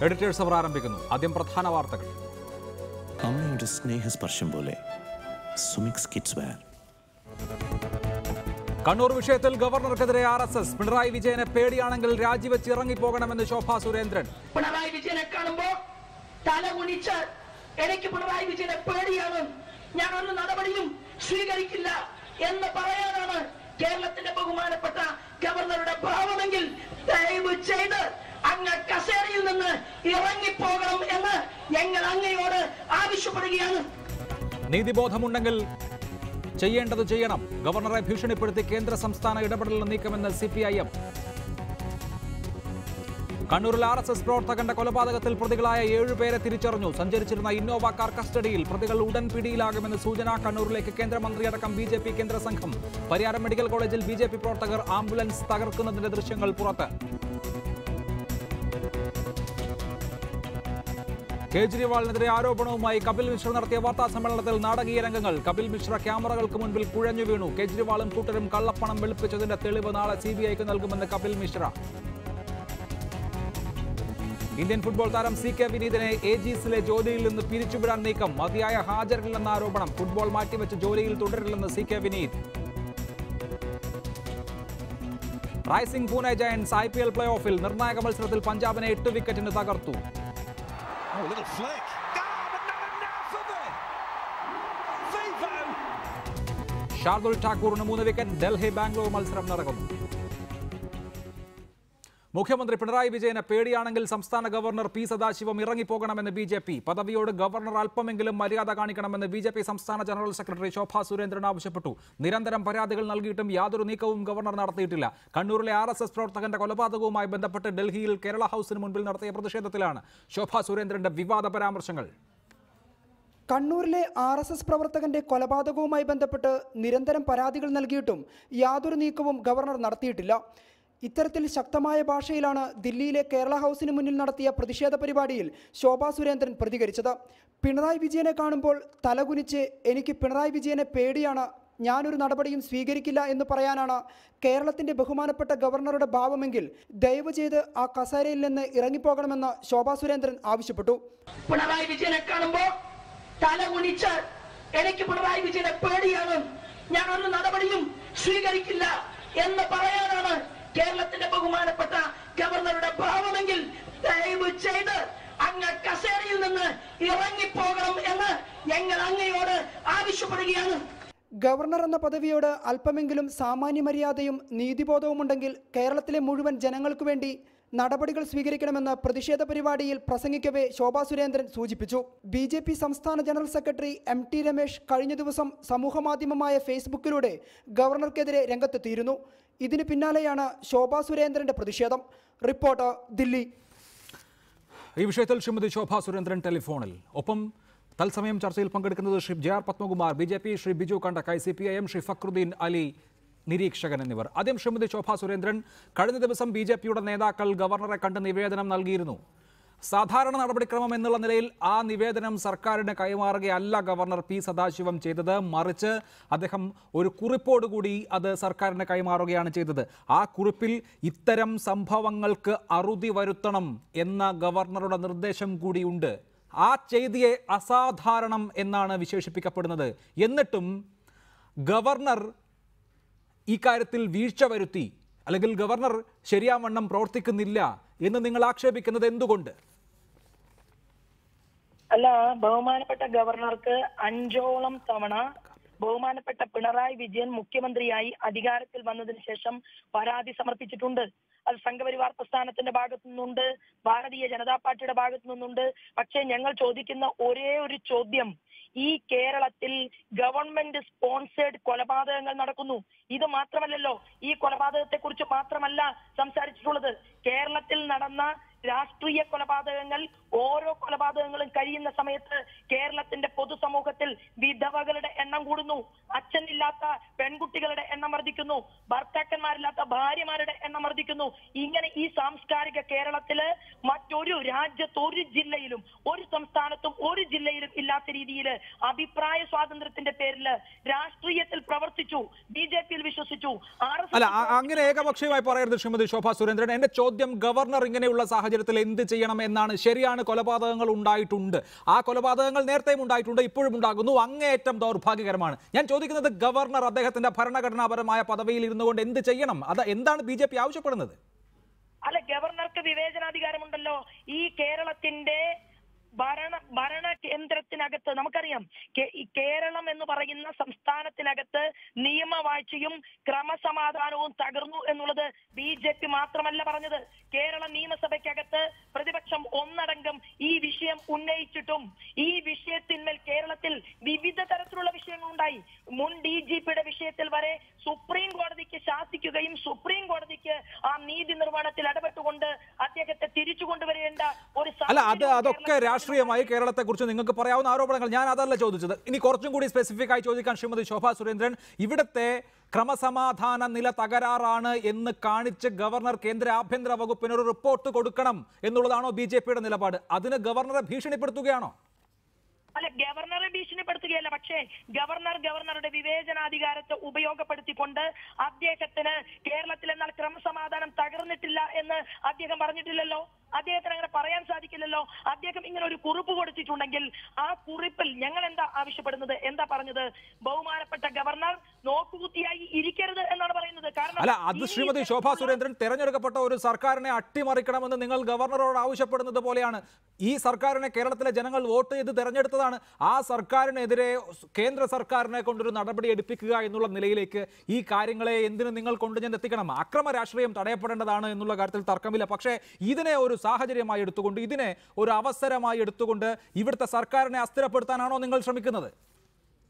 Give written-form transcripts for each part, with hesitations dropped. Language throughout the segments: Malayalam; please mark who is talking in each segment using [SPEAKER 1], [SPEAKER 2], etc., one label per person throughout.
[SPEAKER 1] എഡിറ്റേഴ്സ് അവർ ആരംഭിക്കുന്നു. ആദ്യം പ്രധാന വാർത്തകൾ.
[SPEAKER 2] അമ്മയുടെ സ്നേഹസ്പർശം പോലെ സുമിക്സ് കിഡ്സ് വെയർ.
[SPEAKER 1] കണ്ണൂർ വിഷയത്തിൽ ഗവർണർക്കെതിരെ RSS. പിണറായി വിജയനെ പേടിയാണെങ്കിൽ രാജിവെച്ച് ഇറങ്ങിപ്പോകണമെന്ന് ശോഭാ സുരേന്ദ്രൻ.
[SPEAKER 3] പിണറായി വിജയനെ കാണുമ്പോൾ തല കുനിച്ച് എനിക്ക് പിണറായി വിജയനെ പേടിയാണ്, ഞാൻ ഒരു നടപടിയും സ്വീകരിക്കില്ല എന്ന് പറയാനാണ് കേരളത്തിന്റെ ബഹുമാനപ്പെട്ട ഗവർണറുടെ ഭാവമെങ്കിൽ ദയവ് ചെയ്ത് അങ്ങ് കസേരയിൽ നിന്ന് ഇറങ്ങിപ്പോകണം എന്ന് ഞങ്ങൾ അങ്ങയോട് ആവശ്യപ്പെടുകയാണ്.
[SPEAKER 1] നീതിബോധമുണ്ടെങ്കിൽ ചെയ്യേണ്ടത് ചെയ്യണം. ഗവർണറെ ഭീഷണിപ്പെടുത്തി കേന്ദ്ര സംസ്ഥാന ഇടപെടലിൽ നീക്കമെന്ന് CPIM. കണ്ണൂരിൽ RSS പ്രവർത്തകന്റെ കൊലപാതകത്തിൽ പ്രതികളായ 7 പേരെ തിരിച്ചറിഞ്ഞു. സഞ്ചരിച്ചിരുന്ന ഇന്നോവ കാർ കസ്റ്റഡിയിൽ. പ്രതികൾ ഉടൻ പിടിയിലാകുമെന്ന് സൂചന. കണ്ണൂരിലേക്ക് കേന്ദ്രമന്ത്രിയടക്കം BJP കേന്ദ്ര സംഘം. പരിയാരം മെഡിക്കൽ കോളേജിൽ BJP പ്രവർത്തകർ ആംബുലൻസ് തകർക്കുന്നതിന്റെ ദൃശ്യങ്ങൾ പുറത്ത്. കേജ്രിവാളിനെതിരെ ആരോപണവുമായി കപിൽ മിശ്ര നടത്തിയ വാർത്താ സമ്മേളനത്തിൽ നാടകീയ രംഗങ്ങൾ. കപിൽ മിശ്ര ക്യാമറകൾക്ക് മുൻപിൽ കുഴഞ്ഞു വീണു. കേജ്രിവാളും കൂട്ടരും കള്ളപ്പണം വെളുപ്പിച്ചതിന്റെ തെളിവ് നാളെ CBIക്ക് നൽകുമെന്ന് കപിൽ മിശ്ര. ഇന്ത്യൻ ഫുട്ബോൾ താരം CK വിനീതിനെ AGSലെ ജോലിയിൽ നിന്ന് പിരിച്ചുവിടാൻ നീക്കം. മതിയായ ഹാജരില്ലെന്ന ആരോപണം. ഫുട്ബോൾ മാറ്റിവെച്ച് ജോലിയിൽ തുടരില്ലെന്ന് CK Vineeth. Rising Pune giants IPL play ഓഫിൽ. നിർണായക മത്സരത്തിൽ പഞ്ചാബിനെ 8 വിക്കറ്റിന് തകർത്തു. ഷാർദുൽ ഠാക്കൂറിന് 3 വിക്കറ്റ്. ഡൽഹി ബാംഗ്ലൂർ മത്സരം നടക്കുന്നു. മുഖ്യമന്ത്രി പിണറായി വിജയനെ പേടിയാണെങ്കിൽ സംസ്ഥാന ഗവർണർ P സദാശിവം ഇറങ്ങിപ്പോകണമെന്ന് BJP. പദവിയോട് ഗവർണർ അല്പമെങ്കിലും മര്യാദ കാണിക്കണമെന്ന് BJP സംസ്ഥാന ജനറൽ സെക്രട്ടറി ശോഭാ സുരേന്ദ്രൻ ആവശ്യപ്പെട്ടു. നിരന്തരം പരാതികൾ നൽകിയിട്ടും യാതൊരു നീക്കവും ഗവർണർ നടത്തിയിട്ടില്ല. കണ്ണൂരിലെ RSS പ്രവർത്തകന്റെ കൊലപാതകവുമായി ബന്ധപ്പെട്ട് ഡൽഹിയിൽ കേരള ഹൌസിന് മുൻപിൽ നടത്തിയ പ്രതിഷേധത്തിലാണ് ശോഭാ സുരേന്ദ്രന്റെ വിവാദ പരാമർശങ്ങൾ.
[SPEAKER 4] കണ്ണൂരിലെ RSS പ്രവർത്തകന്റെ കൊലപാതകവുമായി ബന്ധപ്പെട്ട് നിരന്തരം പരാതികൾ നൽകിയിട്ടും യാതൊരു നീക്കവും ഗവർണർ നടത്തിയിട്ടില്ല. ഇത്തരത്തിൽ ശക്തമായ ഭാഷയിലാണ് ദില്ലിയിലെ കേരള ഹൌസിന് മുന്നിൽ നടത്തിയ പ്രതിഷേധ പരിപാടിയിൽ ശോഭാ സുരേന്ദ്രൻ പ്രതികരിച്ചത്. പിണറായി വിജയനെ കാണുമ്പോൾ തലകുനിച്ച് എനിക്ക് പിണറായി വിജയനെ പേടിയാണ്, ഞാനൊരു നടപടിയും സ്വീകരിക്കില്ല എന്ന് പറയാനാണ് കേരളത്തിന്റെ ബഹുമാനപ്പെട്ട ഗവർണറുടെ ഭാവമെങ്കിൽ ദയവ് ചെയ്ത് ആ കസേരയിൽ നിന്ന് ഇറങ്ങിപ്പോകണമെന്ന് ശോഭാ സുരേന്ദ്രൻ ആവശ്യപ്പെട്ടു.
[SPEAKER 3] പിണറായി വിജയനെ കാണുമ്പോൾ തലകുനിച്ച് എനിക്ക് പിണറായി വിജയനെ പേടിയാണ്, ഞാൻ ഒരു നടപടിയും സ്വീകരിക്കില്ല എന്ന് പറയാനാണ് കേരളത്തിന്റെ ബഹുമാനപ്പെട്ട ഗവർണറുടെ ഭാവമെങ്കിൽ ദയവ് ചെയ്ത് അങ്ങ് കസേരയിൽ നിന്ന് ഇറങ്ങിപ്പോകണം എന്ന് ഞങ്ങൾ അങ്ങയോട് ആവശ്യപ്പെടുകയാണ്.
[SPEAKER 4] ഗവർണർ എന്ന പദവിയോട് അല്പമെങ്കിലും സാമാന്യ മര്യാദയും നീതിബോധവും ഉണ്ടെങ്കിൽ കേരളത്തിലെ മുഴുവൻ ജനങ്ങൾക്കു വേണ്ടി നടപടികൾ സ്വീകരിക്കണമെന്ന് പ്രതിഷേധ പരിപാടിയിൽ പ്രസംഗിക്കവേ ശോഭാ സുരേന്ദ്രൻ സൂചിപ്പിച്ചു. BJP സംസ്ഥാന ജനറൽ സെക്രട്ടറി MT രമേശ് കഴിഞ്ഞ ദിവസം സമൂഹമാധ്യമമായ ഫേസ്ബുക്കിലൂടെ ഗവർണർക്കെതിരെ രംഗത്തെത്തിയിരുന്നു. ഇതിന് പിന്നാലെയാണ് ശോഭാ സുരേന്ദ്രന്റെ പ്രതിഷേധം. റിപ്പോർട്ടർ, ദില്ലി.
[SPEAKER 1] ഈ വിഷയത്തിൽ ശ്രീമതി ശോഭാ സുരേന്ദ്രൻ ടെലിഫോണിൽ. ഒപ്പം തത്സമയം ചർച്ചയിൽ പങ്കെടുക്കുന്നത് Shri JR Padmakumar, BJP, Shri Biju കണ്ടക്കായ്, CPIM, Shri Fakhruddin Ali, നിരീക്ഷകൻ എന്നിവർ. ആദ്യം ശ്രീമതി ശോഭാ സുരേന്ദ്രൻ, കഴിഞ്ഞ ദിവസം BJPയുടെ നേതാക്കൾ ഗവർണറെ കണ്ട് നിവേദനം നൽകിയിരുന്നു. സാധാരണ നടപടിക്രമം എന്നുള്ള നിലയിൽ ആ നിവേദനം സർക്കാരിന് കൈമാറുകയല്ല ഗവർണർ P സദാശിവം ചെയ്തത്. മറിച്ച് അദ്ദേഹം ഒരു കുറിപ്പോടുകൂടി അത് സർക്കാരിന് കൈമാറുകയാണ് ചെയ്തത്. ആ കുറിപ്പിൽ ഇത്തരം സംഭവങ്ങൾക്ക് അറുതി വരുത്തണം എന്ന ഗവർണറുടെ നിർദ്ദേശം കൂടിയുണ്ട്. ആ ചെയ്തിയെ അസാധാരണം എന്നാണ് വിശേഷിപ്പിക്കപ്പെടുന്നത്. എന്നിട്ടും ഗവർണർ ഈ കാര്യത്തിൽ വീഴ്ച വരുത്തി, അല്ലെങ്കിൽ ഗവർണർ ശരിയാവണ്ണം പ്രവർത്തിക്കുന്നില്ല എന്ന് നിങ്ങൾ ആക്ഷേപിക്കുന്നത് എന്തുകൊണ്ട്?
[SPEAKER 5] അല്ല, ബഹുമാനപ്പെട്ട ഗവർണർക്ക് 5ഓളം തവണ ബഹുമാനപ്പെട്ട പിണറായി വിജയൻ മുഖ്യമന്ത്രിയായി അധികാരത്തിൽ വന്നതിന് ശേഷം പരാതി സമർപ്പിച്ചിട്ടുണ്ട്. അത് സംഘപരിവാർ പ്രസ്ഥാനത്തിന്റെ ഭാഗത്തു നിന്നുണ്ട്, ഭാരതീയ ജനതാ പാർട്ടിയുടെ ഭാഗത്തു നിന്നുണ്ട്. പക്ഷേ ഞങ്ങൾ ചോദിക്കുന്ന ഒരേ ഒരു ചോദ്യം, ഈ കേരളത്തിൽ ഗവൺമെന്റ് സ്പോൺസേഡ് കൊലപാതകങ്ങൾ നടക്കുന്നു. ഇത് മാത്രമല്ലല്ലോ, ഈ കൊലപാതകത്തെ കുറിച്ച് മാത്രമല്ല സംസാരിച്ചിട്ടുള്ളത്. കേരളത്തിൽ നടന്ന രാഷ്ട്രീയ കൊലപാതകങ്ങൾ, ഓരോ കൊലപാതകങ്ങളും കഴിയുന്ന സമയത്ത് കേരളത്തിന്റെ പൊതുസമൂഹത്തിൽ വിധവകളുടെ എണ്ണം കൂടുന്നു, അച്ഛനില്ലാത്ത പെൺകുട്ടികളുടെ എണ്ണം വർദ്ധിക്കുന്നു, ഭർത്താക്കന്മാരില്ലാത്ത ഭാര്യമാരുടെ എണ്ണം വർദ്ധിക്കുന്നു. ഇങ്ങനെ ഈ സാംസ്കാരിക കേരളത്തില് മറ്റൊരു രാജ്യത്ത്, ഒരു ജില്ലയിലും, ഒരു സംസ്ഥാനത്തും, ഒരു ജില്ലയിലും ഇല്ലാത്ത ഇല്ലാത്ത രീതിയിൽ അഭിപ്രായ സ്വാതന്ത്ര്യത്തിന്റെ പേരിൽ രാഷ്ട്രീയത്തിൽ പ്രവർത്തിച്ചു, BJP-യിൽ വിശ്വസിച്ചു.
[SPEAKER 1] അല്ല, അങ്ങനെ ഏകപക്ഷീയമായി പറയരുത് ശ്രീമതി ശോഭാ സുരേന്ദ്രൻ. എന്റെ ചോദ്യം, ഗവർണർ ഇങ്ങനെയുള്ള സാഹചര്യത്തിൽ എന്ത് ചെയ്യണം എന്നാണ്. ശരിയാണ്, കൊലപാതകങ്ങൾ ഉണ്ടായിട്ടുണ്ട്, ആ കൊലപാതകങ്ങൾ നേരത്തെയും ഉണ്ടായിട്ടുണ്ട്, ഇപ്പോഴും ഉണ്ടാകുന്നു, അങ്ങേയറ്റം ദൗർഭാഗ്യകരമാണ്. ഞാൻ ചോദിക്കുന്നത്, ഗവർണർ അദ്ദേഹത്തിന്റെ ഭരണഘടനാപരമായ പദവിയിൽ ഇരുന്നുകൊണ്ട് എന്ത് ചെയ്യണം? അത് എന്താണ് BJP ആവശ്യപ്പെടുന്നത്?
[SPEAKER 5] അല്ല, ഗവർണർക്ക് വിവേചനാധികാരമുണ്ടല്ലോ. ഈ കേരളത്തിന്റെ ഭരണ കേന്ദ്രത്തിനകത്ത് നമുക്കറിയാം, ഈ കേരളം എന്ന് പറയുന്ന സംസ്ഥാനത്തിനകത്ത് നിയമവാഴ്ചയും ക്രമസമാധാനവും തകർന്നു എന്നുള്ളത് BJP മാത്രമല്ല പറഞ്ഞത്. കേരള നിയമസഭയ്ക്കകത്ത് പ്രതിപക്ഷം ഒന്നടങ്കം ഈ വിഷയം ഉന്നയിച്ചിട്ടും ഈ വിഷയത്തിന്മേൽ കേരളത്തിൽ വിവിധ തരത്തിലുള്ള വിഷയങ്ങൾ ഉണ്ടായി. മുൻ DGP-യുടെ വിഷയത്തിൽ വരെ സുപ്രീം കോടതിക്ക് ശാസിക്കുകയും സുപ്രീം കോടതിക്ക് ആ നീതി നിർവഹണത്തിൽ ഇടപെട്ടുകൊണ്ട് അദ്ദേഹത്തെ തിരിച്ചു കൊണ്ടുവരേണ്ട ഒരു
[SPEAKER 1] അതൊക്കെ രാഷ്ട്രീയമായി കേരളത്തെ കുറിച്ച് നിങ്ങൾക്ക് പറയാവുന്ന ആരോപണങ്ങൾ. ഞാൻ അതല്ല ചോദിച്ചത്. ഇനി കുറച്ചും കൂടി സ്പെസിഫിക് ആയി ചോദിക്കാൻ ശ്രീമതി ശോഭാ സുരേന്ദ്രൻ, ഇവിടുത്തെ ക്രമസമാധാന നില തകരാറാണ് എന്ന് കാണിച്ച് ഗവർണർ കേന്ദ്ര ആഭ്യന്തര വകുപ്പിന് ഒരു റിപ്പോർട്ട് കൊടുക്കണം എന്നുള്ളതാണോ BJP-യുടെ നിലപാട്? അതിന് ഗവർണറെ ഭീഷണിപ്പെടുത്തുകയാണോ?
[SPEAKER 5] അല്ല, ഗവർണറെ ഭീഷണിപ്പെടുത്തുകയല്ല, പക്ഷേ ഗവർണറുടെ വിവേചനാധികാരത്തെ ഉപയോഗപ്പെടുത്തിക്കൊണ്ട് അദ്ദേഹത്തിന് കേരളത്തിൽ എന്നാൽ ക്രമസമാധാനം തകർന്നിട്ടില്ല എന്ന് അദ്ദേഹം പറഞ്ഞിട്ടില്ലല്ലോ. അദ്ദേഹത്തിന് അങ്ങനെ പറയാൻ സാധിക്കില്ലല്ലോ. അദ്ദേഹം ഇങ്ങനെ ഒരു കുറിപ്പ് കൊടുത്തിട്ടുണ്ടെങ്കിൽ ആ കുറിപ്പിൽ ഞങ്ങൾ എന്താ ആവശ്യപ്പെടുന്നത്, എന്താ പറഞ്ഞത്? ബഹുമാനപ്പെട്ട ഗവർണർ നോക്കുകുത്തിയായി ഇരിക്കരുത് എന്നാണ് പറയുന്നത്. കാരണം
[SPEAKER 1] അല്ല, അത് ശ്രീമതി ശോഭാ സുരേന്ദ്രൻ, തെരഞ്ഞെടുക്കപ്പെട്ട ഒരു സർക്കാരിനെ അട്ടിമറിക്കണമെന്ന് നിങ്ങൾ ഗവർണറോട് ആവശ്യപ്പെടുന്നത് പോലെയാണ്. ഈ സർക്കാരിനെ കേരളത്തിലെ ജനങ്ങൾ വോട്ട് ചെയ്ത് തെരഞ്ഞെടുത്തതാണ്. ആ സർക്കാരിനെതിരെ കേന്ദ്ര സർക്കാരിനെ കൊണ്ടൊരു നടപടി എടുപ്പിക്കുക എന്നുള്ള നിലയിലേക്ക് ഈ കാര്യങ്ങളെ എന്തിനു നിങ്ങൾ കൊണ്ടുചെന്നെത്തിക്കണം? അക്രമ രാഷ്ട്രീയം തടയപ്പെടേണ്ടതാണ് എന്നുള്ള കാര്യത്തിൽ തർക്കമില്ല. പക്ഷേ ഇതിനെ ഒരു സാഹചര്യമായി എടുത്തുകൊണ്ട്, ഇതിനെ ഒരു അവസരമായി എടുത്തുകൊണ്ട് ഇവിടുത്തെ സർക്കാരിനെ അസ്ഥിരപ്പെടുത്താനാണോ നിങ്ങൾ ശ്രമിക്കുന്നത്?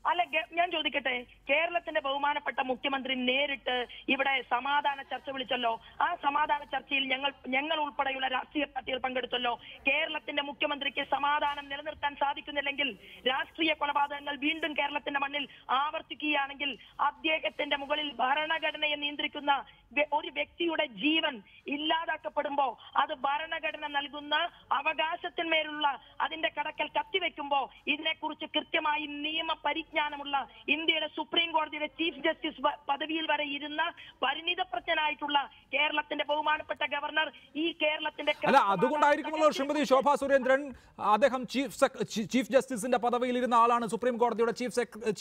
[SPEAKER 5] അല്ല, ഞാൻ ചോദിക്കട്ടെ, കേരളത്തിന്റെ ബഹുമാനപ്പെട്ട മുഖ്യമന്ത്രി നേരിട്ട് ഇവിടെ സമാധാന ചർച്ച വിളിച്ചല്ലോ. ആ സമാധാന ചർച്ചയിൽ ഞങ്ങൾ ഉൾപ്പെടെയുള്ള രാഷ്ട്രീയ പാർട്ടികൾ പങ്കെടുത്തല്ലോ. കേരളത്തിന്റെ മുഖ്യമന്ത്രിക്ക് സമാധാനം നിലനിർത്താൻ സാധിക്കുന്നില്ലെങ്കിൽ, രാഷ്ട്രീയ കൊലപാതകങ്ങൾ വീണ്ടും കേരളത്തിന്റെ മണ്ണിൽ ആവർത്തിക്കുകയാണെങ്കിൽ, അദ്ദേഹത്തിന്റെ മുകളിൽ ഭരണഘടനയെ നിയന്ത്രിക്കുന്ന ഒരു വ്യക്തിയുടെ ജീവൻ ഇല്ലാതാക്കപ്പെടുമ്പോ അത് ഭരണഘടന നൽകുന്ന അവകാശത്തിന്മേലുള്ള അതിന്റെ കടക്കൽ കത്തിവെക്കുമ്പോ ഇതിനെക്കുറിച്ച് കൃത്യമായി നിയമപരിജ്ഞാനമുള്ള ഇന്ത്യയുടെ സുപ്രീം കോടതിയുടെ ചീഫ് ജസ്റ്റിസ് പദവിയിൽ വരെ ഇരുന്ന പരിണിതപ്രജ്ഞനായിട്ടുള്ള കേരളത്തിന്റെ ബഹുമാനപ്പെട്ട ഗവർണർ ഈ കേരളത്തിന്റെ
[SPEAKER 1] അല്ല, അതുകൊണ്ടായിരിക്കുമല്ലോ ശ്രീമതി ശോഭാ സുരേന്ദ്രൻ, അദ്ദേഹം ചീഫ് ജസ്റ്റിസിന്റെ പദവിയിൽ ഇരുന്ന ആളാണ്, സുപ്രീം കോടതിയുടെ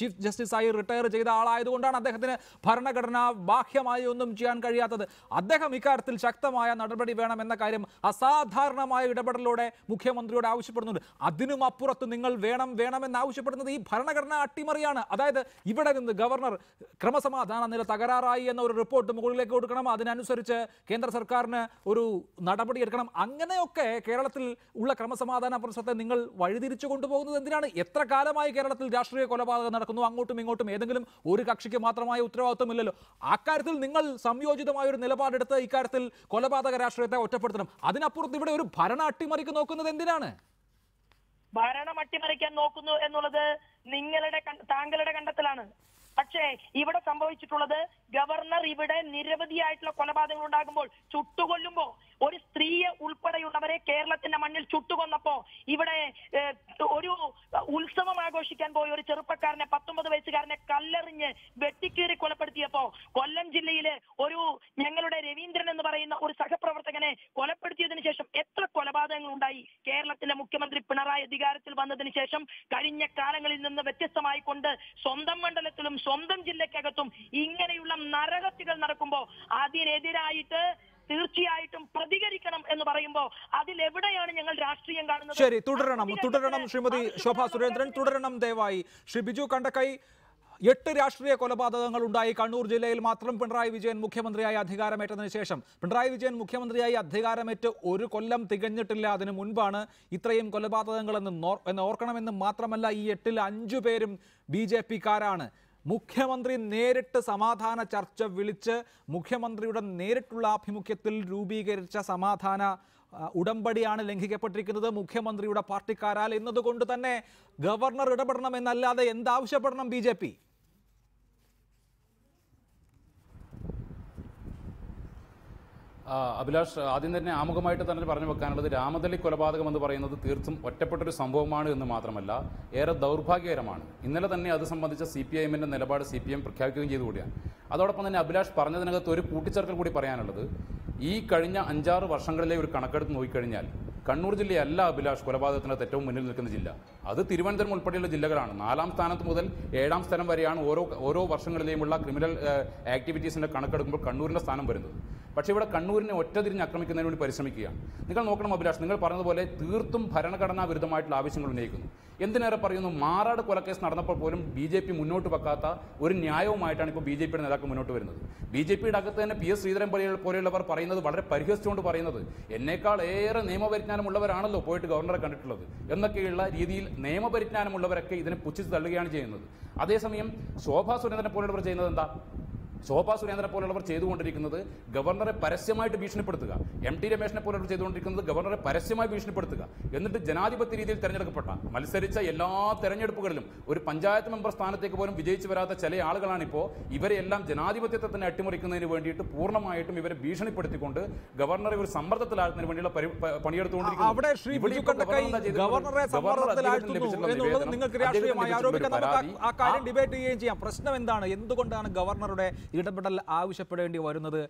[SPEAKER 1] ചീഫ് ജസ്റ്റിസായി റിട്ടയർ ചെയ്ത ആളായതുകൊണ്ടാണ് അദ്ദേഹത്തിന് ഭരണഘടന ബാഹ്യമായി ഒന്നും ചെയ്യാൻ കഴിയാത്തത്. അദ്ദേഹം ഇക്കാര്യത്തിൽ ശക്തമായ നടപടി വേണം എന്ന കാര്യം അസാധാരണമായ ഇടപെടലോടെ മുഖ്യമന്ത്രിയോട് ആവശ്യപ്പെടുന്നുണ്ട്. അതിനും അപ്പുറത്ത് നിങ്ങൾ വേണമെന്ന് ആവശ്യപ്പെടുന്നത് ഈ ഭരണഘടനാ അട്ടിമറിയാണ്. അതായത് ഇവിടെ നിന്ന് ഗവർണർ ക്രമസമാധാന നില തകരാറായി എന്ന ഒരു റിപ്പോർട്ട് മുകളിലേക്ക് കൊടുക്കണം, അതിനനുസരിച്ച് കേന്ദ്ര സർക്കാരിന് ഒരു നടപടി എടുക്കണം. അങ്ങനെയൊക്കെ കേരളത്തിൽ ഉള്ള ക്രമസമാധാന പ്രശ്നത്തെ നിങ്ങൾ വഴിതിരിച്ചു കൊണ്ടുപോകുന്നത് എന്തിനാണ്? എത്ര കാലമായി കേരളത്തിൽ രാഷ്ട്രീയ കൊലപാതകം നടക്കുന്നു? അങ്ങോട്ടും ഇങ്ങോട്ടും ഏതെങ്കിലും ഒരു കക്ഷിക്ക് മാത്രമായ ഉത്തരവാദിത്വമില്ലല്ലോ. അക്കാര്യത്തിൽ നിങ്ങൾ സംയോജിതമായ ഒരു നിലപാടെടുത്ത് ഇക്കാര്യത്തിൽ കൊലപാതക രാഷ്ട്രീയത്തെ ഒറ്റപ്പെടുത്തണം. അതിനപ്പുറത്ത് ഇവിടെ ഒരു ഭരണ അട്ടിമറിക്ക് നോക്കുന്നത് എന്തിനാണ്?
[SPEAKER 5] ഭരണം അട്ടിമറിക്കാൻ നോക്കുന്നു എന്നുള്ളത് താങ്കളുടെ കണ്ടെത്തലാണ്. പക്ഷേ ഇവിടെ സംഭവിച്ചിട്ടുള്ളത്, ഗവർണർ ഇവിടെ നിരവധിയായിട്ടുള്ള കൊലപാതകങ്ങൾ ഉണ്ടാകുമ്പോൾ, ചുട്ടുകൊല്ലുമ്പോ, ഒരു സ്ത്രീയെ ഉൾപ്പെടെയുള്ളവരെ കേരളത്തിന്റെ മണ്ണിൽ ചുട്ടുകൊന്നപ്പോ, ഇവിടെ ഒരു ഉത്സവം ആഘോഷിക്കാൻ പോയ ഒരു ചെറുപ്പക്കാരനെ 19 വയസ്സുകാരനെ കല്ലെറിഞ്ഞ് വെട്ടിക്കീറി കൊലപ്പെടുത്തിയപ്പോ, കൊല്ലം ജില്ലയിലെ ഞങ്ങളുടെ രവീന്ദ്രൻ എന്ന് പറയുന്ന ഒരു സഹപ്രവർത്തകനെ കൊലപ്പെടുത്തിയതിനു ശേഷം എത്ര കൊലപാതകങ്ങൾ ഉണ്ടായി? കേരളത്തിന്റെ മുഖ്യമന്ത്രി പിണറായി അധികാരത്തിൽ വന്നതിന് ശേഷം കഴിഞ്ഞ കാലങ്ങളിൽ നിന്ന് വ്യത്യസ്തമായി കൊണ്ട് സ്വന്തം മണ്ഡലത്തിലും സ്വന്തം ജില്ലക്കകത്തും ഇങ്ങനെയുള്ള നരഹത്യകൾ നടക്കുമ്പോ അതിനെതിരായിട്ട് തീർച്ചയായിട്ടും പ്രതികരിക്കണം എന്ന് പറയുമ്പോ അതിലെവിടെയാണ് ഞങ്ങൾ രാഷ്ട്രീയം കാണുന്നത്?
[SPEAKER 1] ശരി, തുടരണം ശ്രീമതി ശോഭാ സുരേന്ദ്രൻ, തുടരണം ദയവായി. ശ്രീ ബിജു കണ്ടക്കൈ, 8 രാഷ്ട്രീയ കൊലപാതകങ്ങൾ ഉണ്ടായി കണ്ണൂർ ജില്ലയിൽ മാത്രം. പിണറായി വിജയൻ മുഖ്യമന്ത്രിയായി അധികാരമേറ്റതിനു ശേഷം, പിണറായി വിജയൻ മുഖ്യമന്ത്രിയായി അധികാരമേറ്റ് ഒരു കൊല്ലം തികഞ്ഞിട്ടില്ല, അതിനു മുൻപാണ് ഇത്രയും കൊലപാതകങ്ങൾ എന്ന് ഓർക്കണമെന്ന് മാത്രമല്ല, ഈ 8-ൽ 5 പേരും BJP-കാരാണ്. മുഖ്യമന്ത്രി നേരിട്ട് സമാധാന ചർച്ച വിളിച്ച് മുഖ്യമന്ത്രിയുടെ നേരിട്ടുള്ള ആഭിമുഖ്യത്തിൽ രൂപീകരിച്ച സമാധാന ഉടമ്പടിയാണ് ലംഘിക്കപ്പെട്ടിരിക്കുന്നത് മുഖ്യമന്ത്രിയുടെ പാർട്ടിക്കാരാൽ എന്നതുകൊണ്ട് തന്നെ ഗവർണർ ഇടപെടണമെന്നല്ലാതെ എന്താവശ്യപ്പെടണം BJP?
[SPEAKER 6] അഭിലാഷ്, ആദ്യം തന്നെ ആമുഖമായിട്ട് തന്നെ പറഞ്ഞു വെക്കാനുള്ളത്, രാമതളി കൊലപാതകം എന്ന് പറയുന്നത് തീർത്തും ഒറ്റപ്പെട്ടൊരു സംഭവമാണ് എന്ന് മാത്രമല്ല ഏറെ ദൗർഭാഗ്യകരമാണ്. ഇന്നലെ തന്നെ അത് സംബന്ധിച്ച CPIM-ന്റെ നിലപാട് CPM പ്രഖ്യാപിക്കുകയും ചെയ്തു കൂടിയാണ്. അതോടൊപ്പം തന്നെ അഭിലാഷ് പറഞ്ഞതിനകത്ത് ഒരു കൂട്ടിച്ചേർക്കൽ കൂടി പറയാനുള്ളത്, ഈ കഴിഞ്ഞ 5-6 വർഷങ്ങളിലെ ഒരു കണക്കെടുത്ത് നോക്കിക്കഴിഞ്ഞാൽ കണ്ണൂർ ജില്ലയല്ല അഭിലാഷ് കൊലപാതകത്തിനകത്ത് ഏറ്റവും മുന്നിൽ നിൽക്കുന്ന ജില്ല. അത് തിരുവനന്തപുരം ഉൾപ്പെടെയുള്ള ജില്ലകളാണ്. 4ാം സ്ഥാനത്ത് മുതൽ 7ാം സ്ഥാനം വരെയാണ് ഓരോ വർഷങ്ങളിലെയുമുള്ള ക്രിമിനൽ ആക്ടിവിറ്റീസിൻ്റെ കണക്കെടുക്കുമ്പോൾ കണ്ണൂരിൻ്റെ സ്ഥാനം വരുന്നത്. പക്ഷേ ഇവിടെ കണ്ണൂരിനെ ഒറ്റതിരിഞ്ഞ് ആക്രമിക്കുന്നതിന് വേണ്ടി പരിശ്രമിക്കുകയാണ്. നിങ്ങൾ നോക്കണം അഭിലാഷ്, നിങ്ങൾ പറഞ്ഞതുപോലെ തീർത്തും ഭരണഘടനാ വിരുദ്ധമായിട്ടുള്ള ആവശ്യങ്ങൾ ഉന്നയിക്കുന്നു. എന്തിനേറെ പറയുന്നു, മാറാട് കൊലക്കേസ് നടന്നപ്പോൾ പോലും BJP മുന്നോട്ട് വെക്കാത്ത ഒരു ന്യായവുമായിട്ടാണ് ഇപ്പോൾ BJPയുടെ നേതാക്കൾ മുന്നോട്ട് വരുന്നത്. BJPയുടെ അകത്ത് തന്നെ PS ശ്രീധരൻ പോലെയുള്ളവർ പറയുന്നത്, വളരെ പരിഹസിച്ചുകൊണ്ട് പറയുന്നത്, എന്നേക്കാൾ ഏറെ നിയമപരിജ്ഞാനമുള്ളവരാണല്ലോ പോയിട്ട് ഗവർണറെ കണ്ടിട്ടുള്ളത് എന്നൊക്കെയുള്ള രീതിയിൽ നിയമപരിജ്ഞാനമുള്ളവരൊക്കെ ഇതിനെ പുച്ഛിച്ച് തള്ളുകയാണ് ചെയ്യുന്നത്. അതേസമയം ശോഭാ സുരേന്ദ്രനെ പോലുള്ളവർ ചെയ്യുന്നത് എന്താ? ശോഭാ സുരേന്ദ്രനെ പോലുള്ളവർ ചെയ്തുകൊണ്ടിരിക്കുന്നത് ഗവർണറെ പരസ്യമായിട്ട് ഭീഷണിപ്പെടുത്തുക. MT രമേശിനെ പോലുള്ളവർ ചെയ്തുകൊണ്ടിരിക്കുന്നത് ഗവർണറെ പരസ്യമായി ഭീഷണിപ്പെടുത്തുക. എന്നിട്ട് ജനാധിപത്യ രീതിയിൽ തെരഞ്ഞെടുക്കപ്പെട്ട, മത്സരിച്ച എല്ലാ തെരഞ്ഞെടുപ്പുകളിലും ഒരു പഞ്ചായത്ത് മെമ്പർ സ്ഥാനത്തേക്ക് പോലും വിജയിച്ചു വരാത്ത ചില ആളുകളാണിപ്പോൾ ഇവരെല്ലാം ജനാധിപത്യത്തെ തന്നെ അട്ടിമറിക്കുന്നതിന് വേണ്ടിയിട്ട് പൂർണ്ണമായിട്ടും ഇവരെ ഭീഷണിപ്പെടുത്തിക്കൊണ്ട് ഗവർണറെ ഒരു സമ്മർദ്ദത്തിലാക്കുന്നതിന് വേണ്ടിയുള്ള പണിയെടുത്തുകൊണ്ടിരിക്കുന്നത്.
[SPEAKER 1] പ്രശ്നം എന്താണ്? എന്തുകൊണ്ടാണ് ഗവർണറുടെ ഇടപെടൽ ആവശ്യപ്പെടേണ്ടി വരുന്നത്?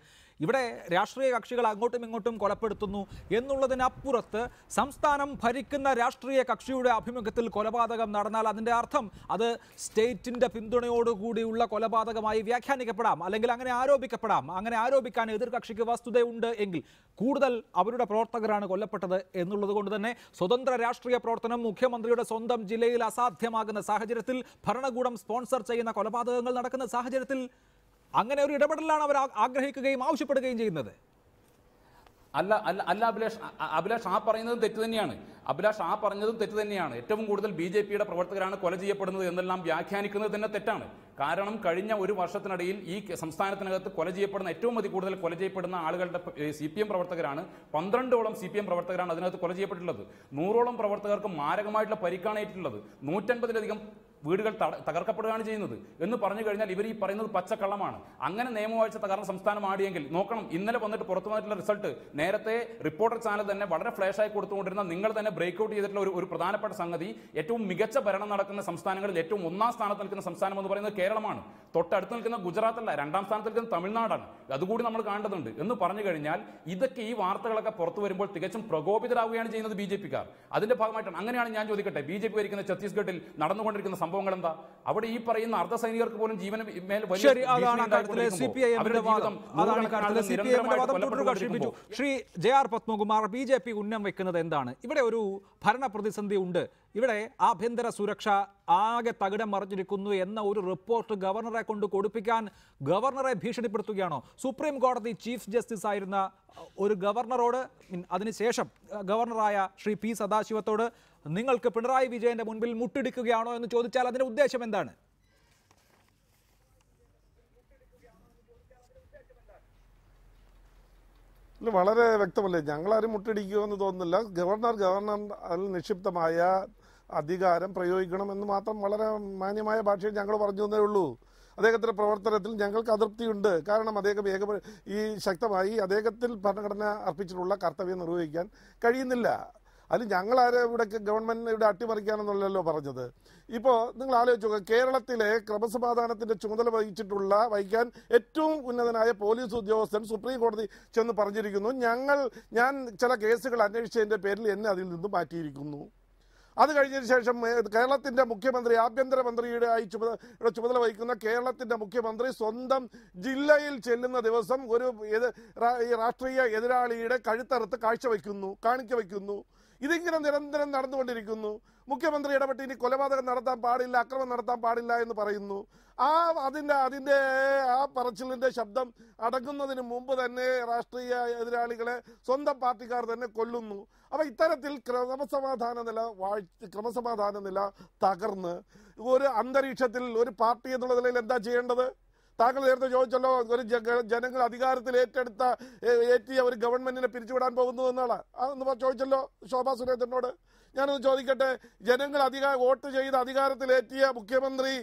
[SPEAKER 1] ഇവിടെ രാഷ്ട്രീയ കക്ഷികൾ അങ്ങോട്ടും ഇങ്ങോട്ടും കൊലപ്പെടുത്തുന്നു എന്നുള്ളതിനപ്പുറത്ത് സംസ്ഥാനം ഭരിക്കുന്ന രാഷ്ട്രീയ കക്ഷിയുടെ ആഭിമുഖ്യത്തിൽ കൊലപാതകം നടന്നാൽ അതിൻ്റെ അർത്ഥം അത് സ്റ്റേറ്റിൻ്റെ പിന്തുണയോടുകൂടിയുള്ള കൊലപാതകമായി വ്യാഖ്യാനിക്കപ്പെടാം, അല്ലെങ്കിൽ അങ്ങനെ ആരോപിക്കപ്പെടാം. അങ്ങനെ ആരോപിക്കാൻ എതിർകക്ഷിക്ക് വസ്തുതയുണ്ട് എങ്കിൽ കൂടുതൽ അവരുടെ പ്രവർത്തകരാണ് കൊല്ലപ്പെട്ടത് എന്നുള്ളത് കൊണ്ട് തന്നെ സ്വതന്ത്ര രാഷ്ട്രീയ പ്രവർത്തനം മുഖ്യമന്ത്രിയുടെ സ്വന്തം ജില്ലയിൽ അസാധ്യമാകുന്ന സാഹചര്യത്തിൽ, ഭരണകൂടം സ്പോൺസർ ചെയ്യുന്ന കൊലപാതകങ്ങൾ നടക്കുന്ന സാഹചര്യത്തിൽ അങ്ങനെ ഒരു ഇടപെടലാണ് അവർ ആഗ്രഹിക്കുകയും ആവശ്യപ്പെടുകയും ചെയ്യുന്നത്.
[SPEAKER 6] അല്ല അഭിലാഷ് ആ പറയുന്നത് തെറ്റ് തന്നെയാണ്. ആ പറഞ്ഞതും തെറ്റ് തന്നെയാണ്. ഏറ്റവും കൂടുതൽ BJPയുടെ പ്രവർത്തകരാണ് കൊല ചെയ്യപ്പെടുന്നത് എന്നെല്ലാം വ്യാഖ്യാനിക്കുന്നത് തന്നെ തെറ്റാണ്. കാരണം കഴിഞ്ഞ ഒരു വർഷത്തിനിടയിൽ ഈ സംസ്ഥാനത്തിനകത്ത് കൊല ചെയ്യപ്പെടുന്ന, ഏറ്റവും കൂടുതൽ കൊല ചെയ്യപ്പെടുന്ന ആളുകളുടെ CPM പ്രവർത്തകരാണ്. 12ഓളം CPM പ്രവർത്തകരാണ് അതിനകത്ത് കൊല ചെയ്യപ്പെട്ടിട്ടുള്ളത്. 100ഓളം പ്രവർത്തകർക്ക് മാരകമായിട്ടുള്ള പരിക്കാണ് ഏറ്റിട്ടുള്ളത്. 150-ലധികം വീടുകൾ തകർക്കപ്പെടുകയാണ് ചെയ്യുന്നത് എന്ന് പറഞ്ഞു കഴിഞ്ഞാൽ ഇവർ ഈ പറയുന്നത് പച്ചക്കള്ളമാണ്. അങ്ങനെ നിയമവാഴ്ച തകർന്ന സംസ്ഥാനം ആടിയെങ്കിൽ നോക്കണം, ഇന്നലെ വന്നിട്ട് പുറത്തു വന്നിട്ടുള്ള റിസൾട്ട്. നേരത്തെ റിപ്പോർട്ടർ ചാനൽ തന്നെ വളരെ ഫ്ലാഷായി കൊടുത്തുകൊണ്ടിരുന്ന, നിങ്ങൾ തന്നെ ബ്രേക്ക് ഔട്ട് ചെയ്തിട്ടുള്ള ഒരു പ്രധാനപ്പെട്ട സംഗതി, ഏറ്റവും മികച്ച ഭരണം നടക്കുന്ന സംസ്ഥാനങ്ങളിൽ ഏറ്റവും 1ാം സ്ഥാനത്ത് നിൽക്കുന്ന സംസ്ഥാനം എന്ന് പറയുന്നത് കേരളമാണ്. തൊട്ടടുത്ത് നിൽക്കുന്ന ഗുജറാത്തല്ല, 2ാം സ്ഥാനത്ത് നിൽക്കുന്ന തമിഴ്നാടാണ്. അതുകൂടി നമ്മൾ കാണേണ്ടതുണ്ട് എന്ന് പറഞ്ഞു കഴിഞ്ഞാൽ ഇതൊക്കെ, ഈ വാർത്തകളൊക്കെ പുറത്തു വരുമ്പോൾ തികച്ചും പ്രകോപിതരാവുകയാണ് ചെയ്യുന്നത് BJPക്കാർ. അതിന്റെ ഭാഗമായിട്ടാണ്. അങ്ങനെയാണ് ഞാൻ ചോദിക്കട്ടെ, BJP ഭരിക്കുന്ന ഛത്തീസ്ഗഡിൽ നടന്നുകൊണ്ടിരിക്കുന്ന സംഭവങ്ങൾ എന്താ? അവിടെ ഈ പറയുന്ന അർദ്ധസൈനികർക്ക് പോലും ജീവന് മേൽ
[SPEAKER 1] ശ്രീ JR പത്മകുമാർ, BJP ഉന്നം വെക്കുന്നത് എന്താണ്? ഇവിടെ ഒരു ഭരണ പ്രതിസന്ധി ഉണ്ട്, ഇവിടെ ആഭ്യന്തര സുരക്ഷ ആകെ തകിടം മറിഞ്ഞിരിക്കുന്നു എന്ന ഒരു റിപ്പോർട്ട് ഗവർണറെ കൊണ്ട് കൊടുപ്പിക്കാൻ ഗവർണറെ ഭീഷണിപ്പെടുത്തുകയാണോ? സുപ്രീം കോടതി ചീഫ് ജസ്റ്റിസ് ആയിരുന്ന ഒരു ഗവർണറോട്, അതിനുശേഷം ഗവർണറായ ശ്രീ P സദാശിവത്തോട് നിങ്ങൾക്ക് പിണറായി വിജയന്റെ മുൻപിൽ മുട്ടിടിക്കുകയാണോ എന്ന് ചോദിച്ചാൽ അതിന്റെ ഉദ്ദേശം എന്താണ്?
[SPEAKER 7] വളരെ വ്യക്തമല്ലേ, ഞങ്ങളാരും മുട്ടിടിക്കുമെന്ന് തോന്നുന്നില്ല. ഗവർണർ അതിൽ നിക്ഷിപ്തമായ അധികാരം പ്രയോഗിക്കണമെന്ന് മാത്രം വളരെ മാന്യമായ ഭാഷയിൽ ഞങ്ങൾ പറഞ്ഞു തന്നേ ഉള്ളൂ. അദ്ദേഹത്തിൻ്റെ പ്രവർത്തനത്തിൽ ഞങ്ങൾക്ക് അതൃപ്തിയുണ്ട്. കാരണം അദ്ദേഹം ഈ ശക്തമായി അദ്ദേഹത്തിൽ ഭരണഘടന അർപ്പിച്ചിട്ടുള്ള കർത്തവ്യം നിർവഹിക്കാൻ കഴിയുന്നില്ല. അത് ഞങ്ങളാരും ഇവിടെ ഗവൺമെൻറ് ഇവിടെ അട്ടിമറിക്കാനെന്നുള്ളല്ലോ പറഞ്ഞത്. ഇപ്പോൾ നിങ്ങൾ ആലോചിച്ച് നോക്കുക, കേരളത്തിലെ ക്രമസമാധാനത്തിൻ്റെ ചുമതല വഹിക്കാൻ ഏറ്റവും ഉന്നതനായ പോലീസ് ഉദ്യോഗസ്ഥൻ സുപ്രീം കോടതി ചെന്ന് പറഞ്ഞിരിക്കുന്നു, ഞാൻ ചില കേസുകൾ അന്വേഷിച്ചതിൻ്റെ പേരിൽ എന്നെ അതിൽ നിന്ന് മാറ്റിയിരിക്കുന്നു. അത് കഴിഞ്ഞതിന് ശേഷം കേരളത്തിൻ്റെ മുഖ്യമന്ത്രി, ആഭ്യന്തരമന്ത്രിയുടെ ചുമതല വഹിക്കുന്ന കേരളത്തിൻ്റെ മുഖ്യമന്ത്രി സ്വന്തം ജില്ലയിൽ ചെല്ലുന്ന ദിവസം ഒരു രാഷ്ട്രീയ എതിരാളിയുടെ കഴുത്തറുത്ത് കാണിക്ക വയ്ക്കുന്നു. ഇതിങ്ങനെ നിരന്തരം നടന്നുകൊണ്ടിരിക്കുന്നു. മുഖ്യമന്ത്രി ഇടപെട്ട് ഇനി കൊലപാതകം നടത്താൻ പാടില്ല, അക്രമം നടത്താൻ പാടില്ല എന്ന് പറയുന്നു. അതിൻ്റെ ആ പറച്ചിലിൻ്റെ ശബ്ദം അടങ്ങുന്നതിന് മുമ്പ് തന്നെ രാഷ്ട്രീയ എതിരാളികളെ സ്വന്തം പാർട്ടിക്കാർ തന്നെ കൊല്ലുന്നു. അപ്പോൾ ഇത്തരത്തിൽ ക്രമസമാധാന നില തകർന്ന് ഒരു അന്തരീക്ഷത്തിൽ ഒരു പാർട്ടി എന്നുള്ള നിലയിൽ എന്താ ചെയ്യേണ്ടത്? താങ്കൾ നേരത്തെ ചോദിച്ചല്ലോ, ഒരു ജനങ്ങൾ അധികാരത്തിൽ ഏറ്റിയ ഒരു ഗവൺമെന്റിനെ പിരിച്ചുവിടാൻ പോകുന്നു എന്നാണ് അതെന്ന് ചോദിച്ചല്ലോ ശോഭാ സുരേന്ദ്രനോട്. ഞാനൊന്ന് ചോദിക്കട്ടെ, ജനങ്ങൾ വോട്ട് ചെയ്ത് അധികാരത്തിലേറ്റിയ മുഖ്യമന്ത്രി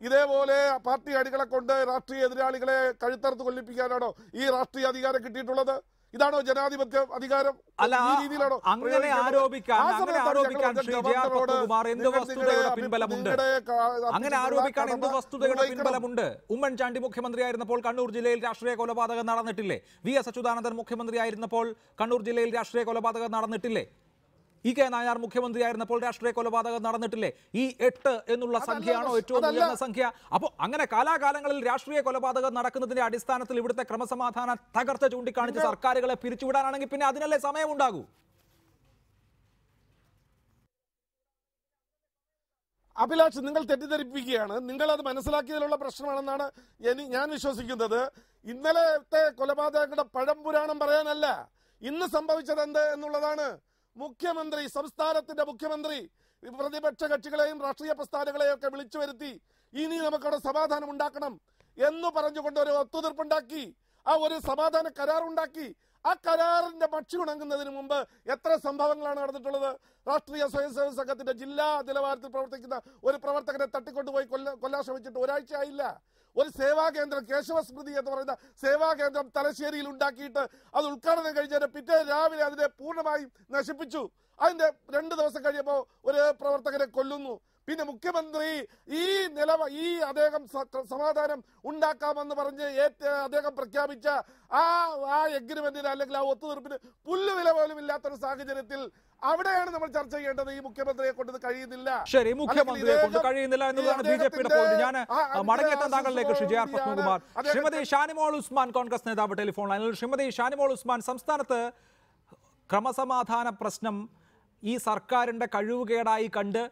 [SPEAKER 7] ഇതേപോലെ പാർട്ടി അണികളെ കൊണ്ട് രാഷ്ട്രീയ എതിരാളികളെ കഴുത്തറുത്ത് കൊല്ലിപ്പിക്കാനാണോ ഈ രാഷ്ട്രീയ അധികാരം കിട്ടിയിട്ടുള്ളത്? ഇതാണോ ജനാധിപത്യ അധികാരം?
[SPEAKER 1] അല്ല,
[SPEAKER 7] ഈ രീതിയിലാണോ
[SPEAKER 1] അങ്ങനെ ആരോപിക്കാൻ ശ്രീ ജെ.ആർ. പത്മകുമാർ എന്ത് വസ്തുതയുടെ പിൻബലമുണ്ട്? അങ്ങനെ ആരോപിക്കാൻ എന്ത് വസ്തുതയുടെ പിൻബലമുണ്ട്? ഉമ്മൻചാണ്ടി മുഖ്യമന്ത്രിയായിരുന്നപ്പോൾ കണ്ണൂർ ജില്ലയിൽ രാഷ്ട്രീയ കൊലപാതകം നടന്നിട്ടില്ലേ? വി.എസ്. അച്യുതാനന്ദൻ മുഖ്യമന്ത്രിയായിരുന്നപ്പോൾ കണ്ണൂർ ജില്ലയിൽ രാഷ്ട്രീയ കൊലപാതകം നടന്നിട്ടില്ലേ? ഇ.കെ. നായർ മുഖ്യമന്ത്രിയായിരുന്നപ്പോൾ രാഷ്ട്രീയ കൊലപാതകം നടന്നിട്ടില്ലേ? ഈ 8 എന്നുള്ള സംഖ്യയാണോ ഏറ്റവും ഉയർന്ന സംഖ്യ? അപ്പോൾ അങ്ങനെ കാലാകാലങ്ങളിൽ രാഷ്ട്രീയ കൊലപാതകം നടക്കുന്നതിന്റെ അടിസ്ഥാനത്തിൽ ഇവിടുത്തെ ക്രമസമാധാനം തകർത്ത് ചൂണ്ടിക്കാണിച്ച് സർക്കാരുകളെ പിരിച്ചുവിടാനാണെങ്കിൽ പിന്നെ അതിനല്ലേ സമയമുണ്ടാകൂ?
[SPEAKER 7] അഭിലാഷ്, നിങ്ങൾ തെറ്റിദ്ധരിപ്പിക്കുകയാണ്. നിങ്ങൾ അത് മനസ്സിലാക്കിയതിലുള്ള പ്രശ്നമാണെന്നാണ് ഞാൻ വിശ്വസിക്കുന്നത്. ഇന്നലത്തെ കൊലപാതകങ്ങളുടെ പഴംപുരാണം പറയാനല്ല, ഇന്ന് സംഭവിച്ചത് എന്ത് എന്നുള്ളതാണ്. മുഖ്യമന്ത്രി, സംസ്ഥാനത്തിന്റെ മുഖ്യമന്ത്രി പ്രതിപക്ഷ കക്ഷികളെയും രാഷ്ട്രീയ പ്രസ്ഥാനങ്ങളെയും ഒക്കെ വിളിച്ചു വരുത്തി ഇനി നമുക്കവിടെ സമാധാനം ഉണ്ടാക്കണം എന്ന് പറഞ്ഞുകൊണ്ട് ഒരു ഒത്തുതീർപ്പുണ്ടാക്കി, ആ ഒരു സമാധാന കരാറുണ്ടാക്കി. ആ കരാറിന്റെ പക്ഷി ഉണങ്ങുന്നതിന് മുമ്പ് എത്ര സംഭവങ്ങളാണ് നടന്നിട്ടുള്ളത്? രാഷ്ട്രീയ സ്വയംസേവക സംഘത്തിന്റെ ജില്ലാ നിലവാരത്തിൽ പ്രവർത്തിക്കുന്ന ഒരു പ്രവർത്തകനെ തട്ടിക്കൊണ്ടുപോയി കൊല്ലാൻ ശ്രമിച്ചിട്ട് ഒരാഴ്ച ആയില്ല. ഒരു സേവാകേന്ദ്രം, കേശവസ്മൃതി എന്ന് പറയുന്ന സേവാകേന്ദ്രം തലശ്ശേരിയിൽ ഉണ്ടാക്കിയിട്ട് അത് ഉദ്ഘാടനം കഴിഞ്ഞതിന് പിറ്റേ രാവിലെ അതിനെ പൂർണ്ണമായും നശിപ്പിച്ചു. അതിന്റെ 2 ദിവസം കഴിയുമ്പോൾ ഒരു പ്രവർത്തകരെ കൊല്ലുന്നു. പിന്നെ മുഖ്യമന്ത്രി ഈ അദ്ദേഹം സമാധാനം ഉണ്ടാക്കാമെന്ന് പറഞ്ഞ് അദ്ദേഹം പ്രഖ്യാപിച്ച ആ എഗ്രിമെന്റിന് അല്ലെങ്കിൽ ആ ഒത്തുതീർപ്പിന് പുല്ലുവില പോലും ഇല്ലാത്തൊരു സാഹചര്യത്തിൽ അവിടെയാണ് നമ്മൾ ചർച്ച ചെയ്യേണ്ടത്. ഈ മുഖ്യമന്ത്രിയെ കൊണ്ട് കഴിയുന്നില്ല.
[SPEAKER 1] ശരി, മുഖ്യമന്ത്രിയെ കൊണ്ട് കഴിയുന്നില്ല എന്നുള്ളതാണ് ബി.ജെ.പിയുടെ പോയിന്റ്. ഞാൻ മടങ്ങിയെത്താൻ താങ്കളിലേക്ക് ശ്രീ ജെ.ആർ. പത്മകുമാർ. ശ്രീമതി ഷാനിമോൾ ഉസ്മാൻ, കോൺഗ്രസ് നേതാവ്, ടെലിഫോൺ ലൈനിൽ. ശ്രീമതി ഷാനിമോൾ ഉസ്മാൻ, സംസ്ഥാനത്ത് ക്രമസമാധാന പ്രശ്നം ഈ സർക്കാരിന്റെ കഴിവുകേടായി കണ്ട്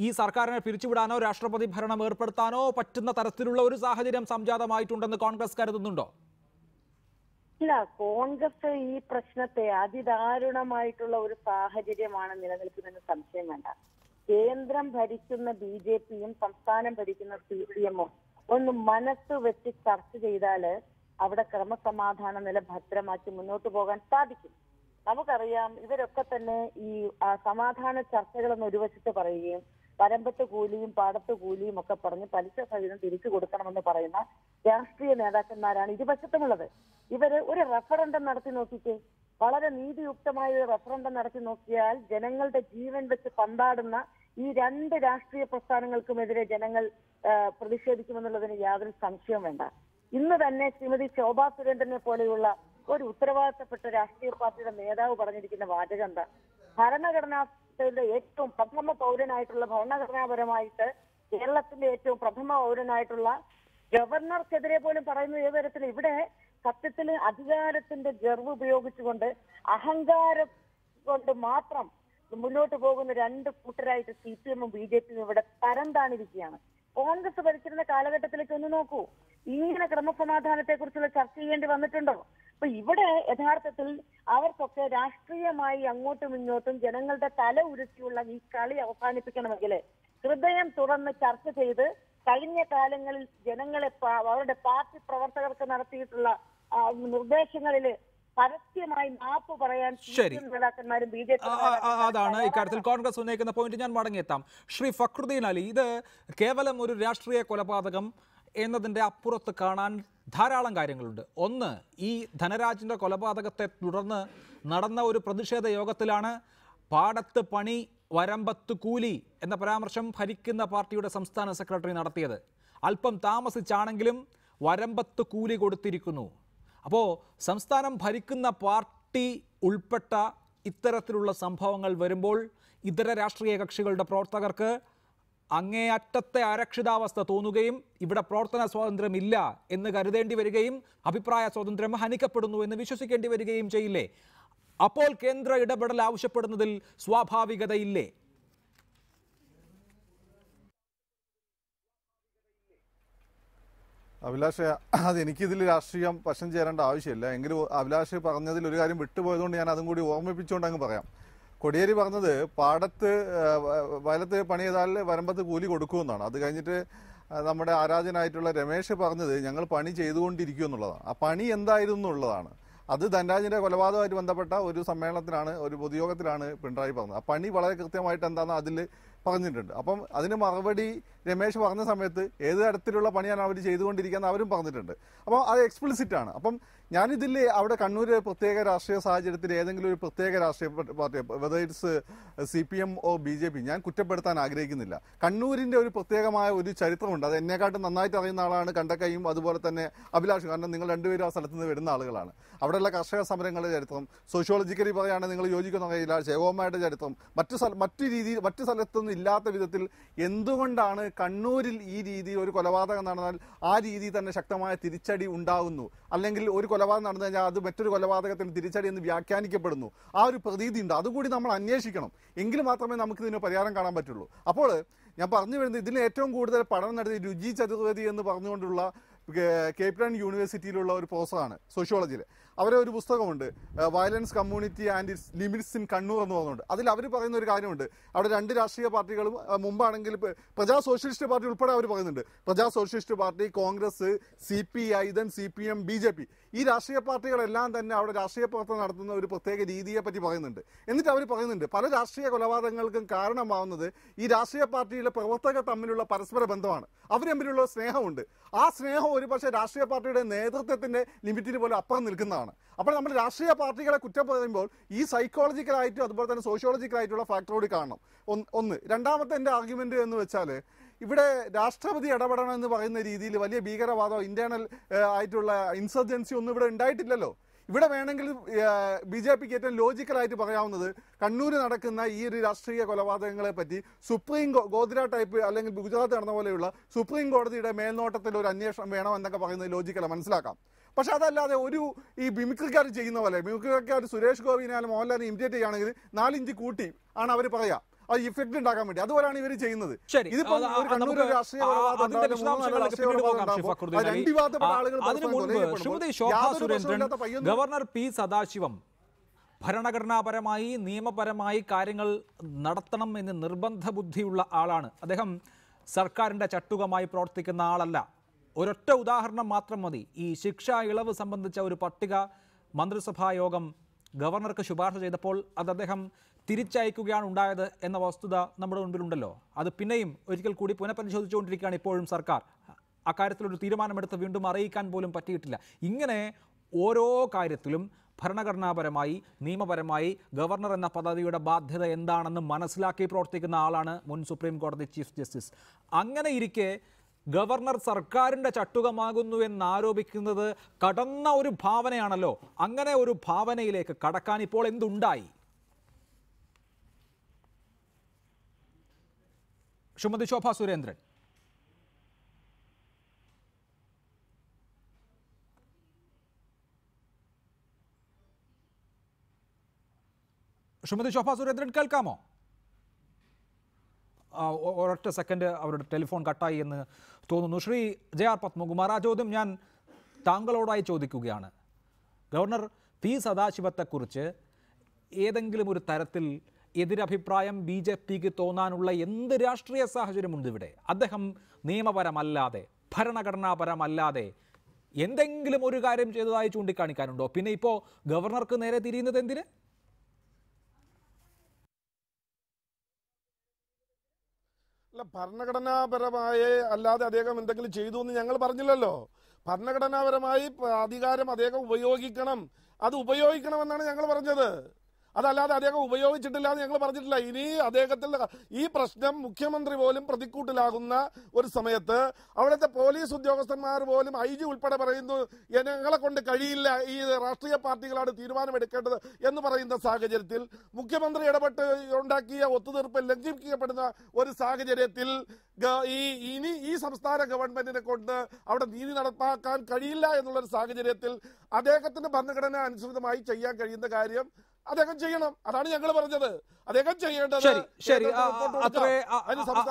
[SPEAKER 1] ഈ സർക്കാരിനെ പിരിച്ചുവിടാനോ രാഷ്ട്രപതി ഭരണം ഏർപ്പെടുത്താനോ പറ്റുന്ന തരത്തിലുള്ള ഒരു സാഹചര്യം സംജാതമായിട്ടുണ്ടെന്ന് കോൺഗ്രസ് കരുതുന്നുണ്ടോ?
[SPEAKER 8] ഇല്ല, കോൺഗ്രസ് ഈ പ്രശ്നത്തെ അതിദാരുണമായിട്ടുള്ള ഒരു സാഹചര്യമാണ് നിലനിൽക്കുന്നതെന്ന് സംശയം വേണ്ട. കേന്ദ്രം ഭരിക്കുന്ന ബി.ജെ.പിയും സംസ്ഥാനം ഭരിക്കുന്ന CPM-ഉം ഒന്ന് മനസ്സ് വെച്ച് ചർച്ച ചെയ്താല് അവിടെ ക്രമസമാധാന നില ഭദ്രമാക്കി മുന്നോട്ട് പോകാൻ സാധിക്കും. നമുക്കറിയാം, ഇവരൊക്കെ തന്നെ ഈ സമാധാന ചർച്ചകളെന്ന് ഒരു വശത്ത് പറയുകയും വരമ്പത്ത് കൂലിയും പാടത്ത് കൂലിയും ഒക്കെ പറഞ്ഞ് പലിശ സഹിതം തിരിച്ചു കൊടുക്കണമെന്ന് പറയുന്ന രാഷ്ട്രീയ നേതാക്കന്മാരാണ് ഇരുവശത്തുമുള്ളത്. ഇവര് ഒരു റഫറൻഡം നടത്തി നോക്കിക്കേ, വളരെ നീതിയുക്തമായ ഒരു റഫറൻഡം നടത്തി നോക്കിയാൽ ജനങ്ങളുടെ ജീവൻ വെച്ച് പന്താടുന്ന ഈ 2 രാഷ്ട്രീയ പ്രസ്ഥാനങ്ങൾക്കുമെതിരെ ജനങ്ങൾ പ്രതിഷേധിക്കുമെന്നുള്ളതിന് യാതൊരു സംശയവും വേണ്ട. ഇന്ന് തന്നെ ശ്രീമതി ശോഭാ സുരേന്ദ്രനെ പോലെയുള്ള ഒരു ഉത്തരവാദിത്തപ്പെട്ട രാഷ്ട്രീയ പാർട്ടിയുടെ നേതാവ് പറഞ്ഞിരിക്കുന്ന വാചകം എന്താ? ഭരണഘടനയുടെ ഏറ്റവും പ്രഥമ പൗരനായിട്ടുള്ള, ഭരണഘടനാപരമായിട്ട് കേരളത്തിന്റെ ഏറ്റവും പ്രഥമ പൗരനായിട്ടുള്ള ഗവർണർക്കെതിരെ പോലും പറയുന്നത് ഏത് തരത്തിൽ? ഇവിടെ സത്യത്തിൽ അധികാരത്തിന്റെ ഗർവ് ഉപയോഗിച്ചുകൊണ്ട് അഹങ്കാരം കൊണ്ട് മാത്രം മുന്നോട്ട് പോകുന്ന 2 കൂട്ടരായിട്ട് CPM-ഉം ബി.ജെ.പിയും ഇവിടെ തരംതാണിരിക്കുകയാണ്. കോൺഗ്രസ് ഭരിച്ചിരുന്ന കാലഘട്ടത്തിലേക്ക് ഒന്ന് നോക്കൂ, ഇങ്ങനെ ക്രമസമാധാനത്തെ കുറിച്ചുള്ള ചർച്ച ചെയ്യേണ്ടി വന്നിട്ടുണ്ടോ? അപ്പൊ ഇവിടെ യഥാർത്ഥത്തിൽ അവർക്കൊക്കെ രാഷ്ട്രീയമായി അങ്ങോട്ടും ഇങ്ങോട്ടും ജനങ്ങളുടെ തല ഉരുത്തിയുള്ള ഈ കളി അവസാനിപ്പിക്കണമെങ്കിൽ ഹൃദയം തുറന്ന് ചർച്ച ചെയ്ത് കഴിഞ്ഞ കാലങ്ങളിൽ ജനങ്ങളെ അവരുടെ പാർട്ടി പ്രവർത്തകർക്ക് നടത്തിയിട്ടുള്ള നിർദ്ദേശങ്ങളിൽ പരസ്യമായി മാപ്പ് പറയാൻ നേതാക്കന്മാരും ബി.ജെ.പി.
[SPEAKER 1] അതാണ് ഇക്കാര്യത്തിൽ കോൺഗ്രസ് ഉന്നയിക്കുന്ന പോയിന്റ്. ഞാൻ മടങ്ങിയെത്താം. ശ്രീ ഫക്രുദ്ദീൻ അലി, ഇത് കേവലം ഒരു രാഷ്ട്രീയ കൊലപാതകം എന്നതിൻ്റെ അപ്പുറത്ത് കാണാൻ ധാരാളം കാര്യങ്ങളുണ്ട്. ഒന്ന്, ഈ ധനരാജിൻ്റെ കൊലപാതകത്തെ തുടർന്ന് നടന്ന ഒരു പ്രതിഷേധ യോഗത്തിലാണ് പാടത്ത് പണി വരമ്പത്ത് കൂലി എന്ന പരാമർശം ഭരിക്കുന്ന പാർട്ടിയുടെ സംസ്ഥാന സെക്രട്ടറി നടത്തിയത്. അല്പം താമസിച്ചാണെങ്കിലും വരമ്പത്ത് കൂലി കൊടുത്തിരിക്കുന്നു. അപ്പോൾ സംസ്ഥാനം ഭരിക്കുന്ന പാർട്ടി ഉൾപ്പെട്ട ഇത്തരത്തിലുള്ള സംഭവങ്ങൾ വരുമ്പോൾ ഇതര രാഷ്ട്രീയ കക്ഷികളുടെ പ്രവർത്തകർക്ക് അങ്ങേയറ്റത്തെ അരക്ഷിതാവസ്ഥ തോന്നുകയും ഇവിടെ പ്രവർത്തന സ്വാതന്ത്ര്യമില്ല എന്ന് കരുതേണ്ടി വരികയും അഭിപ്രായ സ്വാതന്ത്ര്യം ഹനിക്കപ്പെടുന്നു എന്ന് വിശ്വസിക്കേണ്ടി വരികയും ചെയ്യില്ലേ? അപ്പോൾ കേന്ദ്ര ഇടപെടൽ ആവശ്യപ്പെടുന്നതിൽ സ്വാഭാവികതയില്ലേ?
[SPEAKER 9] അഭിലാഷ്, അതെനിക്കിതിൽ രാഷ്ട്രീയം വശം ചേരേണ്ട ആവശ്യമില്ല. എങ്കിലും അഭിലാഷ് പറഞ്ഞതിൽ ഒരു കാര്യം വിട്ടുപോയതുകൊണ്ട് ഞാൻ അതും കൂടി ഓർമ്മിപ്പിച്ചുകൊണ്ട് അങ്ങ് പറയാം. കോടിയേരി പറഞ്ഞത് പാടത്ത് വയലത്ത് പണി ചെയ്താൽ വരമ്പത്ത് കൂലി കൊടുക്കുമെന്നാണ്. അത് കഴിഞ്ഞിട്ട് നമ്മുടെ ആരാധനായിട്ടുള്ള രമേശ് പറഞ്ഞത് ഞങ്ങൾ പണി ചെയ്തുകൊണ്ടിരിക്കും എന്നുള്ളതാണ്. ആ പണി എന്തായിരുന്നു എന്നുള്ളതാണ്. അത് ധനരാജിന്റെ കൊലപാതകമായിട്ട് ബന്ധപ്പെട്ട ഒരു സമ്മേളനത്തിലാണ്, ഒരു പൊതുയോഗത്തിലാണ് പിണറായി പറഞ്ഞത്. ആ പണി വളരെ കൃത്യമായിട്ട് എന്താണെന്ന് അതിൽ പറഞ്ഞിട്ടുണ്ട്. അപ്പം അതിന് മറുപടി രമേശ് പറഞ്ഞ സമയത്ത് ഏത് തരത്തിലുള്ള പണിയാണ് അവർ ചെയ്തുകൊണ്ടിരിക്കുന്നത് അവരും പറഞ്ഞിട്ടുണ്ട്. അപ്പോൾ അത് എക്സ്പ്ലിസിറ്റ് ആണ്. അപ്പം ഞാനിതിൽ അവിടെ കണ്ണൂർ പ്രത്യേക രാഷ്ട്രീയ സാഹചര്യത്തിൽ ഏതെങ്കിലും ഒരു പ്രത്യേക രാഷ്ട്രീയ party whether it's CPM or BJP ഞാൻ കുറ്റപ്പെടുത്താൻ ആഗ്രഹിക്കുന്നില്ല. കണ്ണൂരിൻ്റെ ഒരു പ്രത്യേകമായ ഒരു ചരിത്രമുണ്ട്. അത് എന്നെക്കാട്ടും നന്നായിട്ട് അറിയുന്ന ആളാണ് കണ്ടക്കയും അതുപോലെ തന്നെ അഭിലാഷ്. കാരണം നിങ്ങൾ രണ്ടുപേരും ആ സ്ഥലത്ത് നിന്ന് വരുന്ന ആളുകളാണ്. അവിടെയുള്ള കർഷക സമരങ്ങളുടെ ചരിത്രം സോഷ്യോളജിക്കലി പറയുകയാണെങ്കിൽ നിങ്ങൾ യോജിക്കുന്ന അറിയില്ല. ശേഖോമ്മയുടെ ചരിത്രം മറ്റു സ്ഥലത്തൊന്നും ഇല്ലാത്ത വിധത്തിൽ എന്തുകൊണ്ടാണ് കണ്ണൂരിൽ ഈ രീതിയിൽ ഒരു കൊലപാതകം നടന്നാൽ ആ രീതിയിൽ തന്നെ ശക്തമായ തിരിച്ചടി ഉണ്ടാകുന്നു, അല്ലെങ്കിൽ ഒരു കൊലപാതകം നടന്നു കഴിഞ്ഞാൽ അത് മറ്റൊരു കൊലപാതകത്തിന് തിരിച്ചടി എന്ന് വ്യാഖ്യാനിക്കപ്പെടുന്നു, ആ ഒരു പ്രതീതി ഉണ്ട്. അതുകൂടി നമ്മൾ അന്വേഷിക്കണം. എങ്കിൽ മാത്രമേ നമുക്ക് ഇതിന് പരിഹാരം കാണാൻ പറ്റുള്ളൂ. അപ്പോൾ ഞാൻ പറഞ്ഞു വരുന്നത് ഇതിന് ഏറ്റവും കൂടുതൽ പഠനം നടത്തിയ രുചി ചതുർവേദി എന്ന് പറഞ്ഞുകൊണ്ടുള്ള കേപ്പ് ടൗൺ യൂണിവേഴ്സിറ്റിയിലുള്ള ഒരു പ്രൊഫസറാണ് സോഷ്യോളജിയിൽ. അവരെ ഒരു പുസ്തകമുണ്ട് violence community and it's limits in Kannur എന്ന് പറഞ്ഞുകൊണ്ട്. അതിൽ അവർ പറയുന്ന ഒരു കാര്യമുണ്ട്. അവിടെ രണ്ട് രാഷ്ട്രീയ പാർട്ടികളും മുമ്പാണെങ്കിൽ പ്രജാ സോഷ്യലിസ്റ്റ് പാർട്ടി ഉൾപ്പെടെ അവർ പറയുന്നുണ്ട്. Praja socialist party, Congress, CPI, CPM, BJP ഈ രാഷ്ട്രീയ പാർട്ടികളെല്ലാം തന്നെ അവിടെ രാഷ്ട്രീയ പ്രവർത്തനം നടത്തുന്ന ഒരു പ്രത്യേക രീതിയെ പറ്റി പറയുന്നുണ്ട്. എന്നിട്ട് അവർ പറയുന്നുണ്ട് പല രാഷ്ട്രീയ കൊലപാതകങ്ങൾക്കും കാരണമാവുന്നത് ഈ രാഷ്ട്രീയ പാർട്ടിയിലെ പ്രവർത്തകർ തമ്മിലുള്ള പരസ്പര ബന്ധമാണ്. അവർ തമ്മിലുള്ള സ്നേഹമുണ്ട്. ആ സ്നേഹം ഒരുപക്ഷെ രാഷ്ട്രീയ പാർട്ടിയുടെ നേതൃത്വത്തിന്റെ ലിമിറ്റിന് പോലെ അപ്പുറം നിൽക്കുന്നതാണ്. അപ്പോൾ നമ്മൾ രാഷ്ട്രീയ പാർട്ടികളെ കുറ്റം പറയുമ്പോൾ ഈ സൈക്കോളജിക്കലായിട്ടും അതുപോലെ തന്നെ സോഷ്യോളജിക്കലായിട്ടുള്ള ഫാക്ടറോട് കാണണം. ഒന്ന്. രണ്ടാമത്തെ എൻ്റെ ആർഗ്യുമെന്റ് എന്ന് വെച്ചാൽ ഇവിടെ രാഷ്ട്രപതി ഇടപെടണം എന്ന് പറയുന്ന രീതിയിൽ വലിയ ഭീകരവാദം ഇന്റേണൽ ആയിട്ടുള്ള ഇൻസർജൻസി ഒന്നും ഇവിടെ ഉണ്ടായിട്ടില്ലല്ലോ. ഇവിടെ വേണമെങ്കിൽ BJPക്ക് ഏറ്റവും ലോജിക്കലായിട്ട് പറയാവുന്നത് കണ്ണൂർ നടക്കുന്ന ഈ ഒരു രാഷ്ട്രീയ കൊലപാതകങ്ങളെ പറ്റി ഗോദ്ര ടൈപ്പ് അല്ലെങ്കിൽ ഗുജറാത്ത് നടന്ന പോലെയുള്ള സുപ്രീം കോടതിയുടെ മേൽനോട്ടത്തിൽ ഒരു അന്വേഷണം വേണം എന്നൊക്കെ പറയുന്നത് ലോജിക്കലാണ്, മനസ്സിലാക്കാം. പക്ഷെ അതല്ലാതെ ഒരു ഈ മിമിക്രിക്കാർ ചെയ്യുന്ന പോലെ മിമിക്രിക്കാർ സുരേഷ് ഗോപിനാലും മോഹൻലാലിനെ ഇമിറ്റേറ്റ് ചെയ്യുകയാണെങ്കിൽ 4 ഇഞ്ച് കൂട്ടി ആണ് അവർ പറയാ അത് ഇഫക്റ്റ് ഉണ്ടാക്കാൻ വേണ്ടി. അതുപോലെയാണ് ഇവർ ചെയ്യുന്നത്.
[SPEAKER 1] Governor P. സദാശിവം ഭരണഘടനാപരമായി നിയമപരമായി കാര്യങ്ങൾ നടത്തണം എന്ന് നിർബന്ധ ബുദ്ധിയുള്ള ആളാണ്. അദ്ദേഹം സർക്കാരിൻ്റെ ചട്ടുകമായി പ്രവർത്തിക്കുന്ന ആളല്ല. ഒരൊറ്റ ഉദാഹരണം മാത്രം മതി. ഈ ശിക്ഷാ ഇളവ് സംബന്ധിച്ച ഒരു പട്ടിക മന്ത്രിസഭാ യോഗം ഗവർണർക്ക് ശുപാർശ ചെയ്തപ്പോൾ അത് അദ്ദേഹം തിരിച്ചയക്കുകയാണ് ഉണ്ടായത് എന്ന വസ്തുത നമ്മുടെ മുൻപിലുണ്ടല്ലോ. അത് പിന്നെയും ഒരിക്കൽ കൂടി പുനഃപരിശോധിച്ചുകൊണ്ടിരിക്കുകയാണ് ഇപ്പോഴും സർക്കാർ. അക്കാര്യത്തിലൊരു തീരുമാനമെടുത്ത് വീണ്ടും അറിയിക്കാൻ പോലും പറ്റിയിട്ടില്ല. ഇങ്ങനെ ഓരോ കാര്യത്തിലും ഭരണഘടനാപരമായി നിയമപരമായി ഗവർണർ എന്ന പദവിയുടെ ബാധ്യത എന്താണെന്ന് മനസ്സിലാക്കി പ്രവർത്തിക്കുന്ന ആളാണ് മുൻ സുപ്രീം കോടതി ചീഫ് ജസ്റ്റിസ്. അങ്ങനെ ഇരിക്കെ ഗവർണർ സർക്കാരിൻ്റെ ചട്ടുകമാകുന്നു എന്നാരോപിക്കുന്നത് കടന്ന ഒരു ഭാവനയാണല്ലോ. അങ്ങനെ ഒരു ഭാവനയിലേക്ക് കടക്കാൻ ഇപ്പോൾ എന്തുണ്ടായി? ശ്രീമതി ശോഭ സുരേന്ദ്രൻ. ശ്രീമതി ശോഭ സുരേന്ദ്രൻ കേൾക്കാമോ? ഒരൊറ്റ സെക്കൻഡ് അവരുടെ ടെലിഫോൺ കട്ടായി എന്ന് തോന്നുന്നു. ശ്രീ JR പത്മകുമാർ, ആ ചോദ്യം ഞാൻ താങ്കളോടായി ചോദിക്കുകയാണ്. Governor P. സദാശിവത്തെക്കുറിച്ച് ഏതെങ്കിലും ഒരു തരത്തിൽ എതിരഭിപ്രായം BJPക്ക് തോന്നാനുള്ള എന്ത് രാഷ്ട്രീയ സാഹചര്യമുണ്ട് ഇവിടെ? അദ്ദേഹം നിയമപരമല്ലാതെ ഭരണഘടനാപരമല്ലാതെ എന്തെങ്കിലും ഒരു കാര്യം ചെയ്തതായി ചൂണ്ടിക്കാണിക്കാനുണ്ടോ? പിന്നെ ഇപ്പോൾ ഗവർണർക്ക് നേരെ തിരിയുന്നത് എന്തിന്?
[SPEAKER 7] അല്ല, ഭരണഘടനാപരമായി അല്ലാതെ അദ്ദേഹം എന്തെങ്കിലും ചെയ്തു എന്ന് ഞങ്ങൾ പറഞ്ഞില്ലല്ലോ. ഭരണഘടനാപരമായി അധികാരം അദ്ദേഹം ഉപയോഗിക്കണം, അത് ഉപയോഗിക്കണമെന്നാണ് ഞങ്ങൾ പറഞ്ഞത്. അതല്ലാതെ അദ്ദേഹം ഉപയോഗിച്ചിട്ടില്ല എന്ന് ഞങ്ങൾ പറഞ്ഞിട്ടില്ല. ഇനി അദ്ദേഹത്തിന്റെ ഈ പ്രശ്നം മുഖ്യമന്ത്രി പോലും പ്രതിക്കൂട്ടിലാകുന്ന ഒരു സമയത്ത് അവിടുത്തെ പോലീസ് ഉദ്യോഗസ്ഥന്മാർ പോലും IG ഉൾപ്പെടെ പറയുന്നു ഞങ്ങളെ കൊണ്ട് കഴിയില്ല, ഈ രാഷ്ട്രീയ പാർട്ടികളാണ് തീരുമാനമെടുക്കേണ്ടത് എന്ന് പറയുന്ന സാഹചര്യത്തിൽ മുഖ്യമന്ത്രി ഇടപെട്ട് ഉണ്ടാക്കിയ ഒത്തുതീർപ്പ് ലംഘിക്കപ്പെടുന്ന ഒരു സാഹചര്യത്തിൽ ഇനി ഈ സംസ്ഥാന ഗവൺമെന്റിനെ കൊണ്ട് അവിടെ നീതി നടപ്പാക്കാൻ കഴിയില്ല എന്നുള്ളൊരു സാഹചര്യത്തിൽ അദ്ദേഹത്തിന്റെ ഭരണഘടന അനുസൃതമായി ചെയ്യാൻ കഴിയുന്ന കാര്യം അദ്ദേഹം ചെയ്യണം. അതാണ് ഞങ്ങൾ പറഞ്ഞത്. അദ്ദേഹം ചെയ്യേണ്ടത്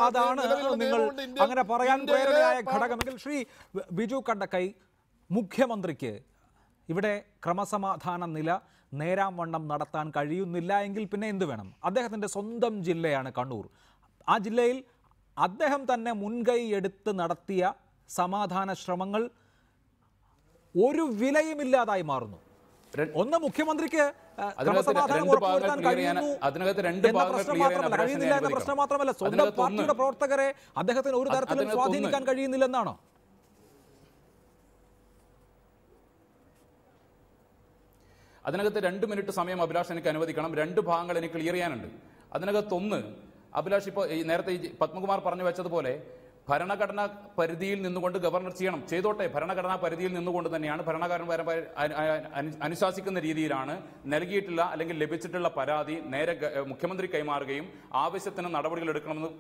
[SPEAKER 1] അതാണ് നിങ്ങൾ അങ്ങനെ പറയാൻ പ്രേരണയായ ഘടകമെങ്കിൽ ശ്രീ ബിജു കണ്ടക്കൈ, മുഖ്യമന്ത്രിക്ക് ഇവിടെ ക്രമസമാധാന നില നേരാം വണ്ണം നടത്താൻ കഴിയുന്നില്ല എങ്കിൽ പിന്നെ എന്ത് വേണം? അദ്ദേഹത്തിൻ്റെ സ്വന്തം ജില്ലയാണ് കണ്ണൂർ. ആ ജില്ലയിൽ അദ്ദേഹം തന്നെ മുൻകൈ എടുത്ത് നടത്തിയ സമാധാന ശ്രമങ്ങൾ ഒരു വിലയുമില്ലാതായി മാറുന്നു. ഒന്ന്, മുഖ്യമന്ത്രിക്ക് ക്രമസമാധാനം ഉറപ്പുവരുത്താൻ കഴിയുന്നു എന്ന പ്രശ്നം മാത്രമല്ല, കഴിയുന്നില്ല എന്ന പ്രശ്നം മാത്രമല്ല, സ്വന്തം പാർട്ടിയുടെ പ്രവർത്തകരെ അദ്ദേഹത്തിന് ഒരു തരത്തിലും സ്വാധീനിക്കാൻ കഴിയുന്നില്ലെന്നാണോ?
[SPEAKER 6] അതിനകത്ത് 2 മിനിറ്റ് സമയം അഭിലാഷ് എനിക്ക് അനുവദിക്കണം. 2 ഭാഗങ്ങൾ എനിക്ക് ക്ലിയർ ചെയ്യാനുണ്ട്. അതിനകത്തൊന്ന്, അഭിലാഷ് ഇപ്പോൾ നേരത്തെ പത്മകുമാർ പറഞ്ഞു വെച്ചതുപോലെ ഭരണഘടനാ പരിധിയിൽ നിന്നുകൊണ്ട് ഗവർണർ ചെയ്തോട്ടെ. ഭരണഘടനാ പരിധിയിൽ നിന്നുകൊണ്ട് തന്നെയാണ് ഭരണഘടന അനുശാസിക്കുന്ന രീതിയിലാണ് നൽകിയിട്ടുള്ള അല്ലെങ്കിൽ ലഭിച്ചിട്ടുള്ള പരാതി നേരെ മുഖ്യമന്ത്രി കൈമാറുകയും ആവശ്യത്തിന് നടപടികൾ എടുക്കണമെന്ന്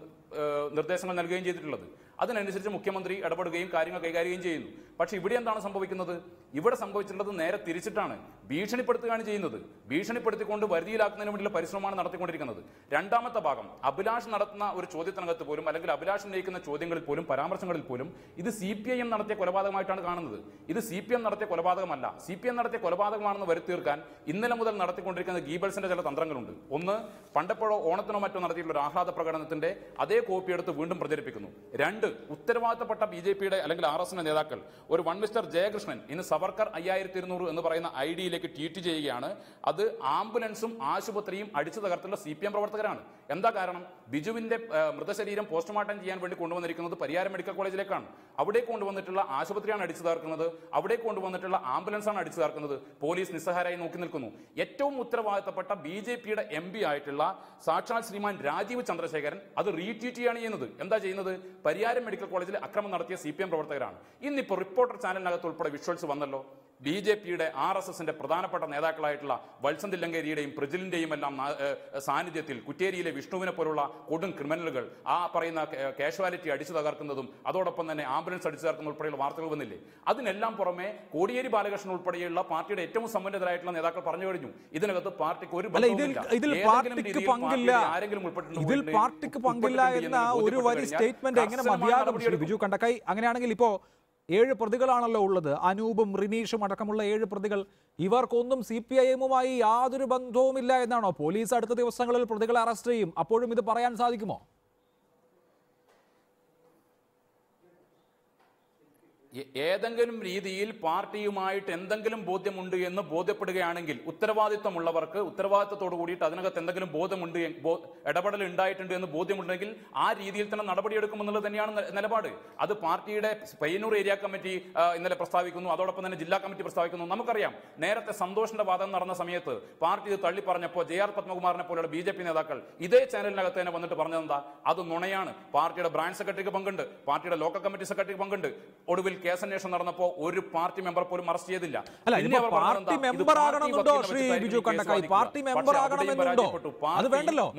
[SPEAKER 6] നിർദ്ദേശങ്ങൾ നൽകുകയും ചെയ്തിട്ടുള്ളത്. അതിനനുസരിച്ച് മുഖ്യമന്ത്രി ഇടപെടുകയും കാര്യങ്ങൾ കൈകാര്യം ചെയ്യുന്നു. പക്ഷെ ഇവിടെ എന്താണ് സംഭവിക്കുന്നത്? ഇവിടെ സംഭവിച്ചിട്ടുള്ളത് നേരെ തിരിച്ചിട്ടാണ്. ഭീഷണിപ്പെടുത്തുകയാണ് ചെയ്യുന്നത്. ഭീഷണിപ്പെടുത്തിക്കൊണ്ട് വരുതിയിലാക്കുന്നതിന് വേണ്ടിയുള്ള പരിശ്രമമാണ് നടത്തിക്കൊണ്ടിരിക്കുന്നത്. രണ്ടാമത്തെ ഭാഗം, അഭിലാഷ് നടത്തുന്ന ഒരു ചോദ്യത്തിനകത്ത് പോലും അല്ലെങ്കിൽ അഭിലാഷ് ഉന്നയിക്കുന്ന ചോദ്യങ്ങളിൽ പോലും പരാമർശങ്ങളിൽ പോലും ഇത് CPIM നടത്തിയ കൊലപാതകമായിട്ടാണ് കാണുന്നത്. ഇത് CPM നടത്തിയ കൊലപാതകമല്ല. CPM നടത്തിയ കൊലപാതകമാണെന്ന് വരുത്തീർക്കാൻ ഇന്നലെ മുതൽ നടത്തിക്കൊണ്ടിരിക്കുന്ന ഗീബൽസിന്റെ ചില തന്ത്രങ്ങളുണ്ട്. ഒന്ന്, പണ്ടെപ്പോഴോ ഓണത്തിനോ മറ്റോ നടത്തിയിട്ടുള്ള ഒരു ആഹ്ലാദ പ്രകടനത്തിന്റെ അതേ കോപ്പി എടുത്ത് വീണ്ടും പ്രചരിപ്പിക്കുന്നു. 2, ഉത്തരവാദിത്തപ്പെട്ട BJPയുടെ അല്ലെങ്കിൽ RSന്റെ നേതാക്കൾ ഒരു മിസ്റ്റർ ജയകൃഷ്ണൻ ഇന്ന് സവർക്കർ 5200 എന്ന് പറയുന്ന IDയിലേക്ക് ട്വീറ്റ് ചെയ്യുകയാണ്. അത് ആംബുലൻസും ആശുപത്രിയും അടിച്ചു തകർത്തുള്ള CPM പ്രവർത്തകരാണ്. എന്താ കാരണം? ബിജുവിന്റെ മൃതശരീരം പോസ്റ്റ്മോർട്ടം ചെയ്യാൻ വേണ്ടി കൊണ്ടുവന്നിരിക്കുന്നത് പരിയാരം മെഡിക്കൽ കോളേജിലേക്കാണ്. അവിടെ കൊണ്ടുവന്നിട്ടുള്ള ആശുപത്രിയാണ് അടിച്ചു തകർക്കുന്നത്. അവിടെ കൊണ്ടുവന്നിട്ടുള്ള ആംബുലൻസാണ് അടിച്ചു തകർക്കുന്നത്. പോലീസ് നിസ്സഹാരായി നോക്കി നിൽക്കുന്നു. ഏറ്റവും ഉത്തരവാദിത്തപ്പെട്ട BJPയുടെ MP ആയിട്ടുള്ള സാക്ഷാൽ ശ്രീമാൻ രാജീവ് ചന്ദ്രശേഖരൻ അത് റീട്വീറ്റ് ചെയ്യാണ് ചെയ്യുന്നത്. എന്താ ചെയ്യുന്നത്? പരിയാരം മെഡിക്കൽ കോളേജിൽ അക്രമം നടത്തിയ CPM പ്രവർത്തകരാണ്. ഇന്നിപ്പോൾ റിപ്പോർട്ടർ ചാനലിനകത്ത് ഉൾപ്പെടെ വിഷ്വൽസ് വന്നല്ലോ. BJPയുടെ RSSന്റെ പ്രധാനപ്പെട്ട നേതാക്കളായിട്ടുള്ള വത്സൻ തില്ലങ്കേരിയുടെയും പ്രജിലിന്റെയും എല്ലാം സാന്നിധ്യത്തിൽ കുറ്റേരിയിലെ വിഷ്ണുവിനെ പോലുള്ള കൊടും ക്രിമിനലുകൾ ആ പറയുന്ന കാഷ്വാലിറ്റി അടിച്ചു തകർക്കുന്നതും അതോടൊപ്പം തന്നെ ആംബുലൻസ് അടിച്ചു തകർക്കുന്ന ഉൾപ്പെടെയുള്ള വാർത്തകൾ വന്നില്ലേ? അതിനെല്ലാം പുറമെ കോടിയേരി ബാലകൃഷ്ണൻ ഉൾപ്പെടെയുള്ള പാർട്ടിയുടെ ഏറ്റവും സമ്പന്നരായിട്ടുള്ള നേതാക്കൾ പറഞ്ഞു കഴിഞ്ഞു ഇതിനകത്ത് പാർട്ടിക്ക് ഒരു
[SPEAKER 1] പങ്കില്ല എന്ന ഒരു വരി സ്റ്റേറ്റ്മെന്റ് എങ്ങനെ മതിയാകും ബിജു കണ്ടക്കൈ? അങ്ങനെയാണെങ്കിൽ ഇപ്പോ 7 പ്രതികളാണല്ലോ ഉള്ളത്. അനൂപും റിനീഷും അടക്കമുള്ള 7 പ്രതികൾ. ഇവർക്കൊന്നും CPIMുമായി യാതൊരു ബന്ധവുമില്ല എന്നാണോ? പോലീസ് അടുത്ത ദിവസങ്ങളിൽ പ്രതികളെ അറസ്റ്റ് ചെയ്യും. അപ്പോഴും ഇത് പറയാൻ സാധിക്കുമോ?
[SPEAKER 6] ഏതെങ്കിലും രീതിയിൽ പാർട്ടിയുമായിട്ട് എന്തെങ്കിലും ബോധ്യമുണ്ട് എന്ന് ബോധ്യപ്പെടുകയാണെങ്കിൽ ഉത്തരവാദിത്തമുള്ളവർക്ക് ഉത്തരവാദിത്തത്തോട് കൂടിയിട്ട് അതിനകത്ത് എന്തെങ്കിലും ബോധമുണ്ട്, ഇടപെടൽ ഉണ്ടായിട്ടുണ്ട് എന്ന് ബോധ്യമുണ്ടെങ്കിൽ ആ രീതിയിൽ തന്നെ നടപടിയെടുക്കുമെന്നുള്ളത് തന്നെയാണ് നിലപാട്. അത് പാർട്ടിയുടെ പയ്യന്നൂർ ഏരിയ കമ്മിറ്റി ഇന്നലെ പ്രസ്താവിക്കുന്നു. അതോടൊപ്പം തന്നെ ജില്ലാ കമ്മിറ്റി പ്രസ്താവിക്കുന്നു. നമുക്കറിയാം, നേരത്തെ സന്തോഷിന്റെ വാദം നടന്ന സമയത്ത് പാർട്ടി ഇത് തള്ളി പറഞ്ഞപ്പോൾ JR പത്മകുമാറിനെ പോലെയുള്ള BJP നേതാക്കൾ ഇതേ ചാനലിനകത്ത് തന്നെ വന്നിട്ട് പറഞ്ഞതെന്താ? അത് നുണയാണ്. പാർട്ടിയുടെ ബ്രാഞ്ച് സെക്രട്ടറിക്ക് പങ്കുണ്ട്, പാർട്ടിയുടെ ലോക്കൽ കമ്മിറ്റി സെക്രട്ടറിക്ക് പങ്കുണ്ട്. ഒടുവിൽ കേസന്വേഷണം നടന്നപ്പോ ഒരു പാർട്ടി മെമ്പർ പോലും അറസ്റ്റ് ചെയ്തില്ല.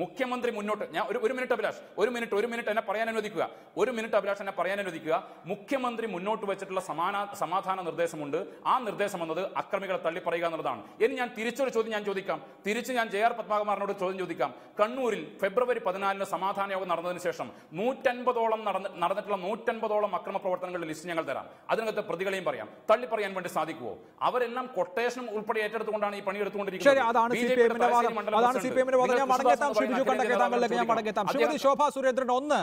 [SPEAKER 6] മുഖ്യമന്ത്രി മുന്നോട്ട്, ഞാൻ ഒരു മിനിറ്റ് അഭിലാഷ്, ഒരു മിനിറ്റ് എന്നെ പറയാൻ അനുവദിക്കുക. മുഖ്യമന്ത്രി മുന്നോട്ട് വെച്ചിട്ടുള്ള സമാധാന നിർദ്ദേശമുണ്ട്. ആ നിർദ്ദേശം വന്നത് അക്രമികളെ തള്ളിപ്പറയുക എന്നുള്ളതാണ്. ഇനി ഞാൻ തിരിച്ചൊരു ചോദ്യം ഞാൻ JR പത്മകുമാറിനോട് ചോദ്യം ചോദിക്കാം. കണ്ണൂരിൽ ഫെബ്രുവരി 14 സമാധാന യോഗം നടന്നതിന് ശേഷം 150ഓളം നടന്നിട്ടുള്ള 150ഓളം അക്രമ പ്രവർത്തനങ്ങളുടെ ലിസ്റ്റ് ഞങ്ങൾ തരാം. അതിനകത്ത് പ്രതികളെയും പറയാം. തള്ളിപ്പറയാൻ വേണ്ടി സാധിക്കുമോ? അവരെല്ലാം കൊട്ടേഷൻ ഉൾപ്പെടെ ഏറ്റെടുത്തുകൊണ്ടാണ് ഈ പണിയെടുത്തുകൊണ്ടിരിക്കുന്നത്.
[SPEAKER 1] ശോഭാ സുരേന്ദ്രൻ, ഒന്ന്,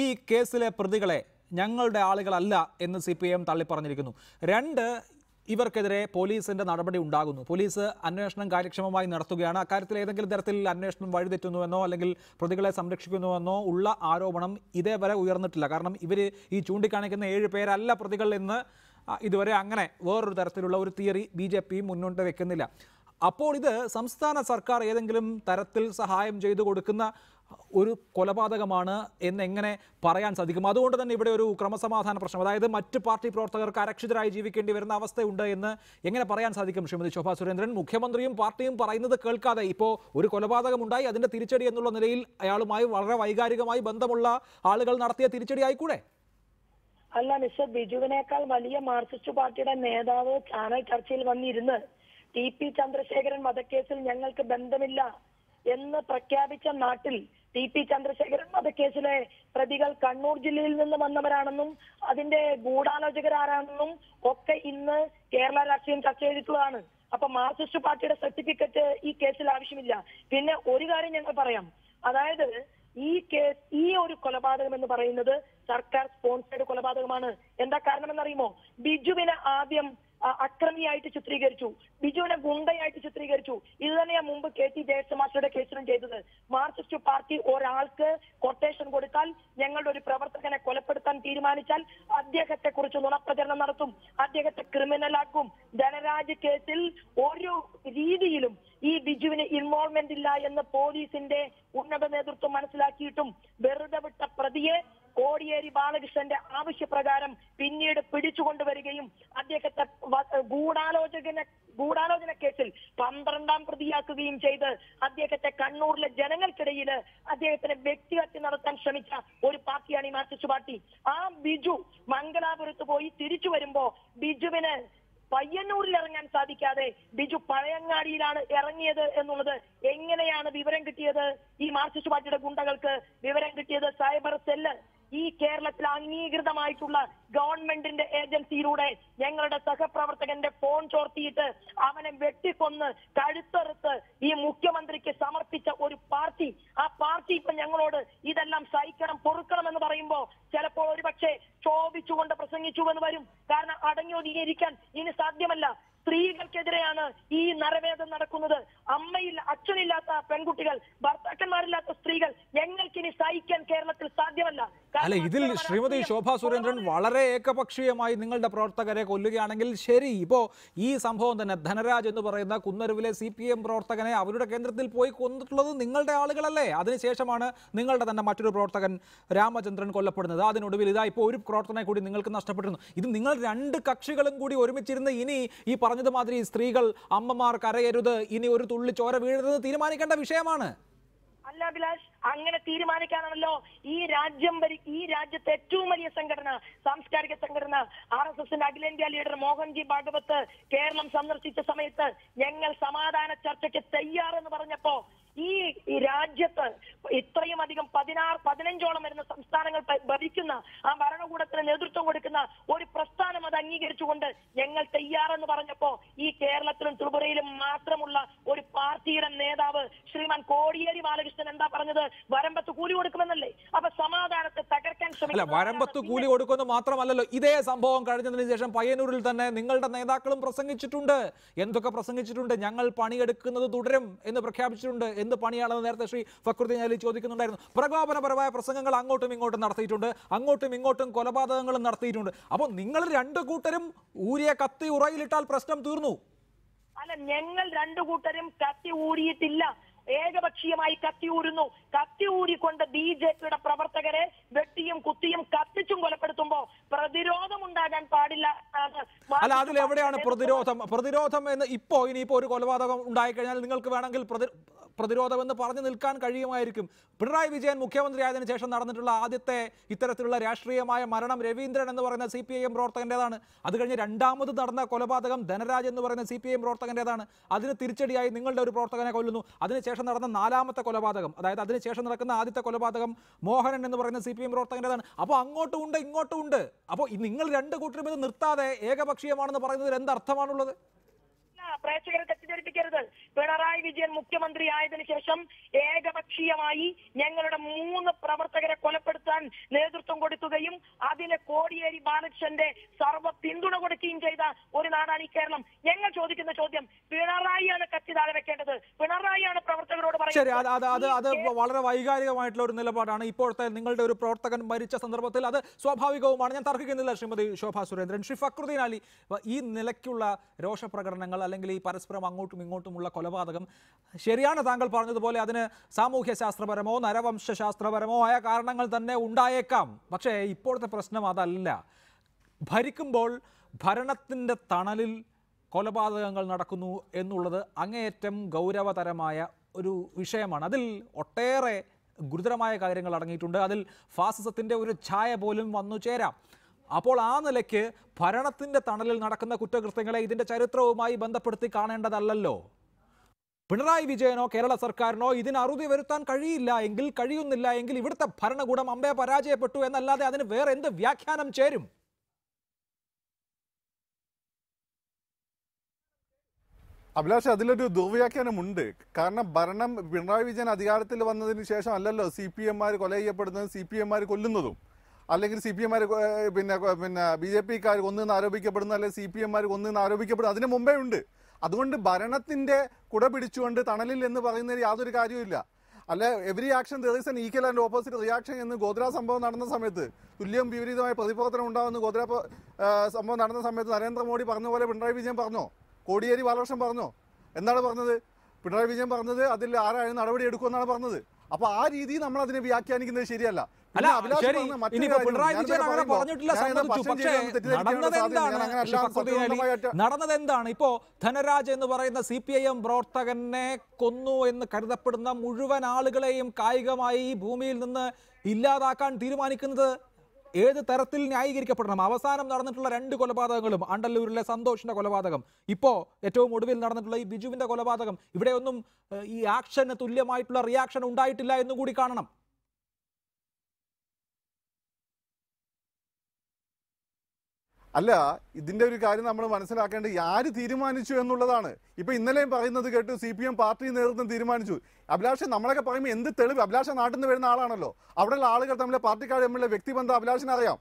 [SPEAKER 1] ഈ കേസിലെ പ്രതികളെ ഞങ്ങളുടെ ആളുകളല്ല എന്ന് CPIM തള്ളിപ്പറഞ്ഞിരിക്കുന്നു. 2, ഇവർക്കെതിരെ പോലീസിന്റെ നടപടി ഉണ്ടാകുന്നു. പോലീസ് അന്വേഷണം കാര്യക്ഷമമായി നടത്തുകയാണ്. അക്കാര്യത്തിൽ ഏതെങ്കിലും തരത്തിൽ അന്വേഷണം വഴിതെറ്റുന്നുവെന്നോ അല്ലെങ്കിൽ പ്രതികളെ സംരക്ഷിക്കുന്നുവെന്നോ ഉള്ള ആരോപണം ഇതേവരെ ഉയർന്നിട്ടില്ല. കാരണം ഇവർ ഈ ചൂണ്ടിക്കാണിക്കുന്ന 7 പേരല്ല പ്രതികൾ എന്ന് ഇതുവരെ അങ്ങനെ വേറൊരു തരത്തിലുള്ള ഒരു തിയറി BJP മുന്നോട്ട് വെക്കുന്നില്ല. അപ്പോൾ ഇത് സംസ്ഥാന സർക്കാർ ഏതെങ്കിലും തരത്തിൽ സഹായം ചെയ്തു കൊടുക്കുന്ന ഒരു കൊലപാതകമാണ് എന്നെങ്ങനെ പറയാൻ സാധിക്കും? അതുകൊണ്ട് തന്നെ ഇവിടെ ഒരു ക്രമസമാധാന പ്രശ്നം, അതായത് മറ്റ് പാർട്ടി പ്രവർത്തകർക്ക് അരക്ഷിതരായി ജീവിക്കേണ്ടി വരുന്ന അവസ്ഥയുണ്ട് എന്ന് എങ്ങനെ പറയാൻ സാധിക്കും? ശ്രീമതി ശോഭാ സുരേന്ദ്രൻ, മുഖ്യമന്ത്രിയും പാർട്ടിയും പറയുന്നത് കേൾക്കാതെ ഇപ്പോൾ ഒരു കൊലപാതകം ഉണ്ടായി, അതിന്റെ തിരിച്ചടി എന്നുള്ള നിലയിൽ അയാളുമായി വളരെ വൈകാരികമായി ബന്ധമുള്ള ആളുകൾ നടത്തിയ തിരിച്ചടി ആയിക്കൂടെ?
[SPEAKER 5] അല്ല മിസ്റ്റർ, ബിജുവിനേക്കാൾ വലിയ മാർക്സിസ്റ്റ് പാർട്ടിയുടെ നേതാവ് ചാനൽ ചർച്ചയിൽ വന്നിരുന്ന് TP ചന്ദ്രശേഖരൻ വധക്കേസിൽ ഞങ്ങൾക്ക് ബന്ധമില്ല എന്ന് പ്രഖ്യാപിച്ച നാട്ടിൽ TP ചന്ദ്രശേഖരൻ വധക്കേസിലെ പ്രതികൾ കണ്ണൂർ ജില്ലയിൽ നിന്ന് വന്നവരാണെന്നും അതിന്റെ ഗൂഢാലോചകരാണെന്നും ഒക്കെ ഇന്ന് കേരള രാഷ്ട്രീയം ചർച്ച ചെയ്തിട്ടുള്ളതാണ്. അപ്പൊ മാർക്സിസ്റ്റ് പാർട്ടിയുടെ സർട്ടിഫിക്കറ്റ് ഈ കേസിൽ ആവശ്യമില്ല. പിന്നെ ഒരു കാര്യം ഞങ്ങൾ പറയാം, അതായത് ഈ ഒരു കൊലപാതകം എന്ന് പറയുന്നത് സർക്കാർ സ്പോൺസേഡ് കൊലപാതകമാണ്. എന്താ കാരണമെന്നറിയുമോ? ബിജുവിനെ ആദ്യം അക്രമിയായിട്ട് ചിത്രീകരിച്ചു, ബിജുവിനെ ഗുണ്ടയായിട്ട് ചിത്രീകരിച്ചു. ഇത് തന്നെയാ മുമ്പ് KT ജയകുമാറിന്റെ കേസിലും ചെയ്തത്. മാർക്സിസ്റ്റ് പാർട്ടി ഒരാൾക്ക് കൊട്ടേഷൻ കൊടുത്താൽ, ഞങ്ങളുടെ ഒരു പ്രവർത്തകനെ കൊലപ്പെടുത്താൻ തീരുമാനിച്ചാൽ അദ്ദേഹത്തെ കുറിച്ച് നുണപ്രചരണം നടത്തും, അദ്ദേഹത്തെ ക്രിമിനലാക്കും. ധനരാജ് കേസിൽ ഒരു രീതിയിലും ഈ ബിജുവിന് ഇൻവോൾവ്മെന്റ് ഇല്ല എന്ന് പോലീസിന്റെ ഉന്നത നേതൃത്വം മനസ്സിലാക്കിയിട്ടും വെറുതെ വിട്ട പ്രതിയെ കോടിയേരി ബാലകൃഷ്ണന്റെ ആവശ്യപ്രകാരം പിന്നീട് പിടിച്ചുകൊണ്ടുവരികയും അദ്ദേഹത്തെ ഗൂഢാലോചന കേസിൽ 12ാം പ്രതിയാക്കുകയും ചെയ്ത് അദ്ദേഹത്തെ കണ്ണൂരിലെ ജനങ്ങൾക്കിടയിൽ അദ്ദേഹത്തിന് വ്യക്തിഹത്യ നടത്താൻ ശ്രമിച്ച ഒരു പാർട്ടിയാണ് ഈ മാർക്സിസ്റ്റ് പാർട്ടി. ആ ബിജു മംഗലാപുരത്ത് പോയി തിരിച്ചു വരുമ്പോ ബിജുവിന് പയ്യന്നൂരിൽ ഇറങ്ങാൻ സാധിക്കാതെ ബിജു പഴയങ്ങാടിയിലാണ് ഇറങ്ങിയത് എന്നുള്ളത് എങ്ങനെയാണ് വിവരം കിട്ടിയത്? ഈ മാർക്സിസ്റ്റ് പാർട്ടിയുടെ ഗുണ്ടകൾക്ക് വിവരം കിട്ടിയത് സൈബർ സെല്ല്, ഈ കേരളത്തിൽ അംഗീകൃതമായിട്ടുള്ള ഗവൺമെന്റിന്റെ ഏജൻസിയിലൂടെ ഞങ്ങളുടെ സഹപ്രവർത്തകന്റെ ഫോൺ ചോർത്തിയിട്ട് അവനെ വെട്ടിക്കൊന്ന് കഴുത്തെറുത്ത് ഈ മുഖ്യമന്ത്രിക്ക് സമർപ്പിച്ച ഒരു പാർട്ടി. ആ പാർട്ടി ഇപ്പൊ ഞങ്ങളോട് ഇതെല്ലാം സഹിക്കണം, പൊറുക്കണം എന്ന് പറയുമ്പോ ചിലപ്പോൾ ഒരുപക്ഷെ ക്ഷോഭിച്ചുകൊണ്ട് പ്രസംഗിച്ചു എന്ന് വരും. കാരണം അടങ്ങി ഒതുങ്ങിയിരിക്കാൻ ഇനി സാധ്യമല്ല. സ്ത്രീകൾക്കെതിരെയാണ് ഈ നരവേദം നടക്കുന്നത്. അച്ഛനില്ലാത്ത പെൺകുട്ടികൾ, ഭർത്താക്കന്മാരില്ലാത്ത സ്ത്രീകൾ ഞങ്ങൾക്കിനി സഹിക്കാൻ കേരളത്തിൽ സാധ്യമല്ല.
[SPEAKER 1] അല്ല, ഇതിൽ ശ്രീമതി ശോഭാ സുരേന്ദ്രൻ വളരെ ഏകപക്ഷീയമായി നിങ്ങളുടെ പ്രവർത്തകരെ കൊല്ലുകയാണെങ്കിൽ ശരി, ഇപ്പോ ഈ സംഭവം തന്നെ ധനരാജ് എന്ന് പറയുന്ന കുന്നരുവിലെ CPM പ്രവർത്തകനെ അവരുടെ കേന്ദ്രത്തിൽ പോയി കൊന്നിട്ടുള്ളത് നിങ്ങളുടെ ആളുകളല്ലേ? അതിനുശേഷമാണ് നിങ്ങളുടെ തന്നെ മറ്റൊരു പ്രവർത്തകൻ രാമചന്ദ്രൻ കൊല്ലപ്പെടുന്നത്. അതിനൊടുവിൽ ഇതാ ഇപ്പോൾ ഒരു പ്രവർത്തകനെ കൂടി നിങ്ങൾക്ക് നഷ്ടപ്പെട്ടിരുന്നു. ഇത് നിങ്ങൾ രണ്ട് കക്ഷികളും കൂടി ഒരുമിച്ചിരുന്ന് ഇനി ഈ പറഞ്ഞതുമാതിരി സ്ത്രീകൾ, അമ്മമാർ കരയരുത്, ഇനി ഒരു തുള്ളി ചോര വീഴരുത് തീരുമാനിക്കേണ്ട വിഷയമാണ്.
[SPEAKER 5] അല്ല അഭിലാഷ്, അങ്ങനെ തീരുമാനിക്കാനാണല്ലോ ഈ രാജ്യത്തെ ഏറ്റവും വലിയ സംഘടന, സാംസ്കാരിക സംഘടന RSSന്റെ അഖിലേന്ത്യാ ലീഡർ മോഹൻജി ഭാഗവത് കേരളം സന്ദർശിച്ച സമയത്ത് ഞങ്ങൾ സമാധാന ചർച്ചയ്ക്ക് തയ്യാറെന്ന് പറഞ്ഞപ്പോ ഈ രാജ്യത്ത് ഇത്രയും അധികം 15ഓളം വരുന്ന സംസ്ഥാനങ്ങൾ ഭരിക്കുന്ന ആ ഭരണകൂടത്തിന് നേതൃത്വം കൊടുക്കുന്ന ഒരു പ്രസ്ഥാനം അത് അംഗീകരിച്ചുകൊണ്ട് ഞങ്ങൾ തയ്യാറെന്ന് പറഞ്ഞപ്പോ ഈ കേരളത്തിലും ത്രിപുരയിലും മാത്രമുള്ള ഒരു പാർട്ടിയുടെ നേതാവ് ശ്രീമാൻ കോടിയേരി ബാലകൃഷ്ണൻ എന്താ പറഞ്ഞത്? വരമ്പത്ത് കൂലി കൊടുക്കുമെന്നല്ലേ? അപ്പൊ സമാധാനത്തെ തകർക്കാൻ ശ്രമിക്കില്ല.
[SPEAKER 1] വരമ്പത്ത് കൂലി കൊടുക്കുമെന്ന് മാത്രമല്ലല്ലോ, ഇതേ സംഭവം കഴിഞ്ഞതിന് ശേഷം പയ്യന്നൂരിൽ തന്നെ നിങ്ങളുടെ നേതാക്കളും പ്രസംഗിച്ചിട്ടുണ്ട്. എന്തൊക്കെ പ്രസംഗിച്ചിട്ടുണ്ട്? ഞങ്ങൾ പണിയെടുക്കുന്നത് തുടരും എന്ന് പ്രഖ്യാപിച്ചിട്ടുണ്ട്. എന്ത് പണിയാണെന്ന് നേരത്തെ ശ്രീ ഫക്രുദ്ദീൻ അലി ചോദിക്കുന്നുണ്ടായിരുന്നു. പ്രകോപനപരമായ പ്രസംഗങ്ങൾ അങ്ങോട്ടും ഇങ്ങോട്ടും നടത്തിയിട്ടുണ്ട്, അങ്ങോട്ടും ഇങ്ങോട്ടും കൊലപാതകങ്ങളും നടത്തിയിട്ടുണ്ട്. അപ്പോൾ നിങ്ങൾ രണ്ടു കൂട്ടരും ഊരിയ കത്തി ഉറയിലിട്ടാൽ പ്രശ്നം തീർന്നു.
[SPEAKER 5] അല്ല, ഞങ്ങൾ രണ്ടു കൂട്ടരും കത്തി ഊരിയിട്ടില്ല, ഏകപക്ഷീയമായി കത്തിയൂരുന്നു. കത്തിയൂരിക്കൊണ്ട് BJPയുടെ പ്രവർത്തകരെ വെട്ടിയും കുത്തിയും കത്തിച്ചും കൊലപ്പെടുത്തുമ്പോ പ്രതിരോധം ഉണ്ടാകാൻ പാടില്ല.
[SPEAKER 1] അല്ല, അതിലെവിടെയാണ് പ്രതിരോധം എന്ന്? ഇനിയിപ്പോ ഒരു കൊലപാതകം ഉണ്ടായിക്കഴിഞ്ഞാൽ നിങ്ങൾക്ക് വേണമെങ്കിൽ പ്രതിരോധം എന്ന് പറഞ്ഞു നിൽക്കാൻ കഴിയുമായിരിക്കും. പിണറായി വിജയൻ മുഖ്യമന്ത്രി ആയതിനു ശേഷം നടന്നിട്ടുള്ള ആദ്യത്തെ ഇത്തരത്തിലുള്ള രാഷ്ട്രീയമായ മരണം രവീന്ദ്രൻ എന്ന് പറയുന്ന CPIM പ്രവർത്തകന്റേതാണ്. അത് കഴിഞ്ഞ് രണ്ടാമത് നടന്ന കൊലപാതകം ധനരാജ് എന്ന് പറയുന്ന CPIM പ്രവർത്തകന്റേതാണ്. അതിന് തിരിച്ചടിയായി നിങ്ങളുടെ ഒരു പ്രവർത്തകനെ കൊല്ലുന്നു. അതിനുശേഷം നടന്ന 4ാമത്തെ കൊലപാതകം, അതായത് അതിനുശേഷം നടക്കുന്ന ആദ്യത്തെ കൊലപാതകം മോഹനൻ എന്ന് പറയുന്ന CPIM പ്രവർത്തകന്റേതാണ്. അപ്പോൾ അങ്ങോട്ടും ഉണ്ട് ഇങ്ങോട്ടും ഉണ്ട്. അപ്പോൾ നിങ്ങൾ രണ്ട് കൂട്ടരും ഇത് നിർത്താതെ ഏകപക്ഷീയമാണെന്ന് പറയുന്നതിൽ എന്തർത്ഥമാണുള്ളത്?
[SPEAKER 5] പ്രേക്ഷകരെ തെറ്റിദ്ധരിപ്പിക്കരുത്. പിണറായി വിജയൻ മുഖ്യമന്ത്രി ആയതിനു ശേഷം ഏകപക്ഷീയമായി ഞങ്ങളുടെ 3 പ്രവർത്തകരെ കൊലപ്പെടുത്താൻ നേതൃത്വം കൊടുക്കുകയും അതിന് കോടിയേരി ബാലകൃഷ്ണന്റെ സർവ്വ പിന്തുണ കൊടുക്കുകയും ചെയ്ത ഒരു നാടാണ് ഈ കേരളം. ഞങ്ങൾ ചോദിക്കുന്ന ചോദ്യം, പിണറായിയാണ് കത്തി താഴെ വെക്കേണ്ടത്, പിണറായിയാണ് പ്രവർത്തകരോട്
[SPEAKER 1] പറയുന്നത്. അത് വളരെ വൈകാരികമായിട്ടുള്ള ഒരു നിലപാടാണ്. ഇപ്പോഴത്തെ നിങ്ങളുടെ ഒരു പ്രവർത്തകൻ മരിച്ച സന്ദർഭത്തിൽ അത് സ്വാഭാവികവുമാണ്, ഞാൻ തർക്കിക്കുന്നില്ല ശ്രീമതി ശോഭാ സുരേന്ദ്രൻ. ശ്രീ ഫക്രുദ്ദീൻ അലി, ഈ നിലയ്ക്കുള്ള രോഷപ്രകടനങ്ങൾ അല്ലെങ്കിൽ ഈ പരസ്പരം അങ്ങോട്ടും ഇങ്ങോട്ടുമുള്ള കൊലപാതകം ശരിയാണ്, താങ്കൾ പറഞ്ഞതുപോലെ അതിന് സാമൂഹ്യ ശാസ്ത്രപരമോ നരവംശാസ്ത്രപരമോ ആയ കാരണങ്ങൾ തന്നെ ഉണ്ടായേക്കാം. പക്ഷേ ഇപ്പോഴത്തെ പ്രശ്നം അതല്ല. ഭരിക്കുമ്പോൾ ഭരണത്തിൻ്റെ തണലിൽ കൊലപാതകങ്ങൾ നടക്കുന്നു എന്നുള്ളത് അങ്ങേയറ്റം ഗൗരവതരമായ ഒരു വിഷയമാണ്. അതിൽ ഒട്ടേറെ ഗുരുതരമായ കാര്യങ്ങൾ അടങ്ങിയിട്ടുണ്ട്. അതിൽ ഫാസിസത്തിൻ്റെ ഒരു ഛായ പോലും വന്നു ചേരാം. അപ്പോൾ ആ നിലയ്ക്ക് ഭരണത്തിൻ്റെ തണലിൽ നടക്കുന്ന കുറ്റകൃത്യങ്ങളെ ഇതിൻ്റെ ചരിത്രവുമായി ബന്ധപ്പെടുത്തി കാണേണ്ടതല്ലല്ലോ. പിണറായി വിജയനോ കേരള സർക്കാരിനോ ഇതിന് അറുതി വരുത്താൻ കഴിയുന്നില്ല എങ്കിൽ ഇവിടുത്തെ ഭരണകൂടം അമ്പേ പരാജയപ്പെട്ടു എന്നല്ലാതെ അതിന് വേറെ എന്ത് വ്യാഖ്യാനം ചേരും?
[SPEAKER 9] അഭിലാഷ്, അതിലൊരു ദുർവ്യാഖ്യാനമുണ്ട്. കാരണം ഭരണം പിണറായി വിജയൻ അധികാരത്തിൽ വന്നതിന് ശേഷം അല്ലല്ലോ CPM-മാർ കൊല ചെയ്യപ്പെടുന്നതും CPM-മാർ കൊല്ലുന്നതും. അല്ലെങ്കിൽ CPM-മാർ പിന്നെ BJP-ക്കാർ കൊന്നെന്ന് ആരോപിക്കപ്പെടുന്നു, അല്ലെങ്കിൽ CPM-മാർ കൊന്നെന്ന് ആരോപിക്കപ്പെടുന്നു, അതിന് മുമ്പേ ഉണ്ട്. അതുകൊണ്ട് ഭരണത്തിന്റെ കുട പിടിച്ചുകൊണ്ട് തണലിൽ എന്ന് പറയുന്നതിൽ യാതൊരു കാര്യവുമില്ല. അല്ല, every action there is an equal and opposite reaction എന്ന് ഗോദ്ര സംഭവം നടന്ന സമയത്ത് തുല്യം വിപരീതമായ പ്രതിപ്രവർത്തനം ഉണ്ടാകുന്ന ഗോദ്ര സംഭവം നടന്ന സമയത്ത് നരേന്ദ്രമോദി പറഞ്ഞ പോലെ പിണറായി വിജയൻ പറഞ്ഞോ? കോടിയേരി ബാലകൃഷ്ണൻ പറഞ്ഞോ? എന്താണ് പറഞ്ഞത്? പിണറായി വിജയൻ പറഞ്ഞത് അതിൽ ആരായാലും നടപടി എടുക്കുമെന്നാണ് പറഞ്ഞത്. അപ്പൊ ആ രീതി നമ്മൾ അതിനെ വ്യാഖ്യാനിക്കുന്നത് ശരിയല്ല.
[SPEAKER 1] നടന്നത് എന്താണ്? ഇപ്പോ ധനരാജ് എന്ന് പറയുന്ന CPIM പ്രവർത്തകനെ കൊന്നു എന്ന് കരുതപ്പെടുന്ന മുഴുവൻ ആളുകളെയും കായികമായി ഈ ഭൂമിയിൽ നിന്ന് ഇല്ലാതാക്കാൻ തീരുമാനിക്കുന്നത് ഏത് തരത്തിൽ ന്യായീകരിക്കപ്പെടണം? അവസാനം നടന്നിട്ടുള്ള 2 കൊലപാതകങ്ങളും, അണ്ടല്ലൂരിലെ സന്തോഷിന്റെ കൊലപാതകം, ഇപ്പോ ഏറ്റവും ഒടുവിൽ നടന്നിട്ടുള്ള ഈ ബിജുവിന്റെ കൊലപാതകം, ഇവിടെയൊന്നും ഈ ആക്ഷന് തുല്യമായിട്ടുള്ള റിയാക്ഷൻ ഉണ്ടായിട്ടില്ല എന്നുകൂടി കാണണം.
[SPEAKER 9] അല്ല, ഇതിന്റെ ഒരു കാര്യം നമ്മൾ മനസ്സിലാക്കേണ്ടത് ആര് തീരുമാനിച്ചു എന്നുള്ളതാണ്. ഇപ്പൊ ഇന്നലെയും പറയുന്നത് കേട്ടു CPM പാർട്ടി നേതൃത്വം തീരുമാനിച്ചു. അഭിലാഷ്, നമ്മളൊക്കെ പറയുമ്പോൾ എന്ത് തെളിവ്? അഭിലാഷ് നാട്ടിൽ നിന്ന് വരുന്ന ആളാണല്ലോ. അവിടെയുള്ള ആളുകൾ തമ്മിലെ പാർട്ടിക്കാർ തമ്മിലുള്ള വ്യക്തിബന്ധം അഭിലാഷിന് അറിയാം.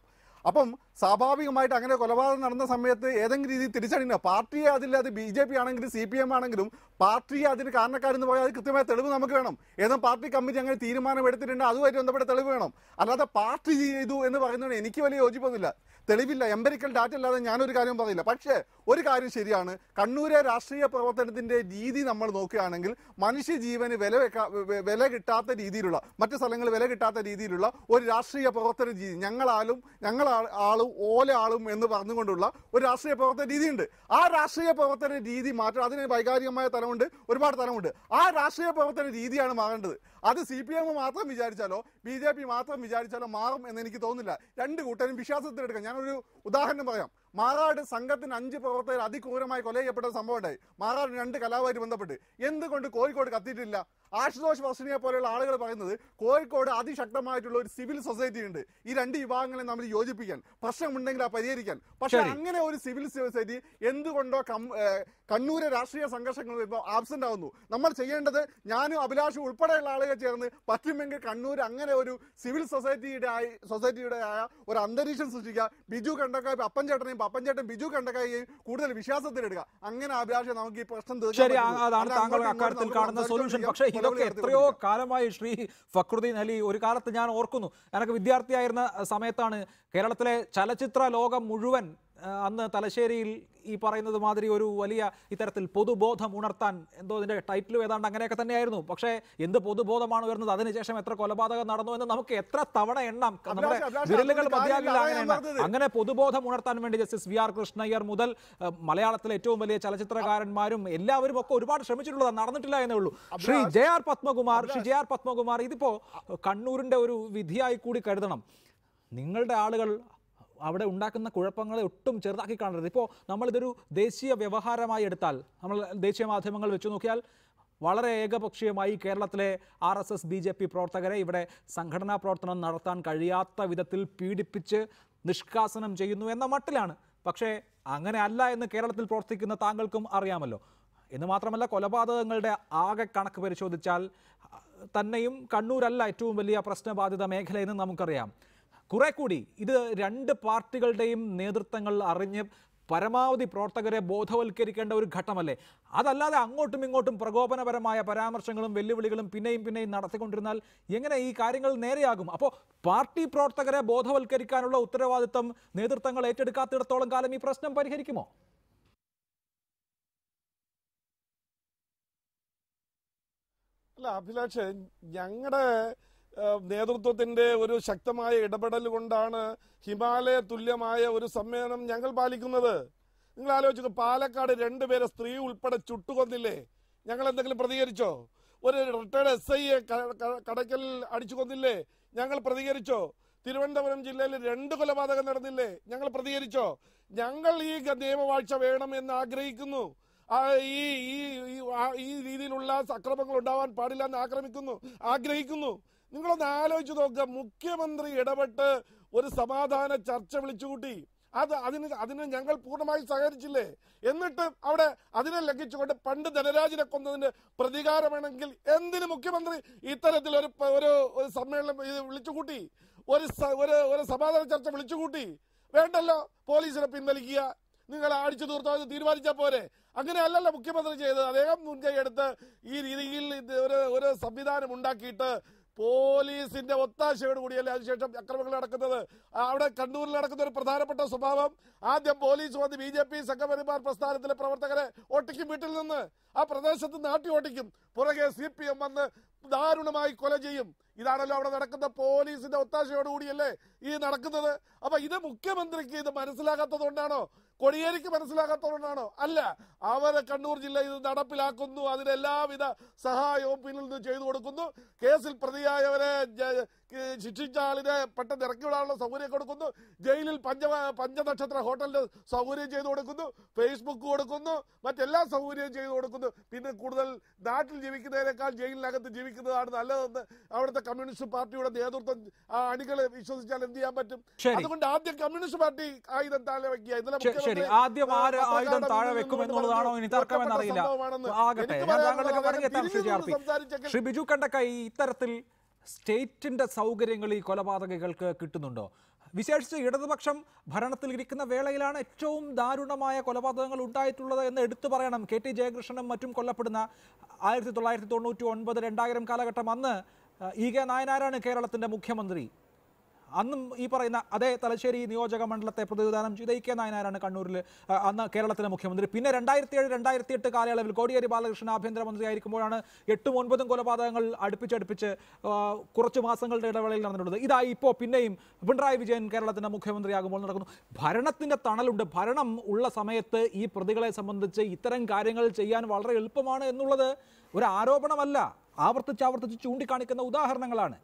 [SPEAKER 9] അപ്പം സ്വാഭാവികമായിട്ട് അങ്ങനെ കൊലപാതകം നടന്ന സമയത്ത് ഏതെങ്കിലും രീതിയിൽ തിരിച്ചറിയുക പാർട്ടിയെ, അതിൽ BJP ആണെങ്കിലും CPM ആണെങ്കിലും പാർട്ടിയെ അതിന് കാരണക്കാരെന്ന് പറയാൻ കൃത്യമായ തെളിവ് നമുക്ക് വേണം. ഏതും പാർട്ടി കമ്മിറ്റി അങ്ങനെ തീരുമാനം എടുത്തിട്ടുണ്ട്, അതുമായിട്ട് ബന്ധപ്പെട്ട തെളിവ് വേണം. അല്ലാതെ പാർട്ടി ചെയ്തു എന്ന് പറയുന്നതിന് എനിക്ക് വലിയ യോജിപ്പൊന്നുമില്ല. തെളിവില്ല, എംപെരിക്കൽ ഡാറ്റ ഇല്ലാതെ ഞാനൊരു കാര്യം പറയില്ല. പക്ഷേ ഒരു കാര്യം ശരിയാണ്, കണ്ണൂരെ രാഷ്ട്രീയ പ്രവർത്തനത്തിന്റെ രീതി നമ്മൾ നോക്കുകയാണെങ്കിൽ മനുഷ്യജീവന് വില കിട്ടാത്ത രീതിയിലുള്ള, മറ്റു സ്ഥലങ്ങളിൽ വില കിട്ടാത്ത രീതിയിലുള്ള ഒരു രാഷ്ട്രീയ പ്രവർത്തന രീതി ഞങ്ങളാളും ഓല ആളും എന്ന് പറഞ്ഞുകൊണ്ടുള്ള ഒരു രാഷ്ട്രീയ പ്രവർത്തന രീതിയുണ്ട്. ആ രാഷ്ട്രീയ പ്രവർത്തന രീതി മാറ്റം, അതിന് വൈകാരികമായ തലമുണ്ട്, ഒരുപാട് തലമുണ്ട്. ആ രാഷ്ട്രീയ പ്രവർത്തന രീതിയാണ് മാറേണ്ടത്. അത് CPM മാത്രം വിചാരിച്ചാലോ BJP മാത്രം വിചാരിച്ചാലോ മാറും എന്ന് എനിക്ക് തോന്നുന്നില്ല. 2 കൂട്ടരും വിശ്വാസത്തിലെടുക്കാം. ഞാനൊരു ഉദാഹരണം പറയാം. മാറാട് സംഘത്തിന് 5 പ്രവർത്തകർ അതിക്രൂരമായി കൊല ചെയ്യപ്പെട്ട സംഭവം ഉണ്ടായി. മാറാട് 2 കലാവുമായിട്ട് ബന്ധപ്പെട്ട്. എന്തുകൊണ്ട് കോഴിക്കോട് കത്തിയിട്ടില്ല? ആശുതോഷ് വർഷണിയെ പോലെയുള്ള ആളുകൾ പറയുന്നത് കോഴിക്കോട് അതിശക്തമായിട്ടുള്ള ഒരു സിവിൽ സൊസൈറ്റി ഉണ്ട്, ഈ 2 വിഭാഗങ്ങളെ നമ്മൾ യോജിപ്പിക്കാൻ, പ്രശ്നമുണ്ടെങ്കിൽ ആ പരിഹരിക്കാൻ. പക്ഷെ അങ്ങനെ ഒരു സിവിൽ സൊസൈറ്റി എന്തുകൊണ്ടോ കണ്ണൂരെ രാഷ്ട്രീയ സംഘർഷങ്ങൾ വരുമ്പോൾ ആബ്സെന്റ് ആവുന്നു. നമ്മൾ ചെയ്യേണ്ടത്, ഞാനും അഭിലാഷും ഉൾപ്പെടെയുള്ള ആളുകൾ ചേർന്ന് പറ്റുമെങ്കിൽ കണ്ണൂർ അങ്ങനെ ഒരു സിവിൽ സൊസൈറ്റിയുടെ ആയ ഒരു അന്തരീക്ഷം സൃഷ്ടിക്കുക. ബിജു കണ്ടക്കായി അപ്പൻചേട്ടനെയും അപ്പൻചേട്ടൻ ബിജു കണ്ടക്കായെയും കൂടുതൽ വിശ്വാസത്തിലെടുക്കുക. അങ്ങനെ അഭിലാഷം നമുക്ക് ഈ പ്രശ്നം
[SPEAKER 1] തീർക്കാം. ഇതൊക്കെ എത്രയോ കാലമായി ശ്രീ ഫക്രുദ്ദീൻ അലി, ഒരു കാലത്ത് ഞാൻ ഓർക്കുന്നു, എനിക്ക് വിദ്യാർത്ഥിയായിരുന്ന സമയത്താണ് കേരളത്തിലെ ചലച്ചിത്ര ലോകം മുഴുവൻ അന്ന് തലശ്ശേരിയിൽ ഈ പറയുന്നത് മാതിരി ഒരു വലിയ ഇത്തരത്തിൽ പൊതുബോധം ഉണർത്താൻ, എന്തോ ഇതിന്റെ ടൈറ്റിലും ഏതാണ്ട് അങ്ങനെയൊക്കെ തന്നെയായിരുന്നു. പക്ഷേ എന്ത് പൊതുബോധമാണ് വരുന്നത്? അതിനുശേഷം എത്ര കൊലപാതകം നടന്നു എന്ന് നമുക്ക് എത്ര തവണ എണ്ണാം, നമ്മുടെ വിരലുകൾ മതിയാകില്ല. അങ്ങനെ പൊതുബോധം ഉണർത്താൻ വേണ്ടി ജസ്റ്റിസ് VR കൃഷ്ണയ്യർ മുതൽ മലയാളത്തിലെ ഏറ്റവും വലിയ ചലച്ചിത്രകാരന്മാരും എല്ലാവരും ഒക്കെ ഒരുപാട് ശ്രമിച്ചിട്ടുള്ളത്, നടന്നിട്ടില്ല എന്നേ ഉള്ളൂ. ശ്രീ JR പത്മകുമാർ, ഇതിപ്പോ കണ്ണൂരിന്റെ ഒരു വിധിയായി കൂടി കരുതണം. നിങ്ങളുടെ ആളുകൾ അവിടെ ഉണ്ടാക്കുന്ന കുഴപ്പങ്ങളെ ഒട്ടും ചെറുതാക്കി കാണരുത്. ഇപ്പോൾ നമ്മളിതൊരു ദേശീയ വ്യവഹാരമായി എടുത്താൽ, നമ്മൾ ദേശീയ മാധ്യമങ്ങൾ വെച്ച് നോക്കിയാൽ വളരെ ഏകപക്ഷീയമായി കേരളത്തിലെ RSS BJP പ്രവർത്തകരെ ഇവിടെ സംഘടനാ പ്രവർത്തനം നടത്താൻ കഴിയാത്ത വിധത്തിൽ പീഡിപ്പിച്ച് നിഷ്കാസനം ചെയ്യുന്നു എന്ന മട്ടിലാണ്. പക്ഷേ അങ്ങനെ അല്ല എന്ന് കേരളത്തിൽ പ്രവർത്തിക്കുന്ന താങ്കൾക്കും അറിയാമല്ലോ. എന്ന് മാത്രമല്ല, കൊലപാതകങ്ങളുടെ ആകെ കണക്ക് പരിശോധിച്ചാൽ തന്നെയും കണ്ണൂരല്ല ഏറ്റവും വലിയ പ്രശ്നബാധിത മേഖലയെന്ന് നമുക്കറിയാം. കുറെ കൂടി ഇത് 2 പാർട്ടികളുടെയും നേതൃത്വങ്ങൾ അറിഞ്ഞ് പരമാവധി പ്രവർത്തകരെ ബോധവൽക്കരിക്കേണ്ട ഒരു ഘട്ടമല്ലേ? അതല്ലാതെ അങ്ങോട്ടും ഇങ്ങോട്ടും പ്രകോപനപരമായ പരാമർശങ്ങളും വെല്ലുവിളികളും പിന്നെയും നടത്തിക്കൊണ്ടിരുന്നാൽ എങ്ങനെ ഈ കാര്യങ്ങൾ നേരെയാകും? അപ്പോൾ പാർട്ടി പ്രവർത്തകരെ ബോധവൽക്കരിക്കാനുള്ള ഉത്തരവാദിത്തം നേതൃത്വങ്ങൾ ഏറ്റെടുക്കാത്തിടത്തോളം കാലം ഈ പ്രശ്നം പരിഹരിക്കുമോ?
[SPEAKER 7] അല്ല അഭിലാഷ്, ഞങ്ങളുടെ നേതൃത്വത്തിന്റെ ഒരു ശക്തമായ ഇടപെടൽ കൊണ്ടാണ് ഹിമാലയ തുല്യമായ ഒരു സമ്മേളനം ഞങ്ങൾ പാലിക്കുന്നത്. നിങ്ങൾ ആലോചിച്ചു, പാലക്കാട് 2 പേരെ സ്ത്രീ ഉൾപ്പെടെ ചുട്ടുകൊന്നില്ലേ? ഞങ്ങൾ എന്തെങ്കിലും പ്രതികരിച്ചോ? ഒരു റിട്ടയർഡ് SIയെ കടയ്ക്കൽ അടിച്ചു കൊന്നില്ലേ? ഞങ്ങൾ പ്രതികരിച്ചോ? തിരുവനന്തപുരം ജില്ലയിൽ 2 കൊലപാതകം നടന്നില്ലേ? ഞങ്ങൾ പ്രതികരിച്ചോ? ഞങ്ങൾ ഈ നിയമവാഴ്ച വേണം എന്ന് ആഗ്രഹിക്കുന്നു. ഈ രീതിയിലുള്ള അക്രമങ്ങൾ ഉണ്ടാവാൻ പാടില്ല എന്ന് ആഗ്രഹിക്കുന്നു. നിങ്ങളൊന്ന് ആലോചിച്ച് നോക്കുക. മുഖ്യമന്ത്രി ഇടപെട്ട് ഒരു സമാധാന ചർച്ച വിളിച്ചുകൂട്ടി. അതിന് ഞങ്ങൾ പൂർണ്ണമായി സഹകരിച്ചില്ലേ? എന്നിട്ട് അവിടെ അതിനെ ലംഘിച്ചുകൊണ്ട് പണ്ട് ധനരാജിനെ കൊന്നതിന് പ്രതികാരമാണെങ്കിൽ എന്തിന് മുഖ്യമന്ത്രി ഇത്തരത്തിൽ ഒരു സമ്മേളനം വിളിച്ചുകൂട്ടി? ഒരു സമാധാന ചർച്ച വിളിച്ചുകൂട്ടി. വേണ്ടല്ലോ, പോലീസിനെ പിൻവലിക്കുക, നിങ്ങൾ അടിച്ചു തീർത്തോ എന്ന് തീരുമാനിച്ചാൽ പോരെ. അങ്ങനെയല്ലല്ലോ മുഖ്യമന്ത്രി ചെയ്തത്. അദ്ദേഹം മുൻകൈ എടുത്ത് ഈ രീതിയിൽ ഒരു സംവിധാനം ഉണ്ടാക്കിയിട്ട് പോലീസിന്റെ ഒത്താശയോട് കൂടിയല്ലേ അതിനുശേഷം അക്രമങ്ങൾ നടക്കുന്നത്. അവിടെ കണ്ണൂരിൽ നടക്കുന്ന ഒരു പ്രധാനപ്പെട്ട സ്വഭാവം, ആദ്യം പോലീസ് വന്ന് BJP സംഘപരിവാർ പ്രസ്ഥാനത്തിലെ പ്രവർത്തകരെ ഓട്ടിക്കും, വീട്ടിൽ നിന്ന് ആ പ്രദേശത്ത് നാട്ടി ഓട്ടിക്കും, പുറകെ CPM വന്ന് ദാരുണമായി കൊല ചെയ്യും. ഇതാണല്ലോ അവിടെ നടക്കുന്ന പോലീസിന്റെ ഒത്താശയോടുകൂടിയല്ലേ ഈ നടക്കുന്നത്. അപ്പൊ ഇത് മുഖ്യമന്ത്രിക്ക് ഇത് മനസ്സിലാകാത്തത് കൊണ്ടാണോ? കോടിയേരിക്ക് മനസ്സിലാകാത്തതുകൊണ്ടാണോ? അല്ല, അവരെ കണ്ണൂർ ജില്ല ഇത് നടപ്പിലാക്കുന്നു, അതിന് എല്ലാവിധ സഹായവും പിന്നിൽ നിന്ന് ചെയ്തു കൊടുക്കുന്നു. കേസിൽ പ്രതിയായവരെ ശിക്ഷിച്ച ആളിനെ പെട്ടെന്ന് ഇറക്കി വിടാനുള്ള സൗകര്യം കൊടുക്കുന്നു. ജയിലിൽ പഞ്ചനക്ഷത്ര ഹോട്ടലിന്റെ സൗകര്യം ചെയ്തു കൊടുക്കുന്നു, ഫേസ്ബുക്ക് കൊടുക്കുന്നു, മറ്റെല്ലാ സൗകര്യവും ചെയ്തു കൊടുക്കുന്നു. പിന്നെ കൂടുതൽ നാട്ടിൽ ജീവിക്കുന്നതിനേക്കാൾ ജയിലിനകത്ത് ജീവിക്കുന്നതാണ് നല്ലതെന്ന് അവിടുത്തെ കമ്മ്യൂണിസ്റ്റ് പാർട്ടിയുടെ നേതൃത്വം അണികളെ വിശ്വസിച്ചാൽ എന്ത് ചെയ്യാൻ പറ്റും? അതുകൊണ്ട് ആദ്യം കമ്മ്യൂണിസ്റ്റ് പാർട്ടി ആയുധം താഴെ വയ്ക്കുക.
[SPEAKER 1] ശരി, ആദ്യം ആര് ആയുധം താഴെ വെക്കും എന്നുള്ളതാണോ ഇനി തർക്കമെന്നറിയില്ല. ആകട്ടെ, ഞാൻ താങ്കളുടെ മടങ്ങിയെത്താം ശ്രീ ബിജു കണ്ടക്കൈ. ഇത്തരത്തിൽ സ്റ്റേറ്റിന്റെ സൗകര്യങ്ങൾ ഈ കൊലപാതകങ്ങൾക്ക് കിട്ടുന്നുണ്ടോ? വിശേഷിച്ച് ഇടതുപക്ഷം ഭരണത്തിൽ ഇരിക്കുന്ന വേളയിലാണ് ഏറ്റവും ദാരുണമായ കൊലപാതകങ്ങൾ ഉണ്ടായിട്ടുള്ളത് എന്ന് എടുത്തു പറയണം. KT ജയകൃഷ്ണനും മറ്റും കൊല്ലപ്പെടുന്ന 1999, 2000 കാലഘട്ടം. അന്ന് EK നായനാരാണ് കേരളത്തിന്റെ മുഖ്യമന്ത്രി. അന്നും ഈ പറയുന്ന അതേ തലശ്ശേരി നിയോജക മണ്ഡലത്തെ പ്രതിനിധാനം ചെയ്ത EK നായനാരാണ് കണ്ണൂരിൽ അന്ന് കേരളത്തിലെ മുഖ്യമന്ത്രി. പിന്നെ 2007-2008 കാലയളവിൽ കോടിയേരി ബാലകൃഷ്ണൻ ആഭ്യന്തരമന്ത്രി ആയിരിക്കുമ്പോഴാണ് 8-9 കൊലപാതകങ്ങൾ അടുപ്പിച്ചടുപ്പിച്ച് കുറച്ച് മാസങ്ങളുടെ ഇടവേളയിൽ നടന്നിട്ടുള്ളത്. ഇതായി ഇപ്പോൾ പിന്നെയും പിണറായി വിജയൻ കേരളത്തിൻ്റെ മുഖ്യമന്ത്രിയാകുമ്പോൾ നടക്കുന്നു. ഭരണത്തിൻ്റെ തണലുണ്ട്. ഭരണം ഉള്ള സമയത്ത് ഈ പ്രതികളെ സംബന്ധിച്ച് ഇത്തരം കാര്യങ്ങൾ ചെയ്യാൻ വളരെ എളുപ്പമാണ് എന്നുള്ളത് ഒരു ആരോപണമല്ല, ആവർത്തിച്ച് ചൂണ്ടിക്കാണിക്കുന്ന ഉദാഹരണങ്ങളാണ്.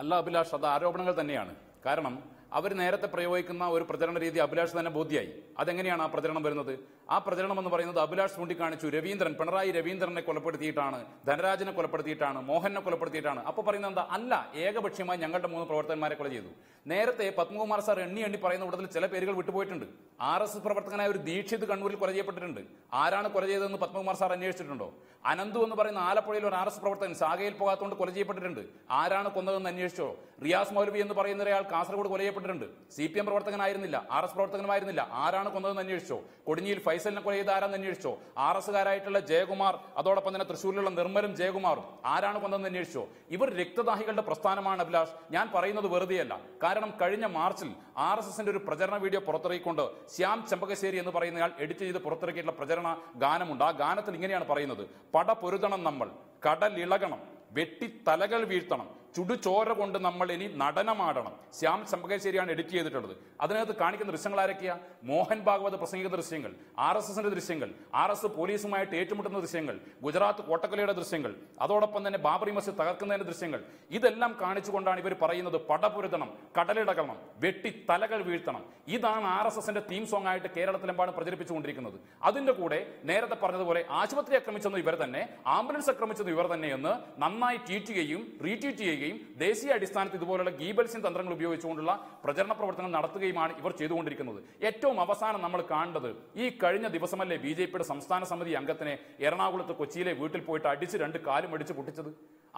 [SPEAKER 6] അല്ല അഭിലാഷ്, അത് ആരോപണങ്ങൾ തന്നെയാണ്. കാരണം അവർ നേരത്തെ പ്രയോഗിക്കുന്ന ഒരു പ്രചരണ രീതി അഭിലാഷ് തന്നെ ബോധ്യമായി. അതെങ്ങനെയാണ് ആ പ്രചരണം വരുന്നത്? ആ പ്രചരണം എന്ന് പറയുന്നത് അഭിലാഷ് ചൂണ്ടിക്കാണിച്ചു, പിണറായി രവീന്ദ്രനെ കൊലപ്പെടുത്തിയിട്ടാണ്, ധനരാജനെ കൊലപ്പെടുത്തിയിട്ടാണ്, മോഹനെ കൊലപ്പെടുത്തിയിട്ടാണ്. അപ്പോൾ പറയുന്നത് എന്താ? അല്ല, ഏകപക്ഷീയമായി ഞങ്ങളുടെ 3 പ്രവർത്തകന്മാരെ കൊല ചെയ്തു. നേരത്തെ പത്മകുമാർ സാർ എണ്ണി പറയുന്ന കൂട്ടത്തിൽ ചില പേരുകൾ വിട്ടുപോയിട്ടുണ്ട്. RSS പ്രവർത്തകനായ ഒരു ദീക്ഷിത് കണ്ണൂരിൽ കൊല ചെയ്യപ്പെട്ടിട്ടുണ്ട്. ആരാണ് കൊല ചെയ്തതെന്ന് പത്മകുമാർ സാർ അന്വേഷിച്ചിട്ടുണ്ടോ? അനന്തു എന്ന് പറയുന്ന ആലപ്പുഴയിൽ ഒരു RSS പ്രവർത്തകൻ ശാഖയിൽ പോകാത്തതുകൊണ്ട് കൊല ചെയ്യപ്പെട്ടിട്ടുണ്ട്. ആരാണ് കൊന്നതെന്ന് അന്വേഷിച്ചോ? റിയാസ് മൗലവി എന്ന് പറയുന്ന ഒരാൾ കാസർഗോഡ് കൊല ചെയ്യപ്പെട്ടിട്ടുണ്ട്. CPM പ്രവർത്തകനായിരുന്നില്ല, RS പ്രവർത്തകനുമായിരുന്നില്ല. ആരാണ് കൊന്നതെന്ന് അന്വേഷിച്ചോ? കൊടിഞ്ഞിയിൽ ഫൈസലിനെ കൊല ചെയ്ത ആരാന്ന് അന്വേഷിച്ചോ? RSകാരായിട്ടുള്ള ജയകുമാർ, അതോടൊപ്പം തന്നെ തൃശ്ശൂരിലുള്ള നിർമ്മലും ജയകുമാറും ആരാണ് കൊന്നതെന്ന് അന്വേഷിച്ചോ? ഇവർ രക്തദാഹികളുടെ പ്രസ്ഥാനമാണ് അഭിലാഷ്. ഞാൻ പറയുന്നത് വെറുതെയല്ല. കാരണം കഴിഞ്ഞ മാർച്ചിൽ RSSന്റെ ഒരു പ്രചരണ വീഡിയോ പുറത്തിറക്കിക്കൊണ്ട് ശ്യാം ചെമ്പകശ്ശേരി എന്ന് പറയുന്നയാൾ എഡിറ്റ് ചെയ്ത് പുറത്തിറക്കിയിട്ടുള്ള പ്രചരണ ഗാനമുണ്ട്. ആ ഗാനത്തിൽ ഇങ്ങനെയാണ് പറയുന്നത്: പട പൊരുതണം നമ്മൾ, കടലിളകണം, വെട്ടി തലകൾ വീഴ്ത്തണം, ചുടുചോര കൊണ്ട് നമ്മൾ ഇനി നടനമാടണം. ശ്യാം ചെമ്പകശ്ശേരിയാണ് എഡിറ്റ് ചെയ്തിട്ടുള്ളത്. അതിനകത്ത് കാണിക്കുന്ന ദൃശ്യങ്ങൾ ആരൊക്കെയാ? മോഹൻ ഭാഗവത് പ്രസംഗിക്കുന്ന ദൃശ്യങ്ങൾ, RSSന്റെ ദൃശ്യങ്ങൾ, RS പോലീസുമായിട്ട് ഏറ്റുമുട്ടുന്ന ദൃശ്യങ്ങൾ, ഗുജറാത്ത് കോട്ടക്കലയുടെ ദൃശ്യങ്ങൾ, അതോടൊപ്പം തന്നെ ബാബറി മസ്ജിദ് തകർക്കുന്നതിന്റെ ദൃശ്യങ്ങൾ. ഇതെല്ലാം കാണിച്ചുകൊണ്ടാണ് ഇവർ പറയുന്നത് പടപുരുതണം, കടലിടകണം, വെട്ടി തലകൾ വീഴ്ത്തണം. ഇതാണ് RSSന്റെ തീം സോങ് ആയിട്ട് കേരളത്തിലെമ്പാടും പ്രചരിപ്പിച്ചുകൊണ്ടിരിക്കുന്നത്. അതിന്റെ കൂടെ നേരത്തെ പറഞ്ഞതുപോലെ ആശുപത്രി ആക്രമിച്ചെന്ന് ഇവർ തന്നെ, ആംബുലൻസ് ആക്രമിച്ചത് ഇവർ തന്നെ എന്ന് നന്നായി ട്വീറ്റ് ചെയ്യുകയും റീട്വീറ്റ് ചെയ്യുകയും ദേശീയ അടിസ്ഥാനത്തിൽ ഇതുപോലുള്ള ഗീബൽസിൻ തന്ത്രങ്ങൾ ഉപയോഗിച്ചുകൊണ്ടുള്ള പ്രചരണ പ്രവർത്തനങ്ങൾ നടത്തുകയുമാണ് ഇവർ ചെയ്തുകൊണ്ടിരിക്കുന്നത്. ഏറ്റവും അവസാനം നമ്മൾ കാണേണ്ടത്, ഈ കഴിഞ്ഞ ദിവസമല്ലേ BJPയുടെ സംസ്ഥാന സമിതി അംഗത്തിനെ എറണാകുളത്ത് കൊച്ചിയിലെ വീട്ടിൽ പോയിട്ട് അടിച്ച് 2 കാലും അടിച്ച് പൊട്ടിച്ചത്?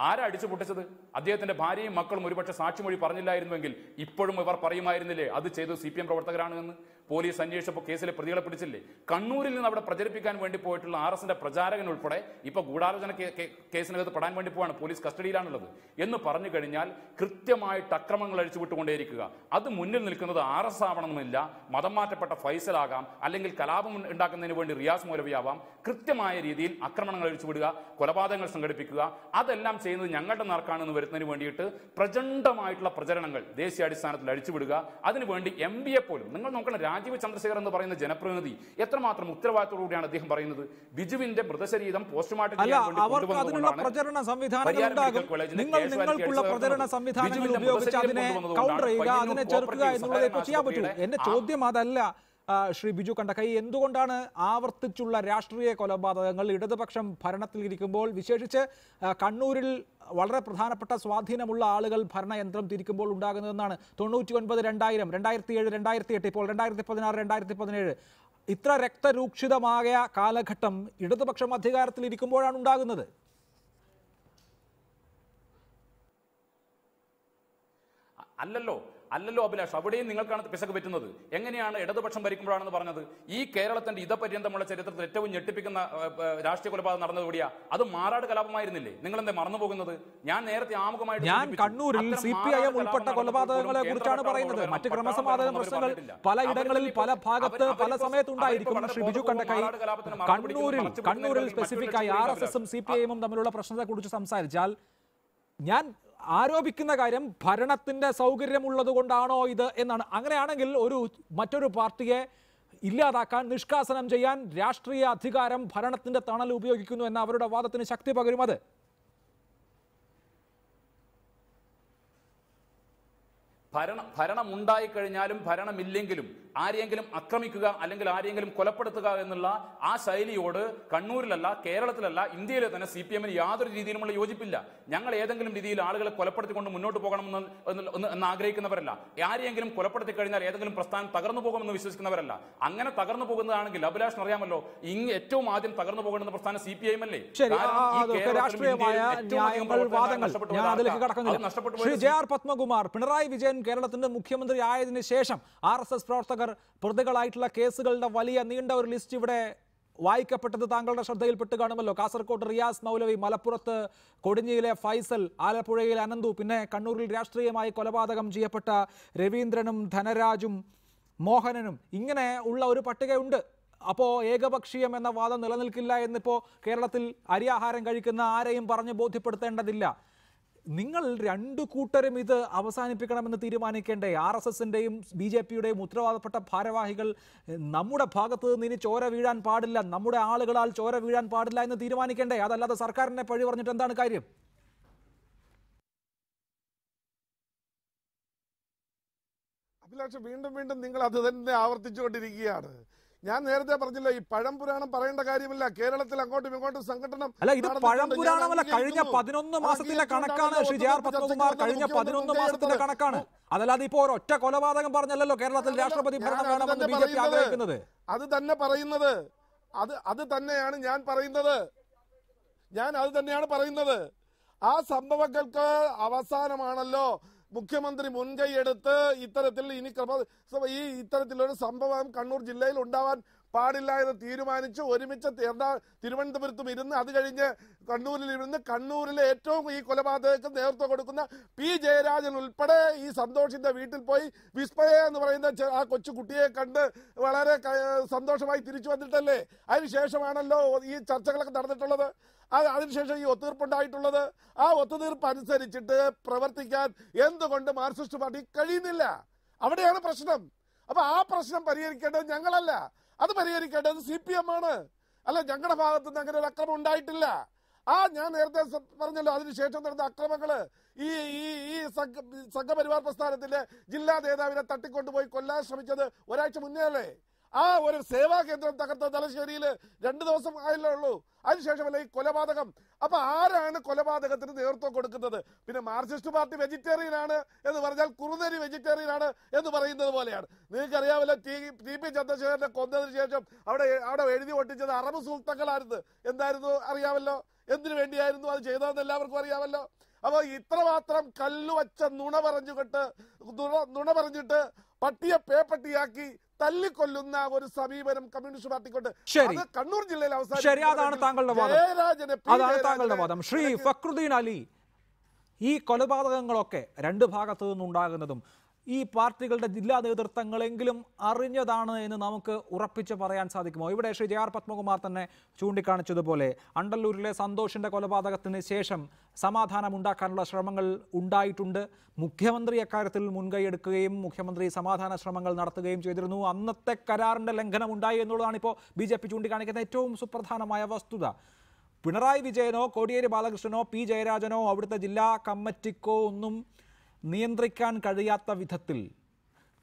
[SPEAKER 6] ആരാ അടിച്ചു പൊട്ടിച്ചത്? അദ്ദേഹത്തിന്റെ ഭാര്യയും മക്കളും ഒരുപക്ഷെ സാക്ഷിമൊഴി പറഞ്ഞില്ലായിരുന്നുവെങ്കിൽ ഇപ്പോഴും ഇവർ പറയുമായിരുന്നില്ലേ അത് ചെയ്തത് CPM പ്രവർത്തകരാണ് എന്ന്? പോലീസ് അന്വേഷിച്ചപ്പോൾ കേസിലെ പ്രതികളെ പിടിച്ചില്ലേ? കണ്ണൂരിൽ നിന്ന് അവിടെ പ്രചരിപ്പിക്കാൻ വേണ്ടി പോയിട്ടുള്ള RSന്റെ പ്രചാരകൻ ഉൾപ്പെടെ ഇപ്പൊ ഗൂഢാലോചന കേസിനകത്ത് പെടാൻ വേണ്ടി പോവാണ്, പോലീസ് കസ്റ്റഡിയിലാണുള്ളത് എന്ന് പറഞ്ഞു കഴിഞ്ഞാൽ കൃത്യമായിട്ട് അക്രമങ്ങൾ അഴിച്ചുവിട്ടുകൊണ്ടേയിരിക്കുക. അത് മുന്നിൽ നിൽക്കുന്നത് RS ആവണമെന്നില്ല, മതം മാറ്റപ്പെട്ട ഫൈസലാകാം, അല്ലെങ്കിൽ കലാപം ഉണ്ടാക്കുന്നതിന് വേണ്ടി റിയാസ് മൗലവിയാവാം. കൃത്യമായ രീതിയിൽ ആക്രമണങ്ങൾ അഴിച്ചുവിടുക, കൊലപാതകങ്ങൾ സംഘടിപ്പിക്കുക, അതെല്ലാം ചെയ്യുന്നത് ഞങ്ങളുടെ നേർക്കാണെന്ന് വരുന്നതിന് വേണ്ടിയിട്ട് പ്രചണ്ഡമായിട്ടുള്ള പ്രചരണങ്ങൾ ദേശീയാടിസ്ഥാനത്തിൽ അഴിച്ചുവിടുക. അതിനുവേണ്ടി MBയെ പോലും നിങ്ങൾ നോക്കണം, രാജീവ് ചന്ദ്രശേഖർ എന്ന് പറയുന്ന ജനപ്രതിനിധി എത്രമാത്രം ഉത്തരവാദിത്തോടുകൂടിയാണ് അദ്ദേഹം പറയുന്നത്? ബിജുവിന്റെ മൃതശരീരം പോസ്റ്റ്മോർട്ടം ചെയ്യാൻ വേണ്ടി കൊണ്ടുവന്നതുകൊണ്ടാണ്
[SPEAKER 1] പ്രചരണ സംവിധാനങ്ങൾ ഉപയോഗിച്ച് അതിനെ കൗണ്ടർ ചെയ്യുക, അതിനെ ചെറുക്കുക എന്നുള്ളതേ ഇപ്പോൾ ചെയ്യാൻ പറ്റൂ. എന്റെ ചോദ്യം അതല്ല ശ്രീ ബിജു കണ്ടക്കൈ. എന്തുകൊണ്ടാണ് ആവർത്തിച്ചുള്ള രാഷ്ട്രീയ കൊലപാതകങ്ങൾ ഇടതുപക്ഷം ഭരണത്തിൽ ഇരിക്കുമ്പോൾ, വിശേഷിച്ച് കണ്ണൂരിൽ വളരെ പ്രധാനപ്പെട്ട സ്വാധീനമുള്ള ആളുകൾ ഭരണയന്ത്രം തിരിക്കുമ്പോൾ ഉണ്ടാകുന്നതെന്നാണ്? 99, 2000, 2007, 2008, ഇപ്പോൾ 2016, 2017 ഇത്ര രക്തരൂക്ഷിതമായ കാലഘട്ടം ഇടതുപക്ഷം അധികാരത്തിൽ ഇരിക്കുമ്പോഴാണ് ഉണ്ടാകുന്നത്.
[SPEAKER 6] അല്ലല്ലോ അഭിലാഷ്, അവിടെയും നിങ്ങൾക്കാണ് പിശക് പറ്റുന്നത്. എങ്ങനെയാണ് ഇടതുപക്ഷം ഭരിക്കുമ്പോഴാണെന്ന് പറഞ്ഞത്? ഈ കേരളത്തിന്റെ ഇതപര്യന്തമുള്ള ചരിത്രത്തിൽ ഏറ്റവും ഞെട്ടിപ്പിക്കുന്ന രാഷ്ട്രീയ കൊലപാതകം നടന്നത് കൂടിയാ. അത് മാറാട് കലാപമായിരുന്നില്ലേ? നിങ്ങൾ എന്താ മറന്നു പോകുന്നത്? ഞാൻ നേരത്തെ ആമുഖമായിട്ട്
[SPEAKER 1] ഞാൻ കണ്ണൂരിൽ CPIM ഉൾപ്പെട്ട കൊലപാതകങ്ങളെ കുറിച്ചാണ് പറയുന്നത്. മറ്റ് ക്രമസമാധാന പ്രശ്നങ്ങൾ പലയിടങ്ങളിൽ പല ഭാഗത്ത് പല സമയത്തുണ്ടായിരിക്കും. ശ്രീ ബിജു കണ്ടക്കൈ, കണ്ണൂരിൽ സ്പെസിഫിക്കായി RSSും CPIM തമ്മിലുള്ള പ്രശ്നത്തെ കുറിച്ച് സംസാരിച്ചാൽ ഞാൻ ആരോപിക്കുന്ന കാര്യം ഭരണത്തിന്റെ സൗകര്യമുള്ളത് കൊണ്ടാണോ ഇത് എന്നാണ്. അങ്ങനെയാണെങ്കിൽ മറ്റൊരു പാർട്ടിയെ ഇല്ലാതാക്കാൻ, നിഷ്കാസനം ചെയ്യാൻ രാഷ്ട്രീയ അധികാരം ഭരണത്തിന്റെ തണൽ ഉപയോഗിക്കുന്നു എന്ന അവരുടെ വാദത്തിന് ശക്തി പകരും. അത്
[SPEAKER 6] ഭരണം ഉണ്ടായിക്കഴിഞ്ഞാലും ഭരണമില്ലെങ്കിലും ആരെയെങ്കിലും ആക്രമിക്കുക അല്ലെങ്കിൽ ആരെയെങ്കിലും കൊലപ്പെടുത്തുക എന്നുള്ള ആ ശൈലിയോട് കണ്ണൂരിലല്ല, കേരളത്തിലല്ല, ഇന്ത്യയിലെ തന്നെ CPM യാതൊരു രീതിയിലുമുള്ള യോജിപ്പില്ല. ഞങ്ങൾ ഏതെങ്കിലും രീതിയിൽ ആളുകളെ കൊലപ്പെടുത്തിക്കൊണ്ട് മുന്നോട്ട് പോകണമെന്ന് ആഗ്രഹിക്കുന്നവരല്ല. ആരെയെങ്കിലും കൊലപ്പെടുത്തി കഴിഞ്ഞാൽ ഏതെങ്കിലും പ്രസ്ഥാനം തകർന്നു പോകുമെന്ന് വിശ്വസിക്കുന്നവരല്ല. അങ്ങനെ തകർന്നു പോകുന്നതാണെങ്കിൽ അഭിലാഷിന് അറിയാമല്ലോ, ഏറ്റവും ആദ്യം തകർന്നു പോകുന്ന പ്രസ്ഥാനം CPIM അല്ലേ?
[SPEAKER 1] പത്മകുമാർ, പിണറായി വിജയൻ കേരളത്തിന്റെ മുഖ്യമന്ത്രി ആയതിനു ശേഷം RSS പ്രവർത്തകർ പ്രതികളായിട്ടുള്ള കേസുകളുടെ വലിയ നീണ്ട ഒരു ലിസ്റ്റ് ഇവിടെ വായിക്കപ്പെട്ടത് താങ്കളുടെ ശ്രദ്ധയിൽപ്പെട്ട് കാണുമല്ലോ. കാസർകോട്ട് റിയാസ് മൗലവി, മലപ്പുറത്ത് കൊടിഞ്ഞിയിലെ ഫൈസൽ, ആലപ്പുഴയിലെ അനന്തു, പിന്നെ കണ്ണൂരിൽ രാഷ്ട്രീയമായി കൊലപാതകം ചെയ്യപ്പെട്ട രവീന്ദ്രനും ധനരാജും മോഹനനും, ഇങ്ങനെ ഉള്ള ഒരു പട്ടികയുണ്ട്. അപ്പോൾ ഏകപക്ഷീയം എന്ന വാദം നിലനിൽക്കില്ല എന്നിപ്പോൾ കേരളത്തിൽ അരിയാഹാരം കഴിക്കുന്ന ആരെയും പറഞ്ഞ് ബോധ്യപ്പെടുത്തേണ്ടതില്ല. നിങ്ങൾ രണ്ടു കൂട്ടരും ഇത് അവസാനിപ്പിക്കണമെന്ന് തീരുമാനിക്കേണ്ടേ? RSSന്റെയും BJPയുടെയും ഉത്തരവാദപ്പെട്ട ഭാരവാഹികൾ നമ്മുടെ ഭാഗത്ത് നിന്ന് ഇനി ചോര വീഴാൻ പാടില്ല, നമ്മുടെ ആളുകളാൽ ചോര വീഴാൻ പാടില്ല എന്ന് തീരുമാനിക്കേണ്ടേ? അതല്ലാതെ സർക്കാരിനെ പഴി പറഞ്ഞിട്ട് എന്താണ് കാര്യം?
[SPEAKER 7] അഭിലാഷ്, വീണ്ടും നിങ്ങൾ അത് തന്നെ ആവർത്തിച്ചുകൊണ്ടിരിക്കുകയാണ്. ഞാൻ നേരത്തെ പറഞ്ഞില്ല, ഈ പഴംപുരാണം പറയേണ്ട കാര്യമില്ല. കേരളത്തിൽ അങ്ങോട്ടും ഇങ്ങോട്ടും സംഘടന
[SPEAKER 1] അല്ല, ഇത് പഴംപുരാണമല്ല, കഴിഞ്ഞ 11 മാസത്തിന്റെ കണക്കാണ്. ശ്രീ JR പത്മകുമാർ, കഴിഞ്ഞ 11 മാസത്തിന്റെ കണക്കാണ്. അതല്ലാതെ ഇപ്പോ ഒരൊറ്റ കൊലപാതകം പറഞ്ഞല്ലോ കേരളത്തിൽ രാഷ്ട്രപതി ഭരണം വേണമെന്ന് BJP ആഗ്രഹിക്കുന്നത്.
[SPEAKER 7] അത് തന്നെ പറയുന്നത്, അത് തന്നെയാണ് ഞാൻ അത് തന്നെയാണ് പറയുന്നത്. ആ സംഭവങ്ങൾക്ക് അവസാനമാണല്ലോ മുഖ്യമന്ത്രി മുൻകൈയെടുത്ത് ഇത്തരത്തിലൊരു സംഭവം കണ്ണൂർ ജില്ലയിൽ ഉണ്ടാവാൻ പാടില്ല എന്ന് തീരുമാനിച്ച് ഒരുമിച്ച് തിരുവനന്തപുരത്തും ഇരുന്ന്, അത് കഴിഞ്ഞ് കണ്ണൂരിൽ ഇരുന്ന് കണ്ണൂരിലെ ഏറ്റവും ഈ കൊലപാതകത്തിന് നേതൃത്വം കൊടുക്കുന്ന P. ജയരാജൻ ഉൾപ്പെടെ ഈ സന്തോഷിന്റെ വീട്ടിൽ പോയി വിസ്മയ എന്ന് പറയുന്ന ആ കൊച്ചുകുട്ടിയെ കണ്ട് വളരെ സന്തോഷമായി തിരിച്ചു വന്നിട്ടല്ലേ? അതിനുശേഷമാണല്ലോ ഈ ചർച്ചകളൊക്കെ നടന്നിട്ടുള്ളത്. അതിനുശേഷം ഈ ഒത്തുതീർപ്പുണ്ടായിട്ടുള്ളത്. ആ ഒത്തുതീർപ്പ് അനുസരിച്ചിട്ട് പ്രവർത്തിക്കാൻ എന്തുകൊണ്ട് മാർക്സിസ്റ്റ് പാർട്ടി കഴിയുന്നില്ല? അവിടെയാണ് പ്രശ്നം. അപ്പൊ ആ പ്രശ്നം പരിഹരിക്കേണ്ടത് ഞങ്ങളല്ല, അത് പരിഹരിക്കേണ്ടത് CPM ആണ്. അല്ല, ഞങ്ങളുടെ ഭാഗത്തുനിന്ന് അങ്ങനെ ഒരു അക്രമം ഉണ്ടായിട്ടില്ല. ഞാൻ നേരത്തെ പറഞ്ഞല്ലോ, അതിനുശേഷം നടന്ന അക്രമങ്ങള് ഈ സംഘപരിവാർ പ്രസ്ഥാനത്തിന്റെ ജില്ലാ നേതാവിനെ തട്ടിക്കൊണ്ടുപോയി കൊല്ലാൻ ശ്രമിച്ചത് ഒരാഴ്ച മുന്നേ അല്ലേ? ഒരു സേവാ കേന്ദ്രം തകർത്ത തലശ്ശേരിയിൽ 2 ദിവസം ആയല്ലേ ഉള്ളൂ. അതിനുശേഷമല്ല ഈ കൊലപാതകം. അപ്പൊ ആരാണ് കൊലപാതകത്തിന് നേതൃത്വം കൊടുക്കുന്നത്? പിന്നെ മാർക്സിസ്റ്റ് പാർട്ടി വെജിറ്റേറിയൻ ആണ് എന്ന് പറഞ്ഞാൽ കുറുനരി വെജിറ്റേറിയൻ ആണ് എന്ന് പറയുന്നത് പോലെയാണ്. നിങ്ങൾക്കറിയാമല്ലോ, TP ചന്ദ്രശേഖരനെ കൊന്നതിന് ശേഷം അവിടെ എഴുതി ഒട്ടിച്ചത് അറബ് സുൽത്താക്കളായിരുന്നു. എന്തായിരുന്നു അറിയാമല്ലോ? എന്തിനു വേണ്ടിയായിരുന്നു അത് ചെയ്തതെന്ന് എല്ലാവർക്കും അറിയാമല്ലോ. അപ്പൊ ഇത്രമാത്രം കല്ലുവച്ച നുണ പറഞ്ഞിട്ട് പട്ടിയെ പേപ്പട്ടിയാക്കി തല്ലിക്കൊല്ലുന്ന ഒരു സമീപനം കമ്മ്യൂണിസ്റ്റ് പാർട്ടിക്കൊണ്ട് കണ്ണൂർ ജില്ലയിൽ
[SPEAKER 1] അതാണ് താങ്കളുടെ വാദം. ശ്രീ ഫക്രുദ്ദീൻ അലി, ഈ കൊലപാതകങ്ങളൊക്കെ രണ്ട് ഭാഗത്തു നിന്നുണ്ടാകുന്നതും ഈ പാർട്ടികളുടെ ജില്ലാ നേതൃത്വങ്ങളെങ്കിലും അറിഞ്ഞതാണ് എന്ന് നമുക്ക് ഉറപ്പിച്ച് പറയാൻ സാധിക്കുമോ? ഇവിടെ ശ്രീ JR പത്മകുമാർ തന്നെ ചൂണ്ടിക്കാണിച്ചതുപോലെ അണ്ടല്ലൂരിലെ സന്തോഷിന്റെ കൊലപാതകത്തിന് ശേഷം സമാധാനം ഉണ്ടാക്കാനുള്ള ശ്രമങ്ങൾ ഉണ്ടായിട്ടുണ്ട്. മുഖ്യമന്ത്രി അക്കാര്യത്തിൽ മുൻകൈയെടുക്കുകയും മുഖ്യമന്ത്രി സമാധാന ശ്രമങ്ങൾ നടത്തുകയും ചെയ്തിരുന്നു. അന്നത്തെ കരാറിന്റെ ലംഘനം ഉണ്ടായി എന്നുള്ളതാണ് ഇപ്പോൾ BJP ചൂണ്ടിക്കാണിക്കുന്ന ഏറ്റവും സുപ്രധാനമായ വസ്തുത. പിണറായി വിജയനോ കോടിയേരി ബാലകൃഷ്ണനോ P. ജയരാജനോ അവിടുത്തെ ജില്ലാ കമ്മിറ്റിക്കോ ഒന്നും നിയന്ത്രിക്കാൻ കഴിയാത്ത വിധത്തിൽ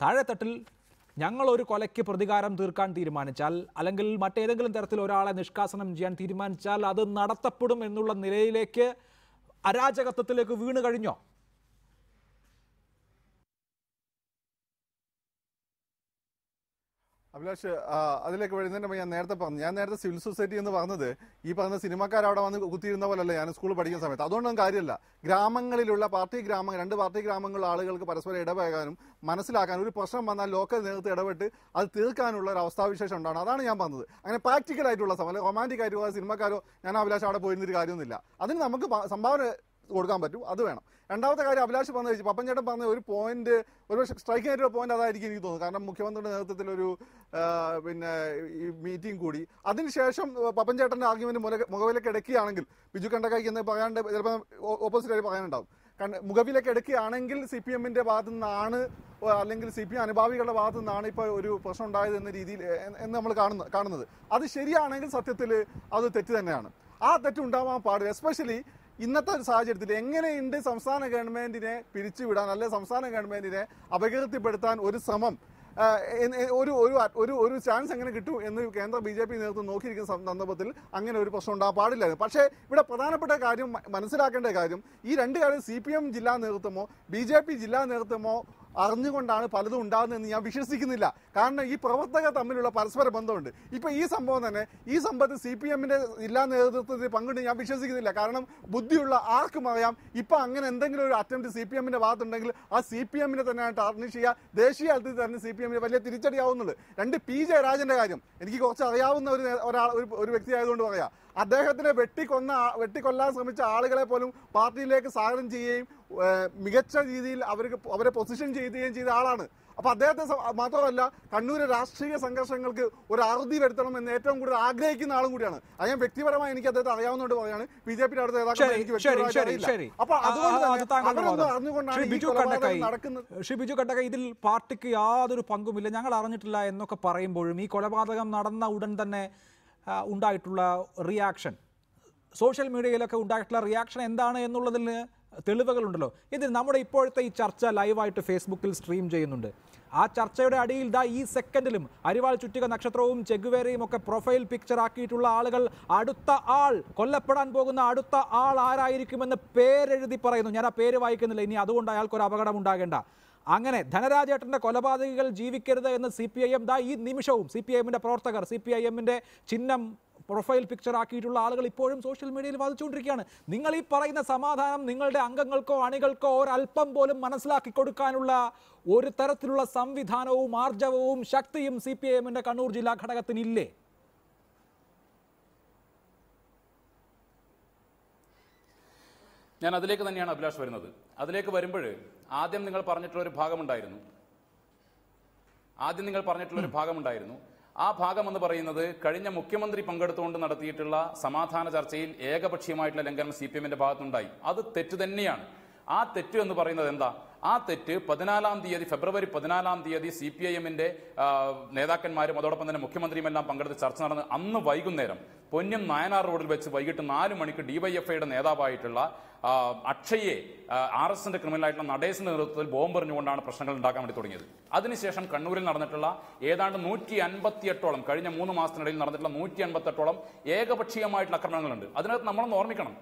[SPEAKER 1] താഴെത്തട്ടിൽ ഞങ്ങളൊരു കൊലയ്ക്ക് പ്രതികാരം തീർക്കാൻ തീരുമാനിച്ചാൽ, അല്ലെങ്കിൽ മറ്റേതെങ്കിലും തരത്തിൽ ഒരാളെ നിഷ്കാസനം ചെയ്യാൻ തീരുമാനിച്ചാൽ അത് നടത്തപ്പെടും എന്നുള്ള നിലയിലേക്ക് അരാജകത്വത്തിലേക്ക് വീണ് കഴിഞ്ഞോ?
[SPEAKER 9] അഭിലാഷ്, അതിലേക്ക് വരുന്നതിന് ഞാൻ നേരത്തെ സിവിൽ സൊസൈറ്റി എന്ന് പറഞ്ഞത് ഈ പറഞ്ഞ സിനിമക്കാർ അവിടെ വന്ന് കുത്തിയിരുന്ന പോലല്ല ഞാൻ സ്കൂളിൽ പഠിക്കുന്ന സമയത്ത്. അതുകൊണ്ടൊന്നും കാര്യമല്ല. ഗ്രാമങ്ങളിലുള്ള രണ്ട് പാർട്ടി ഗ്രാമങ്ങളിലെ ആളുകൾക്ക് പരസ്പരം ഇടപഴകാനും മനസ്സിലാക്കാനും ഒരു പ്രശ്നം വന്നാൽ ലോക്കൽ നേതൃത്വം ഇടപെട്ട് അത് തീർക്കാനുള്ള ഒരു അവസ്ഥാവിശേഷം ഉണ്ടാണ്. അതാണ് ഞാൻ പറഞ്ഞത്. അങ്ങനെ പ്രാക്ടിക്കൽ ആയിട്ടുള്ള സമയം റൊമാൻറ്റിക് ആയിട്ടുള്ള സിനിമക്കാരോ ഞാൻ അഭിലാഷ് അവിടെ പോയിരുന്നൊരു കാര്യമൊന്നുമില്ല. അതിന് നമുക്ക് സംഭാവന കൊടുക്കാൻ പറ്റും, അത് വേണം. രണ്ടാമത്തെ കാര്യം അഭിലാഷ് പറഞ്ഞു, പപ്പൻ ചേട്ടൻ പറഞ്ഞ ഒരു പോയിന്റ്, ഒരു സ്ട്രൈക്കിംഗ് ആയിട്ടുള്ള പോയിന്റ് അതായിരിക്കും എനിക്ക് തോന്നുന്നു. കാരണം മുഖ്യമന്ത്രിയുടെ നേതൃത്വത്തിൽ ഒരു ഈ മീറ്റിംഗ് കൂടി അതിനുശേഷം പപ്പൻ ചേട്ടന്റെ ആർഗ്യുമെന്റ് മുഖവിലേക്ക് എടുക്കുകയാണെങ്കിൽ ബിജു കണ്ടക്കായ്ക്ക് എന്ന് പറയാണ്ട് ചിലപ്പോൾ ഓപ്പോസിറ്റായി പറയാനുണ്ടാവും. മുഖവിലേക്ക് എടുക്കുകയാണെങ്കിൽ CPM-ന്റെ ഭാഗത്തു നിന്നാണ് അല്ലെങ്കിൽ CPM അനുഭാവികളുടെ ഭാഗത്തു നിന്നാണ് ഇപ്പോൾ ഒരു പ്രശ്നം ഉണ്ടായത് എന്ന രീതിയിൽ എന്ന് നമ്മൾ കാണുന്നത്. അത് ശരിയാണെങ്കിൽ സത്യത്തിൽ അത് തെറ്റ് തന്നെയാണ്. ആ തെറ്റ് ഉണ്ടാവാൻ പാടില്ല. എസ്പെഷ്യലി ഇന്നത്തെ ഒരു സാഹചര്യത്തിൽ എങ്ങനെയുണ്ട് സംസ്ഥാന ഗവൺമെന്റിനെ പിരിച്ചുവിടാൻ അല്ലെങ്കിൽ സംസ്ഥാന ഗവൺമെന്റിനെ അപകീർത്തിപ്പെടുത്താൻ ഒരു ശ്രമം, ഒരു ചാൻസ് എങ്ങനെ കിട്ടും എന്ന് കേന്ദ്ര BJP നേതൃത്വം നോക്കിയിരിക്കുന്ന സന്ദർഭത്തിൽ അങ്ങനെ ഒരു പ്രശ്നം ഉണ്ടാകാൻ പാടില്ലായിരുന്നു. പക്ഷേ ഇവിടെ പ്രധാനപ്പെട്ട കാര്യം മനസ്സിലാക്കേണ്ട കാര്യം, ഈ രണ്ട് കാര്യം CPM ജില്ലാ നേതൃത്വമോ BJP ജില്ലാ നേതൃത്വമോ അറിഞ്ഞുകൊണ്ടാണ് പലതും ഉണ്ടാകുന്നതെന്ന് ഞാൻ വിശ്വസിക്കുന്നില്ല. കാരണം ഈ പ്രവർത്തകർ തമ്മിലുള്ള പരസ്പര ബന്ധമുണ്ട്. ഇപ്പൊ ഈ സംഭവം തന്നെ ഈ സംഭവത്തിൽ CPM-ന്റെ ജില്ലാ നേതൃത്വത്തിൽ പങ്കുണ്ട് ഞാൻ വിശ്വസിക്കുന്നില്ല. കാരണം ബുദ്ധിയുള്ള ആർക്കും അറിയാം ഇപ്പൊ അങ്ങനെ എന്തെങ്കിലും ഒരു അറ്റംപ്റ്റ് CPM-ന്റെ ഭാഗത്തുണ്ടെങ്കിൽ ആ CPM-നെ തന്നെയാണ് ടാർണിഷ് ചെയ്യുക. ദേശീയ തലത്തിൽ തന്നെ CPM-ന് വലിയ തിരിച്ചടിയാവുന്നുള്ളൂ. രണ്ട് P ജയരാജന്റെ കാര്യം എനിക്ക് കുറച്ച് അറിയാവുന്ന ഒരു വ്യക്തി ആയതുകൊണ്ട് പറയാം. അദ്ദേഹത്തിനെ വെട്ടിക്കൊല്ലാൻ ശ്രമിച്ച ആളുകളെ പോലും പാർട്ടിയിലേക്ക് സ്വാഗതം ചെയ്യുകയും മികച്ച രീതിയിൽ അവരെ പൊസിഷൻ ചെയ്യുകയും ചെയ്ത ആളാണ്. അപ്പൊ അദ്ദേഹത്തെ മാത്രമല്ല കണ്ണൂര് രാഷ്ട്രീയ സംഘർഷങ്ങൾക്ക് ഒരു അറുതി വരുത്തണം എന്ന് ഏറ്റവും കൂടുതൽ ആഗ്രഹിക്കുന്ന ആളും കൂടിയാണ്. അത് ഞാൻ വ്യക്തിപരമായി എനിക്ക് അദ്ദേഹത്തെ അറിയാവുന്നതുകൊണ്ട് പറയാണ്. BJP-യുടെ അടുത്ത നേതാക്കളെ എനിക്ക് വ്യക്തിപരമായി അറിയില്ല. അപ്പൊ അതുകൊണ്ട് അറിഞ്ഞുകൊണ്ടാണ്
[SPEAKER 1] ശ്രീ ബിജു കണ്ടക ഇതിൽ പാർട്ടിക്ക് യാതൊരു പങ്കുമില്ല, ഞങ്ങൾ അറിഞ്ഞിട്ടില്ല എന്നൊക്കെ പറയുമ്പോഴും ഈ കൊലപാതകം നടന്ന ഉടൻ തന്നെ ഉണ്ടായിട്ടുള്ള റിയാക്ഷൻ, സോഷ്യൽ മീഡിയയിലൊക്കെ ഉണ്ടായിട്ടുള്ള റിയാക്ഷൻ എന്താണ് എന്നുള്ളതിന് തെളിവുകളുണ്ടല്ലോ. ഇത് നമ്മുടെ ഇപ്പോഴത്തെ ഈ ചർച്ച ലൈവായിട്ട് ഫേസ്ബുക്കിൽ സ്ട്രീം ചെയ്യുന്നുണ്ട്. ആ ചർച്ചയുടെ അടിയിൽ ഈ സെക്കൻഡിലും അരിവാൾ ചുറ്റിക നക്ഷത്രവും ചെഗുവേരയും ഒക്കെ പ്രൊഫൈൽ പിക്ചർ ആക്കിയിട്ടുള്ള ആളുകൾ അടുത്ത ആൾ, കൊല്ലപ്പെടാൻ പോകുന്ന അടുത്ത ആൾ ആരായിരിക്കുമെന്ന് പേരെഴുതി പറയുന്നു. ഞാൻ ആ പേര് വായിക്കുന്നില്ല ഇനി, അതുകൊണ്ട് അയാൾക്കൊരു അപകടം ഉണ്ടാകേണ്ട. അങ്ങനെ ധനരാജേട്ടൻ്റെ കൊലപാതകികൾ ജീവിക്കരുത് എന്ന് CPIM ഈ നിമിഷവും CPIM-ന്റെ പ്രവർത്തകർ, CPIM-ന്റെ ചിഹ്നം പ്രൊഫൈൽ പിക്ചർ ആക്കിയിട്ടുള്ള ആളുകൾ ഇപ്പോഴും സോഷ്യൽ മീഡിയയിൽ വാദിച്ചുകൊണ്ടിരിക്കുകയാണ്. നിങ്ങൾ ഈ പറയുന്ന സമാധാനം നിങ്ങളുടെ അംഗങ്ങൾക്കോ അണികൾക്കോ ഒരല്പം പോലും മനസ്സിലാക്കി കൊടുക്കാനുള്ള ഒരു തരത്തിലുള്ള സംവിധാനവും ആർജവവും ശക്തിയും CPIM-ന്റെ കണ്ണൂർ ജില്ലാ ഘടകത്തിനില്ലേ?
[SPEAKER 6] ഞാൻ അതിലേക്ക് തന്നെയാണ് അഭിലാഷ് വരുന്നത്. അതിലേക്ക് വരുമ്പോൾ ആദ്യം നിങ്ങൾ പറഞ്ഞിട്ടുള്ള ഒരു ഭാഗമുണ്ടായിരുന്നു. ആ ഭാഗം എന്ന് പറയുന്നത് കഴിഞ്ഞ മുഖ്യമന്ത്രി പങ്കെടുത്തുകൊണ്ട് നടത്തിയിട്ടുള്ള സമാധാന ചർച്ചയിൽ ഏകപക്ഷീയമായിട്ടുള്ള ലംഘനം CPM-ന്റെ ഭാഗത്തുണ്ടായി. അത് തെറ്റ് തന്നെയാണ്. ആ തെറ്റ് എന്ന് പറയുന്നത് എന്താ? ആ തെറ്റ് ഫെബ്രുവരി 14 CPIM-ന്റെ നേതാക്കന്മാരും അതോടൊപ്പം തന്നെ മുഖ്യമന്ത്രിയും എല്ലാം പങ്കെടുത്ത് ചർച്ച നടന്ന് അന്ന് വൈകുന്നേരം പൊന്നം നായനാർ റോഡിൽ വെച്ച് വൈകിട്ട് 4 മണിക്ക് DYFIയുടെ നേതാവായിട്ടുള്ള അക്ഷയെ RSSന്റെ ക്രിമിനലായിട്ടുള്ള നടേശന്റെ നേതൃത്വത്തിൽ ബോംബെറിഞ്ഞുകൊണ്ടാണ് പ്രശ്നങ്ങൾ ഉണ്ടാക്കാൻ വേണ്ടി തുടങ്ങിയത്. അതിനുശേഷം കണ്ണൂരിൽ നടന്നിട്ടുള്ള ഏതാണ്ട് 158ഓളം കഴിഞ്ഞ 3 മാസത്തിനിടയിൽ നടന്നിട്ടുള്ള 158ഓളം ഏകപക്ഷീയമായിട്ടുള്ള ആക്രമണങ്ങളുണ്ട്. അതിനകത്ത് നമ്മളൊന്ന് ഓർമ്മിക്കണം,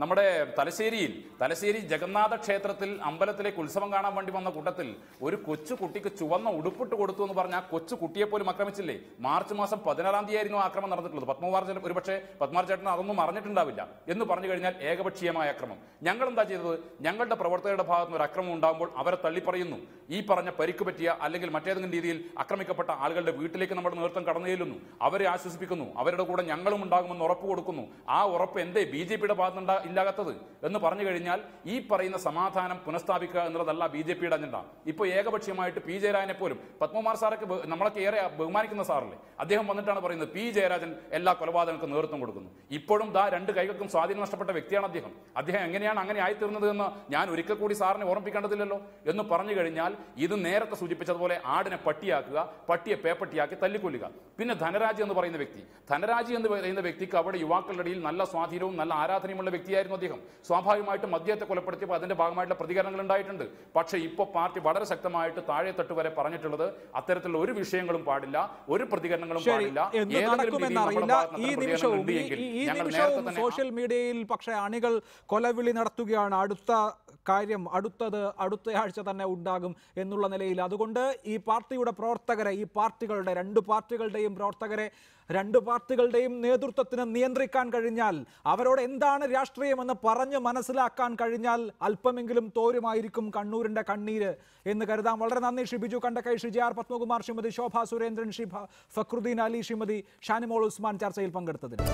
[SPEAKER 6] നമ്മുടെ തലശ്ശേരി ജഗന്നാഥ ക്ഷേത്രത്തിൽ അമ്പലത്തിലേക്ക് ഉത്സവം കാണാൻ വേണ്ടി വന്ന കൂട്ടത്തിൽ ഒരു കൊച്ചു കുട്ടിക്ക് ചുവന്ന ഉടുപ്പിട്ട് കൊടുത്തു എന്ന് പറഞ്ഞാൽ ആ കൊച്ചു കുട്ടിയെ പോലും ആക്രമിച്ചില്ലേ? മാർച്ച് മാസം 16 ആയിരുന്നു ആക്രമണം നടന്നിട്ടുള്ളത്. ഒരുപക്ഷെ പത്മകുമാർ ചേട്ടൻ അതൊന്നും അറിഞ്ഞിട്ടുണ്ടാവില്ല. എന്ന് പറഞ്ഞു കഴിഞ്ഞാൽ ഏകപക്ഷീയമായ ആക്രമണം. ഞങ്ങൾ എന്താ ചെയ്തത്? ഞങ്ങളുടെ പ്രവർത്തകരുടെ ഭാഗത്ത് നിന്ന് ഒരു ആക്രമണം ഉണ്ടാകുമ്പോൾ അവരെ തള്ളിപ്പറയുന്നു. ഈ പറഞ്ഞ പരിക്ക് പറ്റിയ അല്ലെങ്കിൽ മറ്റേതെങ്കിലും രീതിയിൽ ആക്രമിക്കപ്പെട്ട ആളുകളുടെ വീട്ടിലേക്ക് നമ്മുടെ നേതൃത്വം കടന്നു ചെല്ലുന്നു, അവരെ ആശ്വസിപ്പിക്കുന്നു, അവരുടെ കൂടെ ഞങ്ങളും ഉണ്ടാകുമെന്ന് ഉറപ്പ് കൊടുക്കുന്നു. ആ ഉറപ്പ് എന്തേ BJP-യുടെ ഭാഗത്തുനിന്ന് ഇല്ലാത്തത് എന്ന് പറഞ്ഞു കഴിഞ്ഞാൽ ഈ പറയുന്ന സമാധാനം പുനഃസ്ഥാപിക്കുക എന്നുള്ളതല്ല BJP-യുടെ അജണ്ട. ഇപ്പോൾ ഏകപക്ഷീയമായിട്ട് P ജയരാജനെ പോലും, പത്മകുമാർ സാറൊക്കെ നമ്മളൊക്കെ ഏറെ ബഹുമാനിക്കുന്ന സാറല്ലേ, അദ്ദേഹം വന്നിട്ടാണ് പറയുന്നത് P ജയരാജൻ എല്ലാ കൊലപാതകങ്ങൾക്കും നേതൃത്വം കൊടുക്കുന്നു. ഇപ്പോഴും 2 കൈകൾക്കും സ്വാധീനം നഷ്ടപ്പെട്ട വ്യക്തിയാണ് അദ്ദേഹം. എങ്ങനെയാണ് അങ്ങനെ ആയിത്തീർന്നത് എന്ന് ഞാൻ ഒരിക്കൽ കൂടി സാറിനെ ഓർമ്മിപ്പിക്കേണ്ടതില്ലല്ലോ എന്ന് പറഞ്ഞു കഴിഞ്ഞാൽ ഇത് നേരത്തെ സൂചിപ്പിച്ചതുപോലെ ആടിനെ പട്ടിയാക്കുക, പട്ടിയെ പേപ്പട്ടിയാക്കി തല്ലിക്കൊല്ലുക. പിന്നെ ധനരാജി എന്ന് പറയുന്ന വ്യക്തിക്ക് അവിടെ യുവാക്കളുടെ ഇടയിൽ നല്ല സ്വാധീനവും നല്ല ആരാധനയുമുള്ള വ്യക്തിയായിരുന്നു അദ്ദേഹം. സ്വാഭാവികമായിട്ടും അദ്ദേഹത്തെ കൊലപ്പെടുത്തിയപ്പോൾ അതിന്റെ ഭാഗമായിട്ടുള്ള പ്രതികരണങ്ങൾ ഉണ്ടായിട്ടുണ്ട്. പക്ഷേ ഇപ്പോൾ പാർട്ടി വളരെ ശക്തമായിട്ട് താഴെത്തട്ട് വരെ പറഞ്ഞിട്ടുള്ളത് അത്തരത്തിലുള്ള ഒരു വിഷയങ്ങളും പാടില്ല, ഒരു പ്രതികരണങ്ങളും പാടില്ല.
[SPEAKER 1] ഈ നിമിഷവും സോഷ്യൽ മീഡിയയിൽ പക്ഷേ അണികൾ കൊലവിളി നടത്തുകയാണ്. അടുത്ത കാര്യം അടുത്തയാഴ്ച തന്നെ ഉണ്ടാകും എന്നുള്ള നിലയിൽ. അതുകൊണ്ട് ഈ പാർട്ടിയുടെ പ്രവർത്തകരെ, ഈ പാർട്ടികളുടെ രണ്ട് പാർട്ടികളുടെയും പ്രവർത്തകരെ, രണ്ട് പാർട്ടികളുടെയും നേതൃത്വത്തിന് നിയന്ത്രിക്കാൻ കഴിഞ്ഞാൽ, അവരോട് എന്താണ് രാഷ്ട്രീയമെന്ന് പറഞ്ഞ് മനസ്സിലാക്കാൻ കഴിഞ്ഞാൽ അല്പമെങ്കിലും തോരുമായിരിക്കും കണ്ണൂരിന്റെ കണ്ണീര് എന്ന് കരുതാം. വളരെ നന്ദി ശ്രീ ബിജു കണ്ടക്കൈ, ശ്രീ ജെ ആർ പത്മകുമാർ, ശ്രീമതി ശോഭ സുരേന്ദ്രൻ, ശ്രീ ഫക്രുദ്ദീൻ അലി, ശ്രീമതി ഷാനിമോൾ ഉസ്മാൻ ചർച്ചയിൽ പങ്കെടുത്തതിന്.